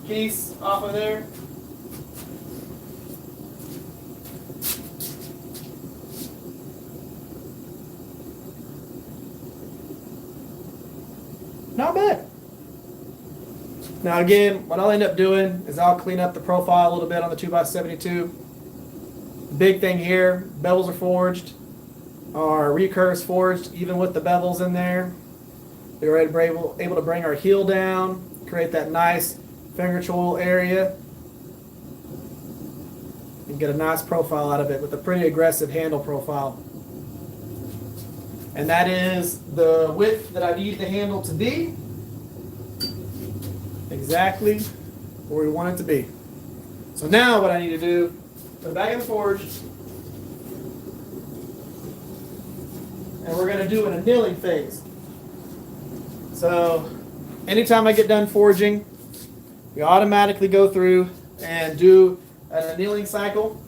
piece off of there. Not bad. Now again, what I'll end up doing is I'll clean up the profile a little bit on the 2x72. Big thing here, bevels are forged. Our recurve's forged, even with the bevels in there. We were able to bring our heel down, create that nice finger choil area, and get a nice profile out of it with a pretty aggressive handle profile. And that is the width that I need the handle to be. Exactly where we want it to be. So now what I need to do, put it back in the forge, and we're going to do an annealing phase. So anytime I get done forging, we automatically go through and do an annealing cycle.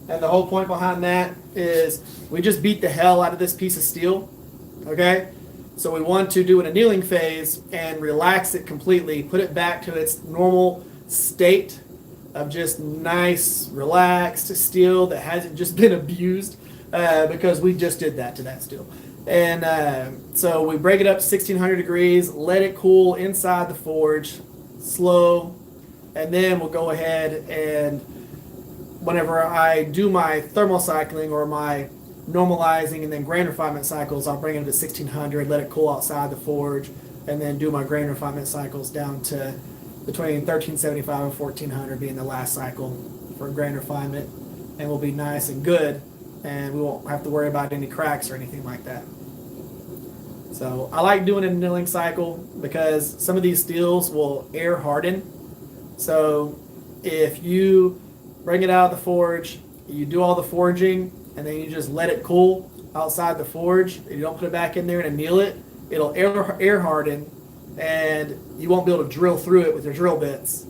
And the whole point behind that is we just beat the hell out of this piece of steel. Okay? So we want to do an annealing phase and relax it completely, put it back to its normal state of just nice, relaxed steel that hasn't just been abused, because we just did that to that steel. And so we break it up to 1600 degrees, let it cool inside the forge, slow, and then we'll go ahead and whenever I do my thermal cycling or my normalizing and then grain refinement cycles, I'll bring it to 1600, let it cool outside the forge, and then do my grain refinement cycles down to between 1375 and 1400 being the last cycle for grain refinement, and we'll be nice and good, and we won't have to worry about any cracks or anything like that. So I like doing an annealing cycle because some of these steels will air harden. So if you bring it out of the forge, you do all the forging, and then you just let it cool outside the forge, and you don't put it back in there and anneal it, it'll air harden, and you won't be able to drill through it with your drill bits,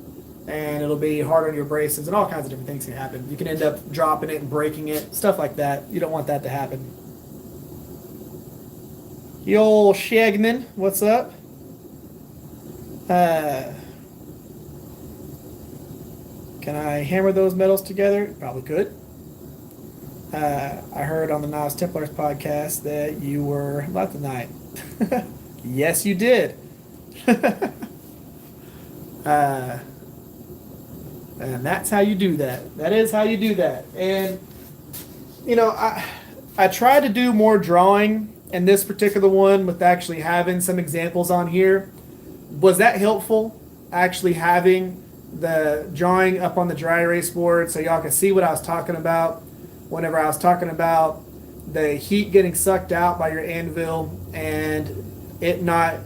and it'll be hard on your abrasives, and all kinds of different things can happen. You can end up dropping it and breaking it, stuff like that. You don't want that to happen. Yo, Shagman, what's up? Can I hammer those metals together? Probably could. I heard on the Nas Templars podcast that you were not tonight. Yes, you did. And that's how you do that. That is how you do that. And you know, I tried to do more drawing in this particular one with actually having some examples on here. Was that helpful? Actually having the drawing up on the dry erase board so y'all can see what I was talking about whenever I was talking about the heat getting sucked out by your anvil and it not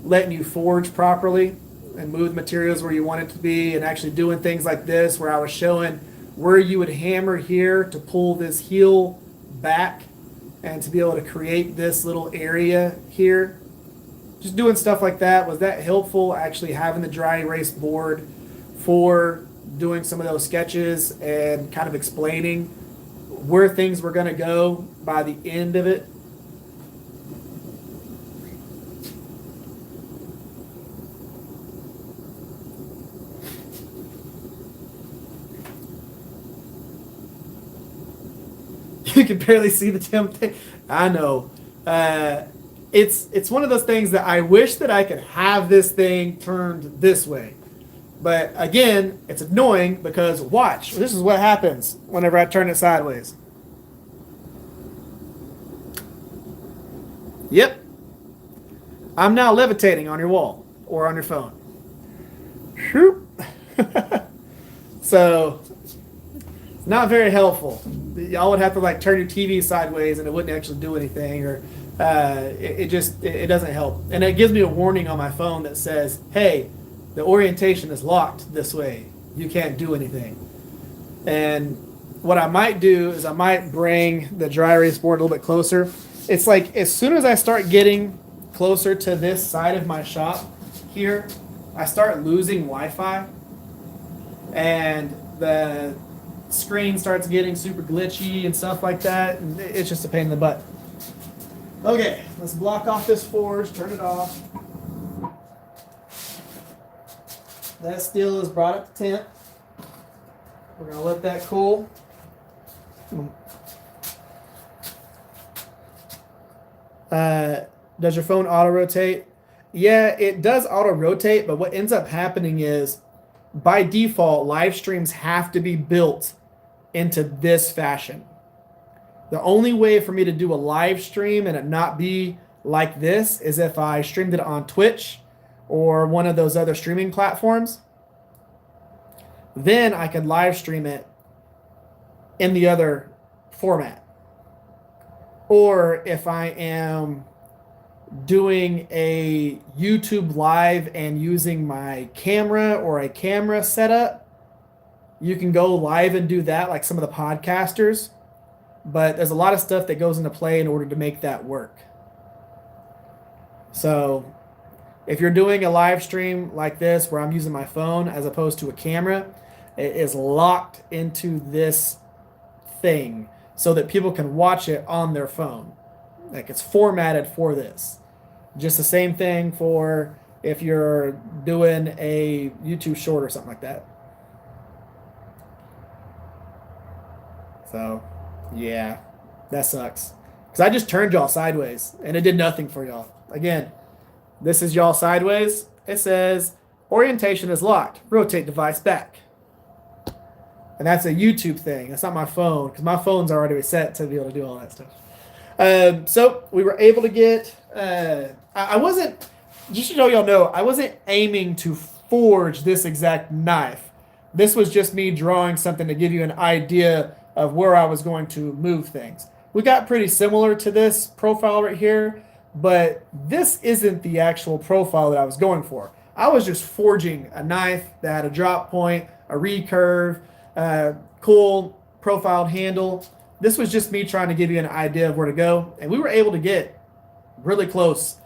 letting you forge properly and move materials where you want it to be, and actually doing things like this where I was showing where you would hammer here to pull this heel back and to be able to create this little area here. Just doing stuff like that. Was that helpful, actually having the dry erase board for doing some of those sketches and kind of explaining where things were going to go by the end of it? You can barely see the temptation. I know. It's one of those things that I wish that I could have this thing turned this way. But again, it's annoying because watch, this is what happens whenever I turn it sideways. Yep. I'm now levitating on your wall or on your phone. Shoop. So, not very helpful. Y'all would have to like turn your TV sideways and it wouldn't actually do anything, or it doesn't help. And it gives me a warning on my phone that says, hey, the orientation is locked this way. You can't do anything. And what I might do is I might bring the dry erase board a little bit closer. It's like as soon as I start getting closer to this side of my shop here, I start losing Wi-Fi, and the screen starts getting super glitchy and stuff like that, and it's just a pain in the butt. Okay, let's block off this forge, turn it off. That steel is brought up to temp. We're going to let that cool. Does your phone auto rotate? Yeah, it does auto rotate, but what ends up happening is by default, live streams have to be built into this fashion. The only way for me to do a live stream and it not be like this is if I streamed it on Twitch or one of those other streaming platforms. Then I could live stream it in the other format. Or if I am doing a YouTube live and using my camera or a camera setup, you can go live and do that like some of the podcasters. But there's a lot of stuff that goes into play in order to make that work. So if you're doing a live stream like this where I'm using my phone as opposed to a camera, it is locked into this thing so that people can watch it on their phone. Like it's formatted for this. Just the same thing for if you're doing a YouTube short or something like that. So, yeah, that sucks. Because I just turned y'all sideways and it did nothing for y'all. Again, this is y'all sideways. It says orientation is locked. Rotate device back. And that's a YouTube thing. That's not my phone because my phone's already set to be able to do all that stuff. So we were able to get. I wasn't. Just so y'all know, I wasn't aiming to forge this exact knife. This was just me drawing something to give you an idea of where I was going to move things. We got pretty similar to this profile right here, but this isn't the actual profile that I was going for. I was just forging a knife that had a drop point, a recurve, cool profiled handle. This was just me trying to give you an idea of where to go, and we were able to get really close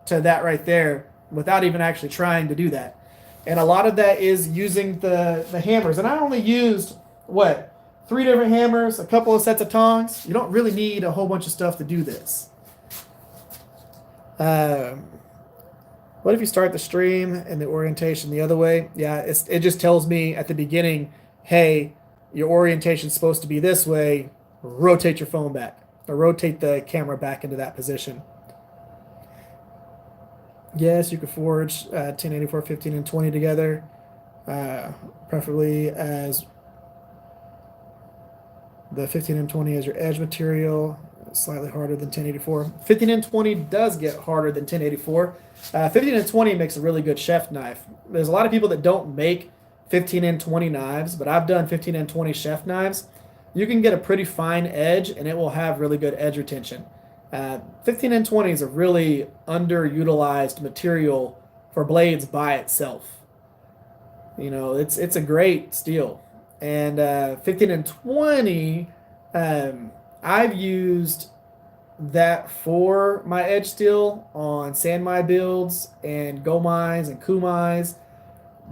to that right there without even actually trying to do that. And a lot of that is using the hammers. And I only used, 3 different hammers, a couple of sets of tongs. You don't really need a whole bunch of stuff to do this. What if you start the stream and the orientation the other way? Yeah, it just tells me at the beginning, hey, your orientation's supposed to be this way. Rotate your phone back or rotate the camera back into that position. Yes, you could forge 1084, 15, and 20 together, preferably as the 15 and 20 as your edge material, slightly harder than 1084. 15 and 20 does get harder than 1084. 15 and 20 makes a really good chef knife. There's a lot of people that don't make 15 and 20 knives, but I've done 15 and 20 chef knives. You can get a pretty fine edge, and it will have really good edge retention. 15 and 20 is a really underutilized material for blades by itself. You know, it's a great steel. And 15 and 20, I've used that for my edge steel on sandmai builds and gomais and kumais.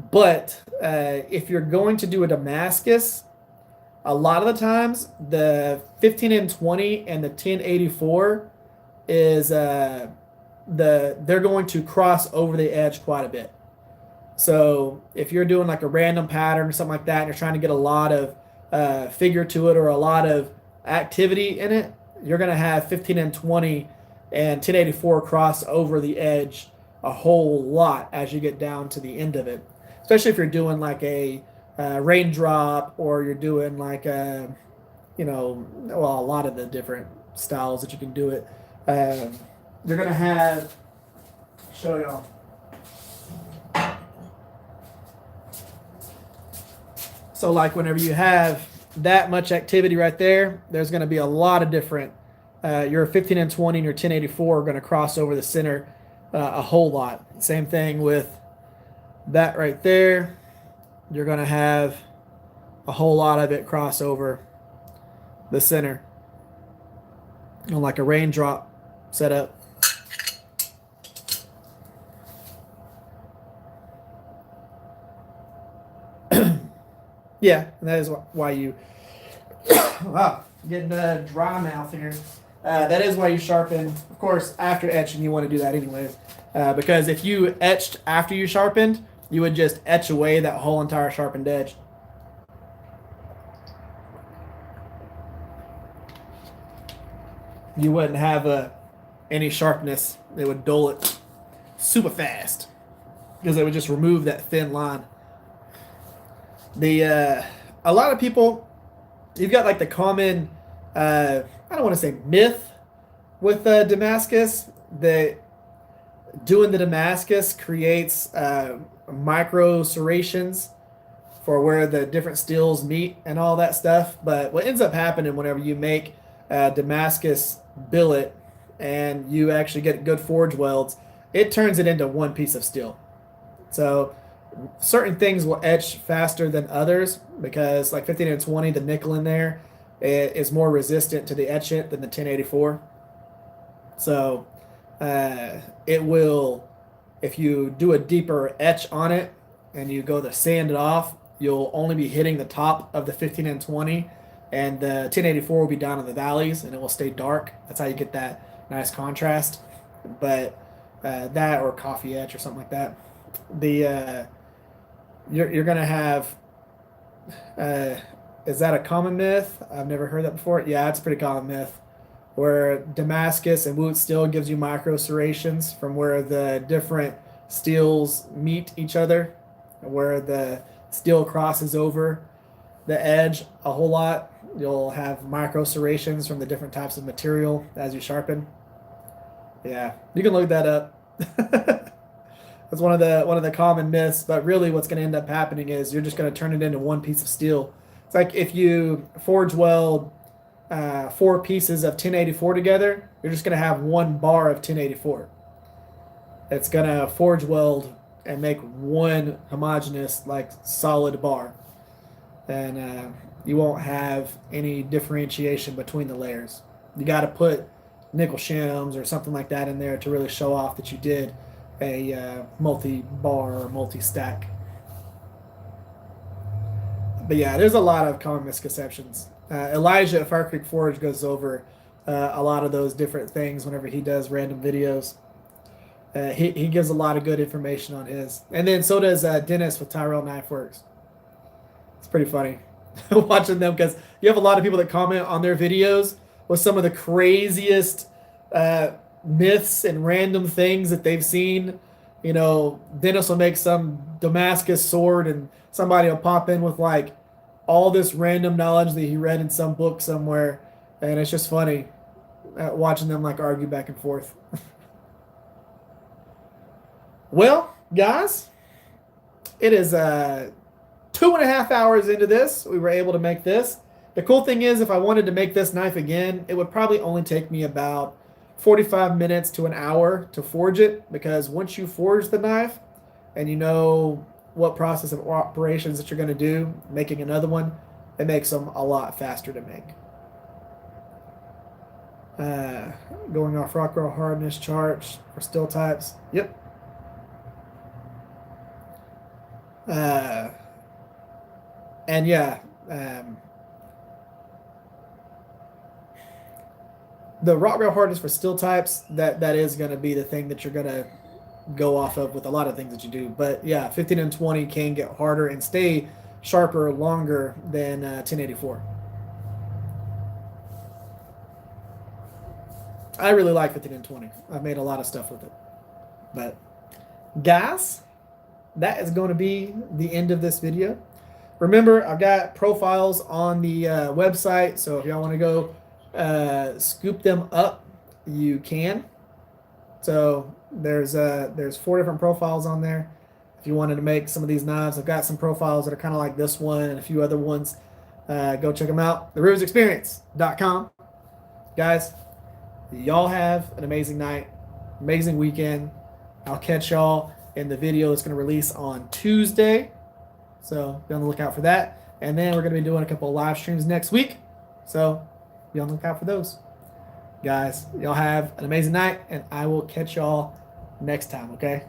But if you're going to do a Damascus, a lot of the times the 15 and 20 and the 1084 is they're going to cross over the edge quite a bit. So if you're doing like a random pattern or something like that and you're trying to get a lot of figure to it or a lot of activity in it, you're going to have 15 and 20 and 1084 cross over the edge a whole lot as you get down to the end of it, especially if you're doing like a raindrop or you're doing like a lot of the different styles that you can do it. You're going to have, show y'all. So like whenever you have that much activity right there, there's going to be a lot of different, your 15 and 20 and your 1084 are going to cross over the center a whole lot. Same thing with that right there. You're going to have a whole lot of it cross over the center on like a raindrop setup. Yeah, and that is why you. Wow, getting a dry mouth here. That is why you sharpen. Of course, after etching, you want to do that anyways. Because if you etched after you sharpened, you would just etch away that whole entire sharpened edge. You wouldn't have any sharpness. It would dull it super fast because it would just remove that thin line. A lot of people, you've got like the common, I don't want to say myth with Damascus, that doing the Damascus creates micro serrations for where the different steels meet and all that stuff. But what ends up happening whenever you make Damascus billet and you actually get good forge welds, it turns it into one piece of steel. So certain things will etch faster than others because like 15 and 20, the nickel in there is more resistant to the etchant than the 1084. So it will, if you do a deeper etch on it and you go to sand it off, you'll only be hitting the top of the 15 and 20, and the 1084 will be down in the valleys and it will stay dark. That's how you get that nice contrast. But that or coffee etch or something like that. You're gonna have. Is that a common myth? I've never heard that before. Yeah, it's a pretty common myth, where Damascus and wood steel gives you micro serrations from where the different steels meet each other, where the steel crosses over the edge a whole lot. You'll have micro serrations from the different types of material as you sharpen. Yeah, you can look that up. That's one of the common myths, but really what's going to end up happening is you're just going to turn it into one piece of steel. It's like if you forge weld 4 pieces of 1084 together, you're just going to have one bar of 1084. It's going to forge weld and make one homogeneous, like solid bar, and you won't have any differentiation between the layers. You got to put nickel shims or something like that in there to really show off that you did a multi-bar or multi-stack. But yeah, there's a lot of common misconceptions. Elijah at Fire Creek Forge goes over a lot of those different things whenever he does random videos. He gives a lot of good information on his. And then so does Dennis with Tyrell Knife Works. It's pretty funny watching them because you have a lot of people that comment on their videos with some of the craziest myths and random things that they've seen. You know, Dennis will make some Damascus sword and somebody will pop in with like all this random knowledge that he read in some book somewhere, and it's just funny watching them like argue back and forth. Well, guys, it is 2.5 hours into this. We were able to make this. The cool thing is, if I wanted to make this knife again, it would probably only take me about 45 minutes to an hour to forge it, because once you forge the knife and you know what process of operations that you're going to do, making another one, it makes them a lot faster to make. Going off Rockwell hardness charts for steel types. Yep. And yeah, the wrought rail hardness for steel types, that is going to be the thing that you're going to go off of with a lot of things that you do. But yeah, 15 and 20 can get harder and stay sharper longer than 1084. I really like 15 and 20. I've made a lot of stuff with it. But guys, that is going to be the end of this video. Remember, I've got profiles on the website, so if y'all want to go scoop them up, you can. So there's 4 different profiles on there. If you wanted to make some of these knives, I've got some profiles that are kind of like this one and a few other ones. Go check them out. TheRiversExperience.com. Guys, y'all have an amazing night, amazing weekend. I'll catch y'all in the video that's going to release on Tuesday. So be on the lookout for that. And then we're going to be doing a couple of live streams next week. So be on the lookout for those. Guys, y'all have an amazing night, and I will catch y'all next time, okay?